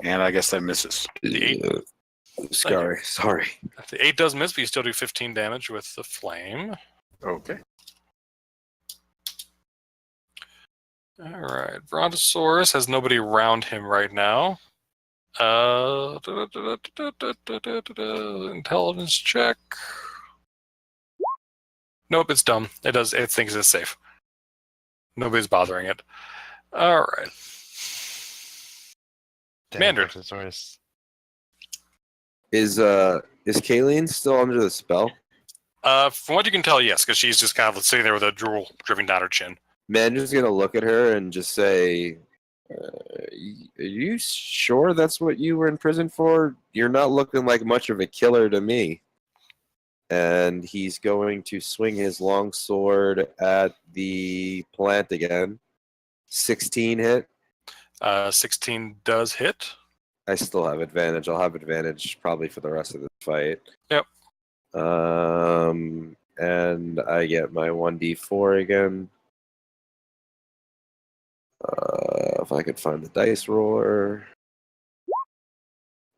And I guess that misses. The 8. Sorry. The 8 does miss, but you still do 15 damage with the flame. Okay. All right. Brontosaurus has nobody around him right now. Intelligence check. Nope, it's dumb. It thinks it's safe. Nobody's bothering it. All right. Mandrid. Is Is Kayleen still under the spell? From what you can tell, yes, because she's just kind of sitting there with a drool dripping down her chin. Mandra's gonna look at her and just say, "Are you sure that's what you were in prison for? You're not looking like much of a killer to me." And he's going to swing his long sword at the plant again. 16 hit. 16 does hit. I still have advantage. I'll have advantage probably for the rest of the fight. Yep. And I get my 1d4 again. If I could find the dice roller.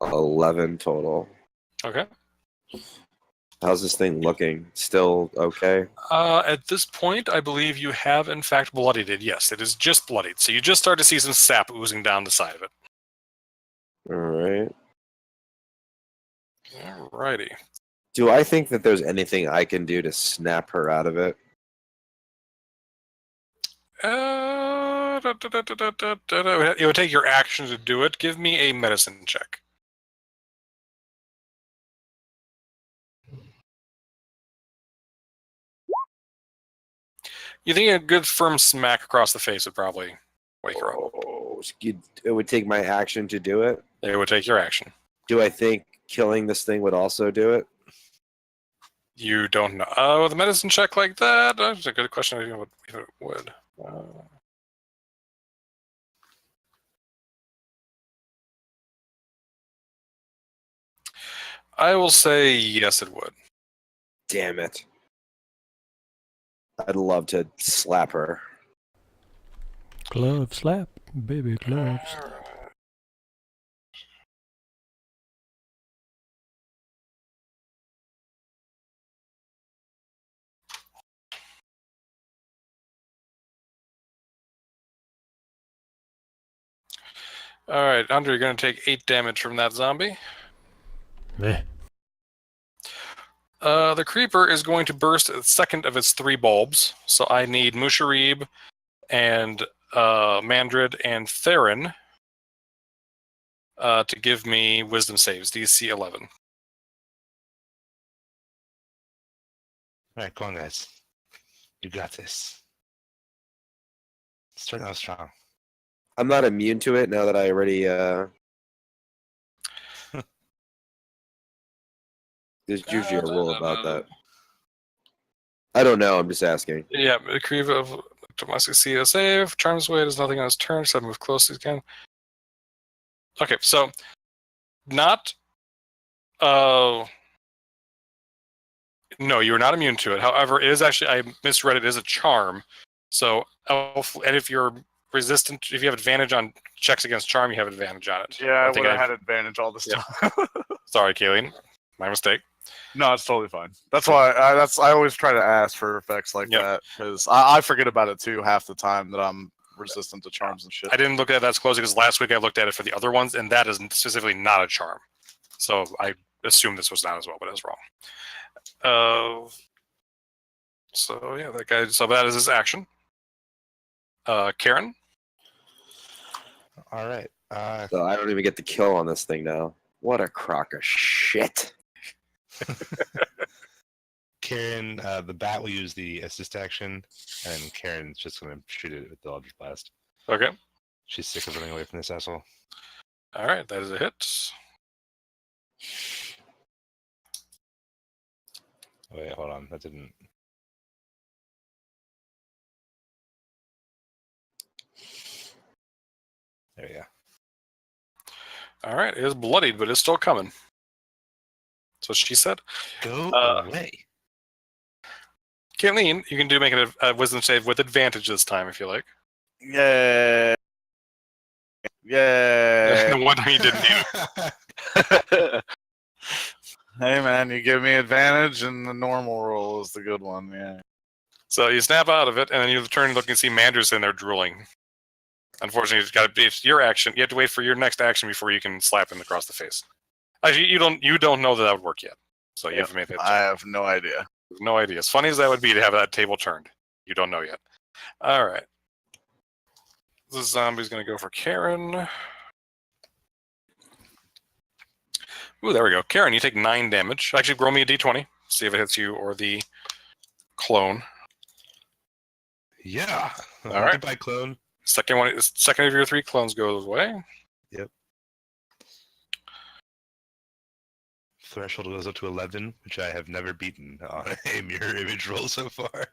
11 total. Okay. How's this thing looking? Still okay? At this point, I believe you have, in fact, bloodied it. Yes, it is just bloodied. So you just start to see some sap oozing down the side of it. Alright. Alrighty. Do I think that there's anything I can do to snap her out of it? It would take your action to do it. Give me a medicine check. You think a good firm smack across the face would probably wake her up. Oh, it would take my action to do it? It would take your action. Do I think killing this thing would also do it? You don't know. With a medicine check like that, that's a good question if it would. I will say yes, it would. Damn it. I'd love to slap her. Glove slap, baby gloves. Alright, Andre, you're going to take 8 damage from that zombie. Meh. The creeper is going to burst the second of its 3 bulbs. So I need Musharib and Mandrid and Theron to give me wisdom saves, DC 11. Alright, come on, guys. You got this. Starting out strong. I'm not immune to it now that I already. There's usually a rule about that. I don't know. I'm just asking. Yeah, the creeper must succeed a save. Charms away, does nothing on his turn, so I move close as he can. Okay, so not. No, you're not immune to it. However, it is actually, I misread it as a charm. So, and if you're resistant, if you have advantage on checks against charm, you have advantage on it. Yeah, I would have had advantage all this time. Sorry, Kayleen. My mistake. No, it's totally fine. That's why I always try to ask for effects like that, because I forget about it too half the time that I'm resistant to charms and shit. I didn't look at that as closely because last week I looked at it for the other ones, and that is specifically not a charm. So I assumed this was not as well, but I was wrong. So yeah, that guy. So that is his action. Karen. All right. So I don't even get the kill on this thing now. What a crock of shit. Karen, the bat will use the assist action, and Karen's just going to shoot it with the Eldritch Blast. Okay. She's sick of running away from this asshole. All right, that is a hit. Oh, wait, hold on. That didn't. There we go. All right, it is bloodied, but it's still coming. That's what she said. Go away. Kayleen, you can make a wisdom save with advantage this time if you like. Yeah. Yeah. The one time you didn't do. Hey man, you give me advantage, and the normal roll is the good one. Yeah. So you snap out of it, and then you turn and look and see Mandra's in there drooling. Unfortunately, it's your action. You have to wait for your next action before you can slap him across the face. Actually, you don't know that would work yet. So you have to make that check. I have no idea. No idea. As funny as that would be to have that table turned. You don't know yet. All right. This zombie's going to go for Karen. Ooh, there we go. Karen, you take 9 damage. Actually, roll me a d20. See if it hits you or the clone. Yeah. All right. Goodbye, clone. Second of your 3 clones goes away. Yep. Threshold goes up to 11, which I have never beaten on a mirror image roll so far.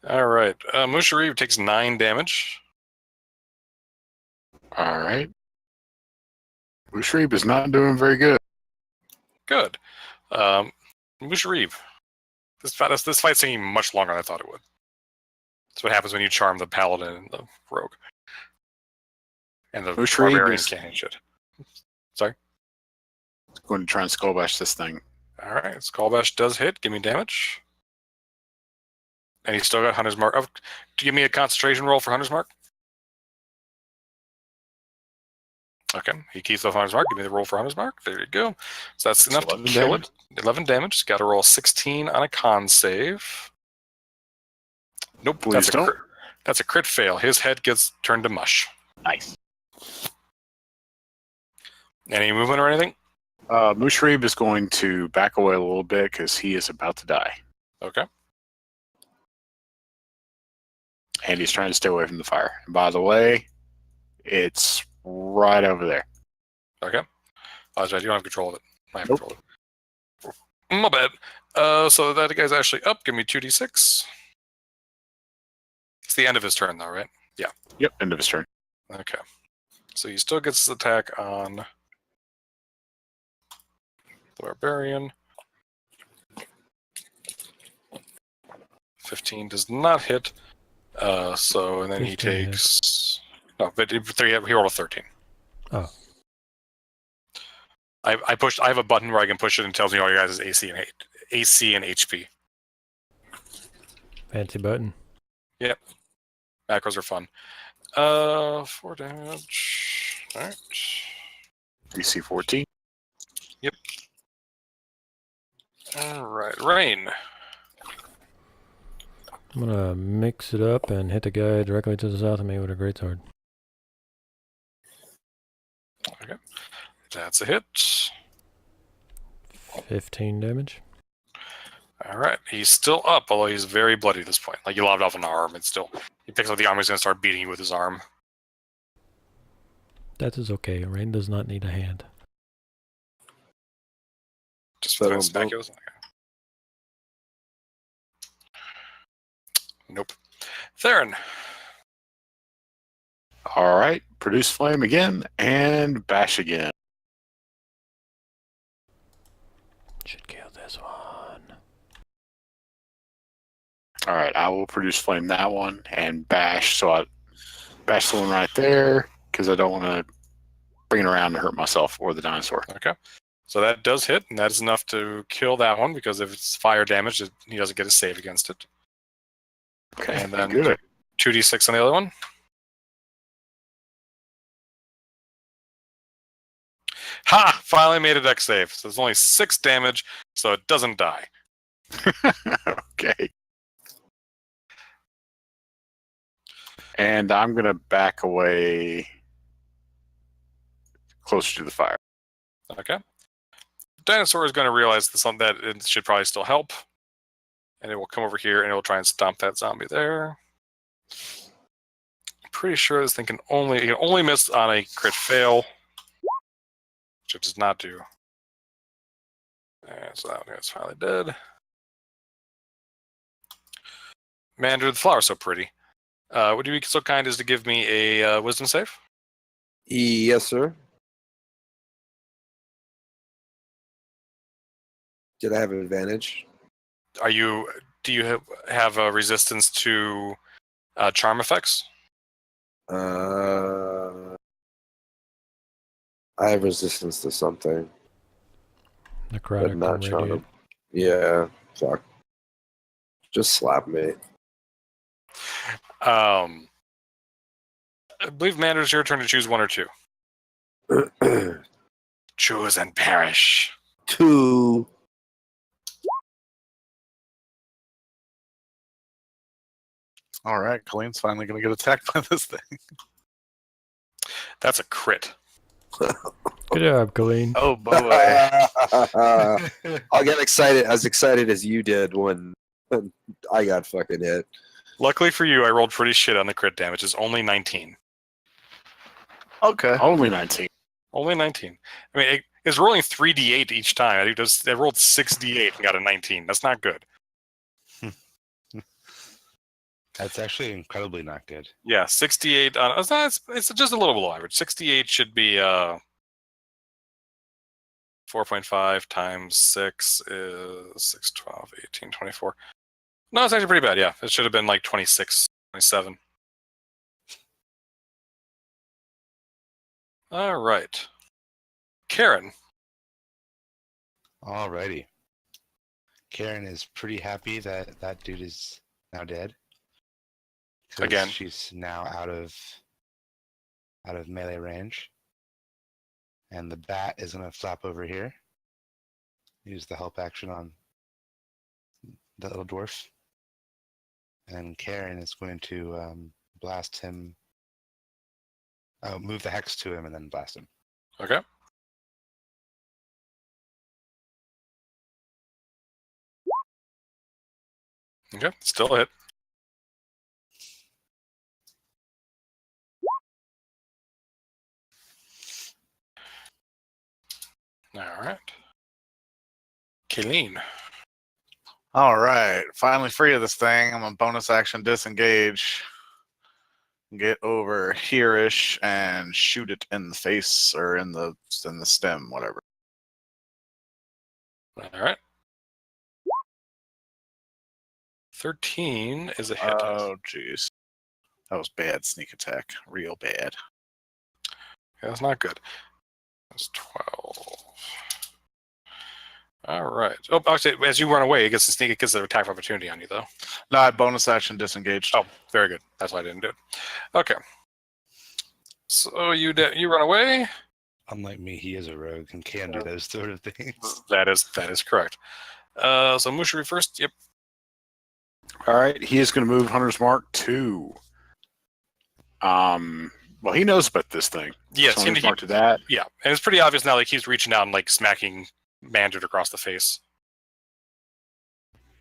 All right. Musharib takes 9 damage. All right. Mushrib is not doing very good. Good. Musharib. This fight's taking much longer than I thought it would. That's what happens when you charm the paladin and the rogue. And the Musharib barbarian is can't hit shit. Sorry? going to try and skull bash this thing. All right. Skull Bash does hit. Give me damage. And he's still got Hunter's Mark. Oh, give me a concentration roll for Hunter's Mark. Okay. He keeps off Hunter's Mark. Give me the roll for Hunter's Mark. There you go. So that's enough to 11 kill damage. it. 11 damage. Got to roll 16 on a con save. Nope. Please don't. That's a crit fail. His head gets turned to mush. Nice. Any movement or anything? Mushrib is going to back away a little bit because he is about to die. Okay. And he's trying to stay away from the fire. And by the way, it's right over there. Okay. Oh, that's right. You don't have control of it. I have Nope. control of it. My bad. So that guy's actually up. Give me 2d6. It's the end of his turn, though, right? Yep, end of his turn. Okay. So he still gets his attack on the barbarian. 15 does not hit. And then he 15 takes. No, but he rolled a 13. Oh. I have a button where I can push it and it tells me all your guys' AC and HP. Fancy button. Macros are fun. 4 damage. All right. DC 14. All right. Rain. I'm gonna mix it up and hit the guy directly to the south of me with a greatsword. Okay. That's a hit. 15 damage. All right. He's still up, although he's very bloody at this point. Like, you lobbed off an arm, and still. He picks up the arm, he's going to start beating you with his arm. That is okay. Rain does not need a hand. Just for the That'll speculoos. Okay. Nope. Theron. All right. Produce flame again and bash again. Should kill this one. All right. I will produce flame that one and bash. So I bash the one right there because I don't want to bring it around to hurt myself or the dinosaur. Okay. So that does hit, and that is enough to kill that one, because if it's fire damage, he doesn't get a save against it. Okay. And then good. 2d6 on the other one. Ha! Finally made a dex save. So it's only 6 damage, so it doesn't die. Okay. And I'm going to back away closer to the fire. Okay. Dinosaur is going to realize that it should probably still help. And it will come over here and it will try and stomp that zombie there. I'm pretty sure this thing can only miss on a crit fail, which it does not do. And so that one is finally dead. Mandra, the flower's so pretty. Would you be so kind as to give me a wisdom save? Yes, sir. Did I have an advantage? Do you have a resistance to charm effects? I have resistance to something, Necrotic but not and charm. radiant. Yeah, fuck. Just slap me. I believe, Mandra, it's your turn to choose one or two. Choose and perish. 2. All right, Colleen's finally going to get attacked by this thing. That's a crit. Good job, Colleen. Oh boy. I'll get excited, as excited as you did when I got fucking hit. Luckily for you, I rolled pretty shit on the crit damage. It's only 19. Okay. Only 19. Only 19. I mean, it's rolling 3d8 each time. I rolled 6d8 and got a 19. That's not good. That's actually incredibly not good. Yeah, 68 on it's just a little below average. 68 should be 4.5 times 6 is 6, 12, 18, 24. No, it's actually pretty bad, yeah. It should have been like 26, 27. All right. Karen. Alrighty. Karen is pretty happy that that dude is now dead. 'Cause Again. she's now out of melee range. And the bat is gonna flap over here. Use the help action on the little dwarf. And Karen is going to blast him. Oh, move the hex to him and then blast him. Okay. Okay, still a hit. All right. Kayleen. All right. Finally free of this thing. I'm a bonus action disengage. Get over here-ish and shoot it in the face or in the stem, whatever. All right. 13 is a hit. Oh, jeez. That was bad sneak attack. Real bad. Yeah, that's not good. That's 12. All right. Oh, actually, as you run away, it gets an attack of opportunity on you, though. No, I bonus action disengaged. Oh, very good. That's why I didn't do it. Okay. So you run away. Unlike me, he is a rogue and can do those sort of things. That is correct. So Mushri first. Yep. All right, he is going to move Hunter's Mark 2. Well, he knows about this thing. Yes. So Hunter's Mark to that. Yeah, and it's pretty obvious now. Like he's reaching out and like smacking Mandred across the face.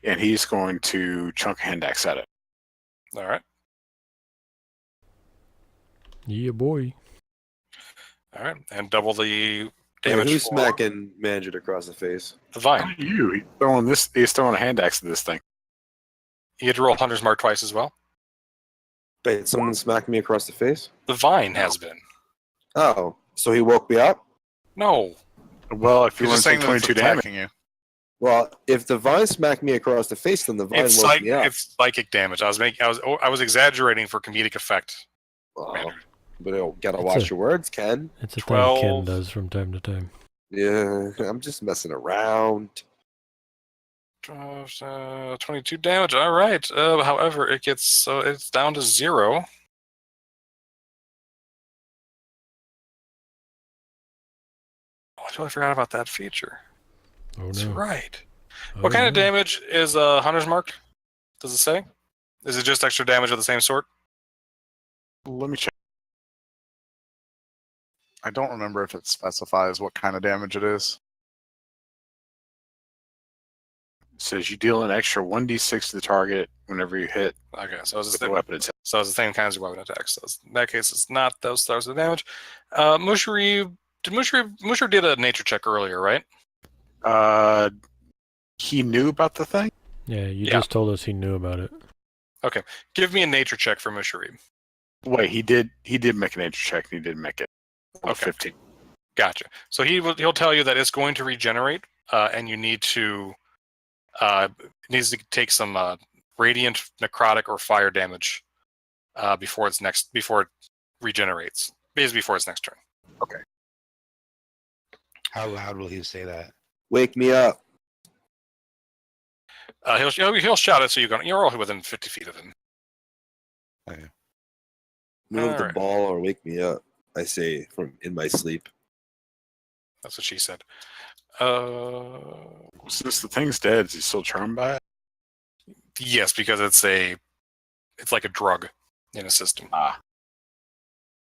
And he's going to chunk a hand axe at it. All right. Yeah, boy. All right, and double the Hey, damage. who's for smacking Mandred across the face? the vine? He's throwing a hand axe at this thing. You had to roll Hunter's Mark twice as well. Wait, someone smacked me across the face? The vine has been. Oh, so he woke me up? No. Well, if you You're want just to saying take that it's 22 damage. attacking you. Well, if the vine smacked me across the face, then the vine It's woke me up. it's psychic damage. I was exaggerating for comedic effect. Oh, but you gotta It's watch a- your words, Ken. It's a thing Ken 12. does from time to time. Yeah, I'm just messing around. 22 damage. All right. However, it's down to 0. Oh, I totally forgot about that feature. Oh That's no. right. Oh, What kind of no. damage is Hunter's Mark? Does it say? Is it just extra damage of the same sort? Let me check. I don't remember if it specifies what kind of damage it is. It says you deal an extra 1d6 to the target whenever you hit Okay, so it's with the the weapon attack. So it's the same kinds of weapon attacks. So in that case, it's not those stars of damage. Mushri did a nature check earlier, right? He knew about the thing? Yeah, you Yeah. just told us he knew about it. Give me a nature check for Mushri. Wait, he did make a nature check and he did make it. Okay. 15. Gotcha. So he'll tell you that it's going to regenerate, and you need to it needs to take some radiant, necrotic, or fire damage before it regenerates. Basically, before its next turn. How loud will he say that? Wake me up. He'll shout it so you're all within 50 feet of him. Move the Alright. ball or wake me up. I say from in my sleep. That's what she said. Since the thing's dead, is he still charmed by it? Yes, because it's like a drug in a system. Ah.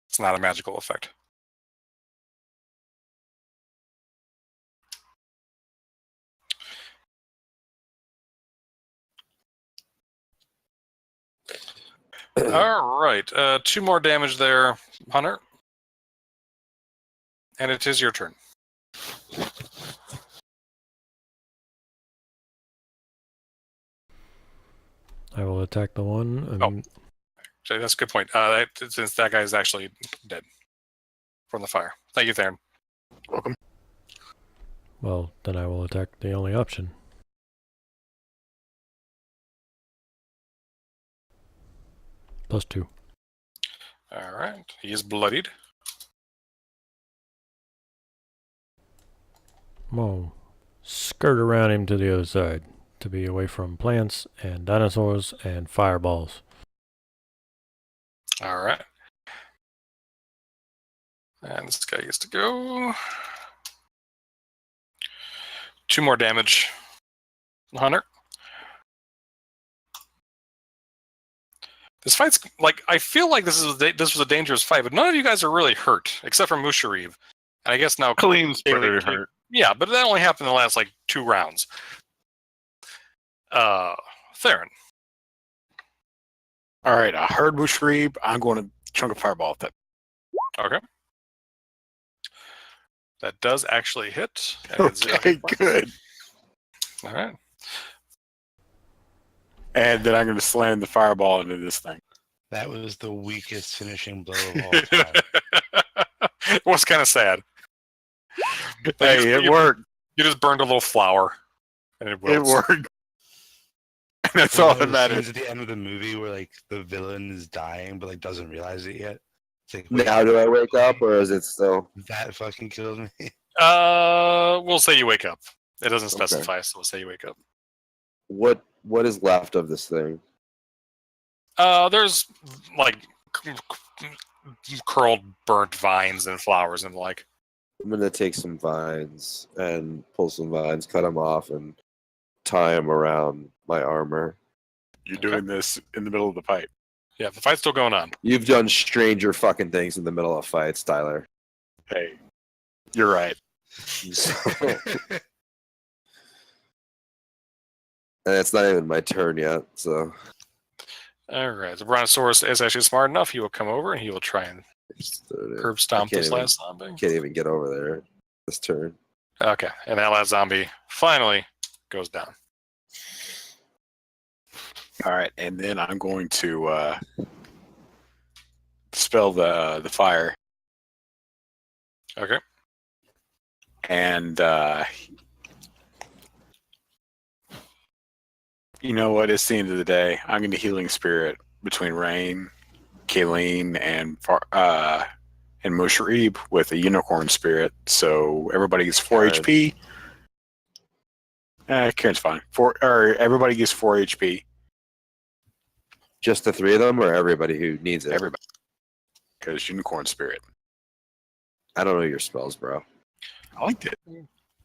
It's not a magical effect. All right. 2 more damage there, Hunter. And it is your turn. I will attack the one. Oh. So that's a good point. Since that guy is actually dead from the fire. Thank you, Theron. Welcome. Well, then I will attack the only option. +2. All right. He is bloodied. Whoa. Skirt around him to the other side to be away from plants and dinosaurs and fireballs. All right. And this guy gets to go. 2 more damage. Hunter. This fight's like, I feel like this was a dangerous fight, but none of you guys are really hurt except for Musharib. And I guess now Clean's pretty Kaylee- hurt. Yeah, but that only happened in the last like 2 rounds. Theron. All right, I heard Musharib. I'm going to chunk a fireball at that. Okay. That does actually hit. And it's 0 Okay, hit points. good. All right. And then I'm going to slam the fireball into this thing. That was the weakest finishing blow of all time. It was kind of sad. Hey, it worked. You just burned a little flower, and it It wilts. worked. That's all that Those matters. scenes at the end of the movie where like the villain is dying but like doesn't realize it yet. It's like, Now do I wake up or is it still? that fucking killed me. We'll say you wake up. It doesn't specify, so we'll say you wake up. What is left of this thing? There's like curled, burnt vines and flowers and the like. I'm gonna take some vines and pull some vines, cut them off, and tie them around my armor. You're Okay. doing this in the middle of the fight. Yeah, the fight's still going on. You've done stranger fucking things in the middle of fights, Tyler. Hey, you're right. And it's not even my turn yet, so All right, the Brontosaurus is actually smart enough. He will come over and he will try and curb stomp can't this even- last zombie. can't even get over there this turn. Okay, and that last zombie finally goes down. All right, and then I'm going to spell the fire, Okay. and you know what? It's the end of the day. I'm going to healing spirit between Rain, Kayleen, and Musharib with a unicorn spirit. So everybody gets 4 Karen. HP. Karen's fine. Everybody gets 4 HP. Just the 3 of them, or everybody who needs it? Everybody, because unicorn spirit. I don't know your spells, bro. I liked it.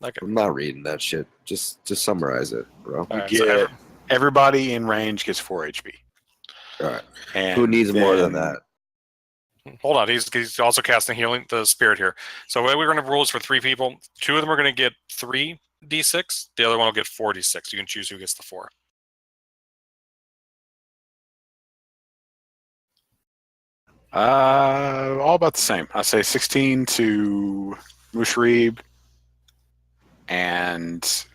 Okay. I'm not reading that shit. Just summarize it, bro. All right, Get so everybody in range gets 4 HP. All right. And Who needs more than then- that? hold on, he's also casting healing the spirit here. So we're going to rules for 3 people. 2 of them are going to get 3d6. The other one will get 4d6. You can choose who gets the 4. All about the same. I say 16 to Musharib and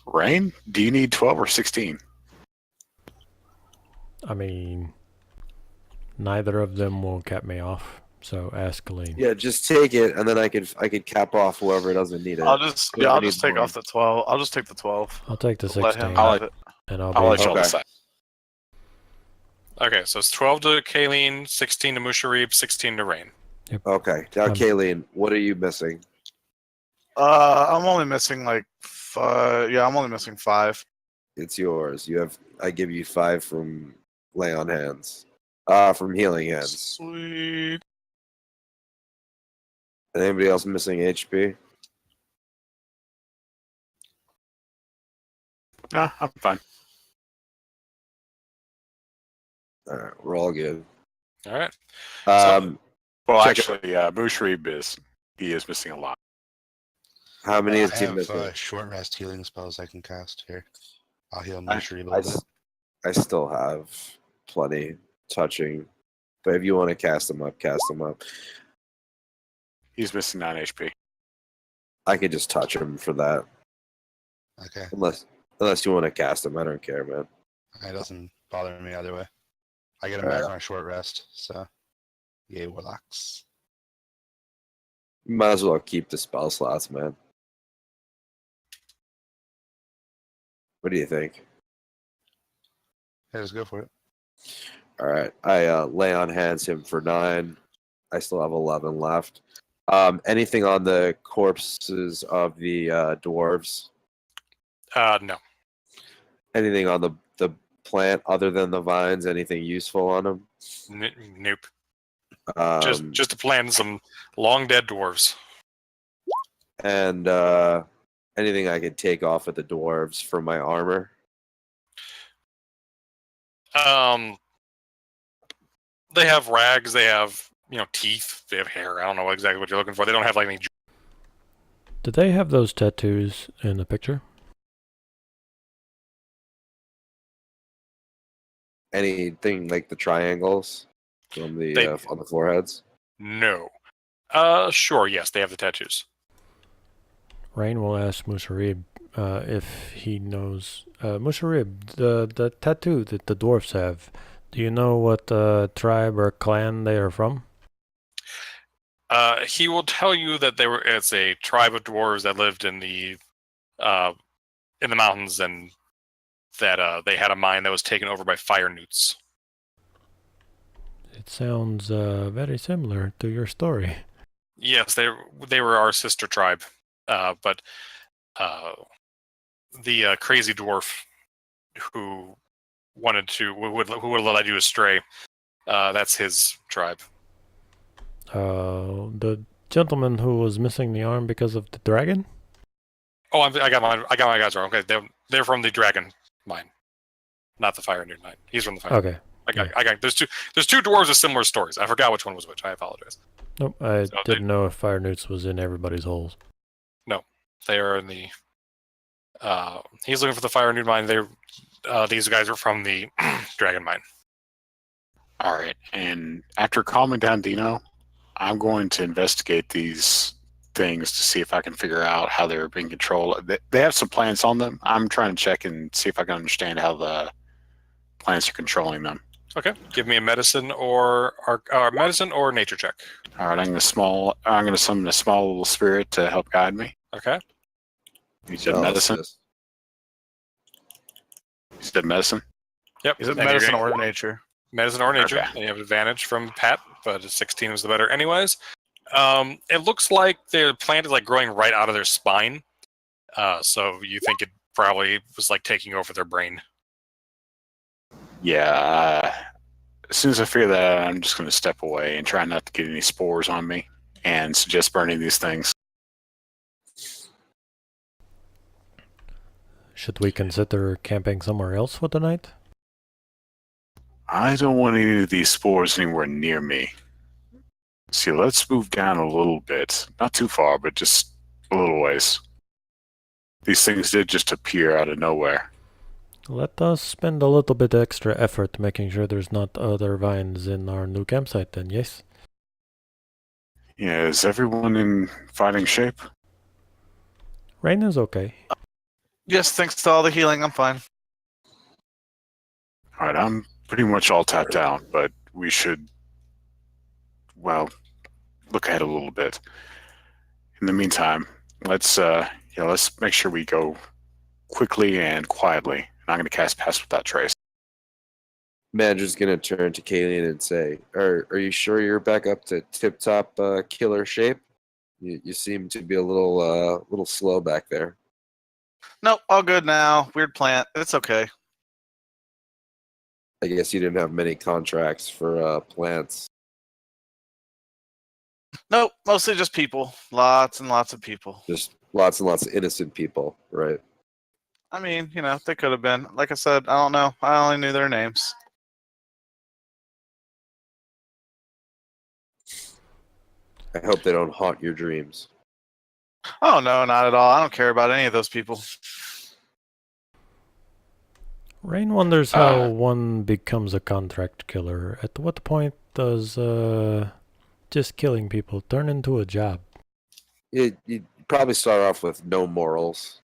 Rain. Do you need 12 or 16? I mean, neither of them will cap me off, so ask Colleen. Yeah, just take it, and then I could cap off whoever doesn't need it. I'll just Whoever take needs off more. the 12. I'll just take the 12. I'll take the Let 16, him I'll have it. and I'll I'll let be y'all Okay. decide. Okay, so it's 12 to Kayleen, 16 to Musharib, 16 to Rain. Okay. Now, Kayleen, what are you missing? I'm only missing like 5. Yeah, I'm only missing 5. It's yours. I give you 5 from lay on hands. From healing hands. Sweet. Anybody else missing HP? No, I'm fine. All right, we're all good. All right. Um, Well, Check it. actually, Musharib is missing a lot. how many I is he have missing? short rest healing spells I can cast here. I'll heal I, Musharib a I little bit. s- I still have plenty. touching. But if you want to cast him up, cast him up. He's missing 9 HP. I could just touch him for that. Okay. Unless you want to cast him, I don't care, man. It doesn't bother me either way. I get him Alright. back on a short rest, so yay, warlocks. You might as well keep the spell slots, man. What do you think? Yeah, just go for it. All right, I lay on hands him for 9. I still have 11 left. Anything on the corpses of the dwarves? No. Anything on the plant other than the vines? Anything useful on them? Nope. Um, Just to plant some long dead dwarves. and anything I could take off of the dwarves for my armor? They have rags. They have teeth. They have hair. I don't know exactly what you're looking for. They don't have like any. Did they have those tattoos in the picture? Anything like the triangles from the on the foreheads? No. Sure. Yes, they have the tattoos. Rain will ask Musharib if he knows. Musharib, the tattoo that the dwarfs have, do you know what tribe or clan they are from? He will tell you that it's a tribe of dwarves that lived in the mountains, and that they had a mine that was taken over by fire newts. It sounds very similar to your story. Yes, they were our sister tribe, but the crazy dwarf who would have led you astray, that's his tribe. The gentleman who was missing the arm because of the dragon? Oh, I got my guys wrong. Okay, they're from the dragon mine, not the fire newt mine. He's from the fire. Okay. I got. There's two dwarves with similar stories. I forgot which one was which. I apologize. Nope, I didn't know if fire newts was in everybody's holes. No, they are in the. He's looking for the fire newt mine. These guys are from the dragon mine. All right, and after calming down Dino, I'm going to investigate these things to see if I can figure out how they're being controlled. They have some plants on them. I'm trying to check and see if I can understand how the plants are controlling them. Okay, give me a medicine or nature check. All right, I'm going to summon a small little spirit to help guide me. Okay. You said medicine. You said medicine. Yep. Is it and medicine or nature? Medicine or nature. Okay. And you have advantage from Pat, but 16 was the better anyways. It looks like their plant is like growing right out of their spine. So you think it probably was like taking over their brain. Yeah. As soon as I figure that out, I'm just going to step away and try not to get any spores on me and suggest burning these things. Should we consider camping somewhere else for the night? I don't want any of these spores anywhere near me. See, let's move down a little bit. Not too far, but just a little ways. These things did just appear out of nowhere. Let us spend a little bit extra effort making sure there's not other vines in our new campsite then, yes? Yeah, is everyone in fighting shape? Rain is okay. Yes, thanks to all the healing, I'm fine. Alright, I'm pretty much all tapped out, but we should, well, look ahead a little bit. In the meantime, let's make sure we go quickly and quietly. And I'm going to cast Pass Without Trace. Manager's gonna turn to Kalian and say, "Are you sure you're back up to tip-top killer shape? You seem to be a little slow back there." Nope, all good now. Weird plant. It's okay. I guess you didn't have many contracts for plants. Nope, mostly just people. Lots and lots of people. Just lots and lots of innocent people, right? I mean, they could have been. Like I said, I don't know. I only knew their names. I hope they don't haunt your dreams. Oh, no, not at all. I don't care about any of those people. Rain wonders how one becomes a contract killer. At what point does just killing people turn into a job? You probably start off with no morals.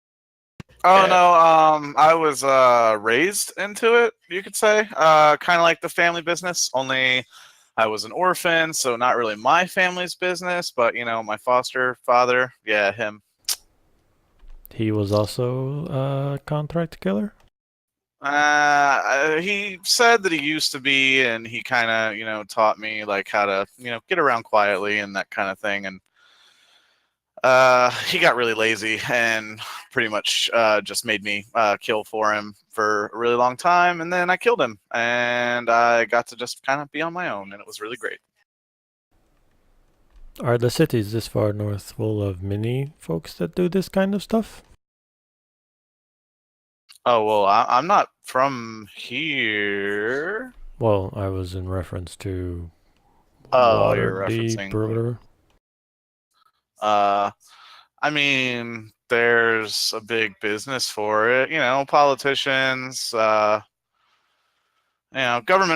Oh Yeah. no, I was raised into it, you could say. Kind of like the family business, only I was an orphan, so not really my family's business, but my foster father, yeah, him. He was also a contract killer? He said that he used to be, and he kind of, taught me like how to, get around quietly and that kind of thing. And he got really lazy and pretty much just made me kill for him for a really long time. And then I killed him, and I got to just kind of be on my own, and it was really great. Are the cities this far north full of mini folks that do this kind of stuff? Oh, well, I'm not from here. Well, I was in reference to Oh, you're Waterdeep referencing. or whatever. I mean, there's a big business for it. Politicians, government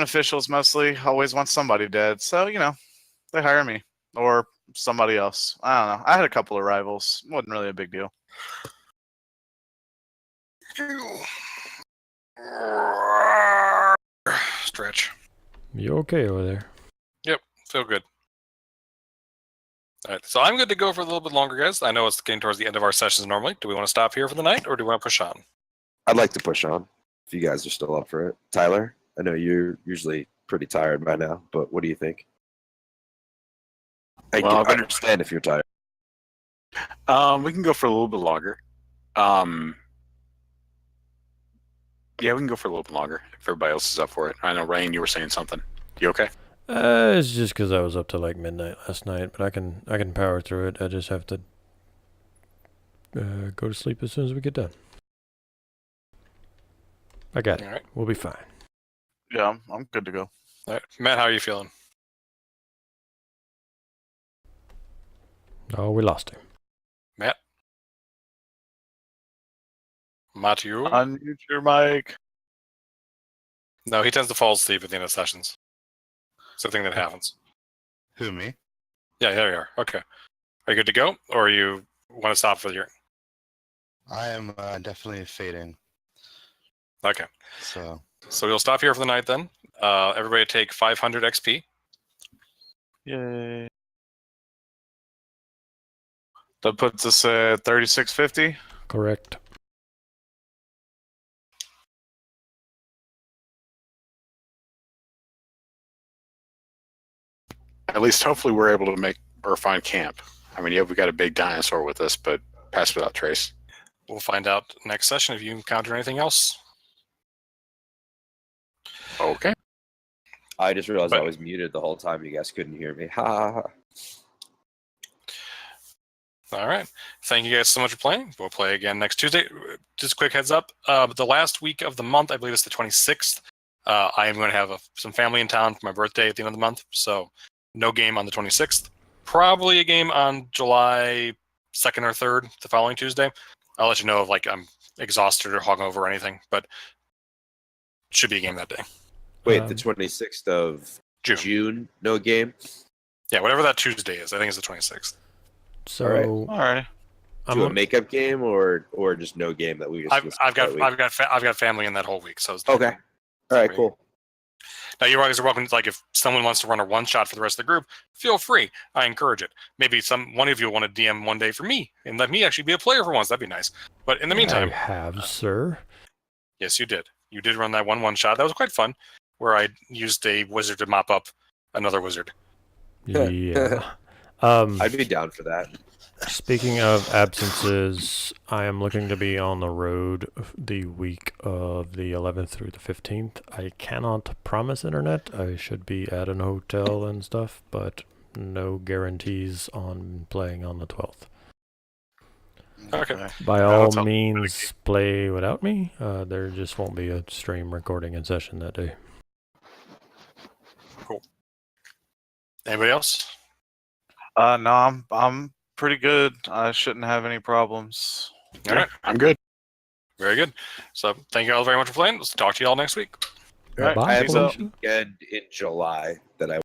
officials mostly always want somebody dead. So, they hire me or somebody else. I don't know. I had a couple of rivals. Wasn't really a big deal. Stretch. You okay over there? Yep, feel good. All right, so I'm good to go for a little bit longer, guys. I know it's getting towards the end of our sessions normally. Do we want to stop here for the night, or do we want to push on? I'd like to push on if you guys are still up for it. Tyler, I know you're usually pretty tired by now, but what do you think? I Well, can understand if you're tired. We can go for a little bit longer. Yeah, we can go for a little bit longer if everybody else is up for it. I know, Rain, you were saying something. You okay? It's just because I was up to like midnight last night, but I can power through it. I just have to go to sleep as soon as we get done. I got it. All right. We'll be fine. Yeah, I'm good to go. All right. Matt, how are you feeling? Oh, we lost him. Matt? Matthew? Unmute your mic. No, he tends to fall asleep at the end of sessions. It's a thing that happens. Who, me? Yeah, there you are. Okay. Are you good to go, or you want to stop for your... I am definitely fading. Okay. So So we'll stop here for the night then. Everybody take 500 XP. Yay. That puts us at 3650. Correct. At least hopefully we're able to make or find camp. I mean, yeah, we got a big dinosaur with us, but pass without trace. We'll find out next session if you encounter anything else. Okay. I just realized But- I was muted the whole time. You guys couldn't hear me. Ha ha ha. All right. Thank you guys so much for playing. We'll play again next Tuesday. Just a quick heads up. The last week of the month, I believe it's the 26th, I am going to have some family in town for my birthday at the end of the month. So no game on the 26th. Probably a game on July 2nd or 3rd, the following Tuesday. I'll let you know if I'm exhausted or hungover or anything, but should be a game that day. Wait, the 26th of June. June, no game? Yeah, whatever that Tuesday is. I think it's the 26th. So Alright. All right. Do a makeup game or just no game that we just I've got that week? I've got family in that whole week. So it's Okay. All right, cool. Now you guys are welcome. If someone wants to run a one shot for the rest of the group, feel free. I encourage it. Maybe one of you will want to DM one day for me and let me actually be a player for once. That'd be nice. But in the meantime, I have, sir. yes, you did. You did run that one shot. That was quite fun. Where I used a wizard to mop up another wizard. Yeah. I'd be down for that. Speaking of absences, I am looking to be on the road the week of the 11th through the 15th. I cannot promise internet. I should be at an hotel and stuff, but no guarantees on playing on the 12th. Okay. By Yeah, all that's all. means, play without me. There just won't be a stream recording in session that day. Anybody else? No, I'm pretty good. I shouldn't have any problems. All right. I'm good. Very good. So thank you all very much for playing. Let's talk to you all next week. I Bye, have a Felicia. weekend in July that I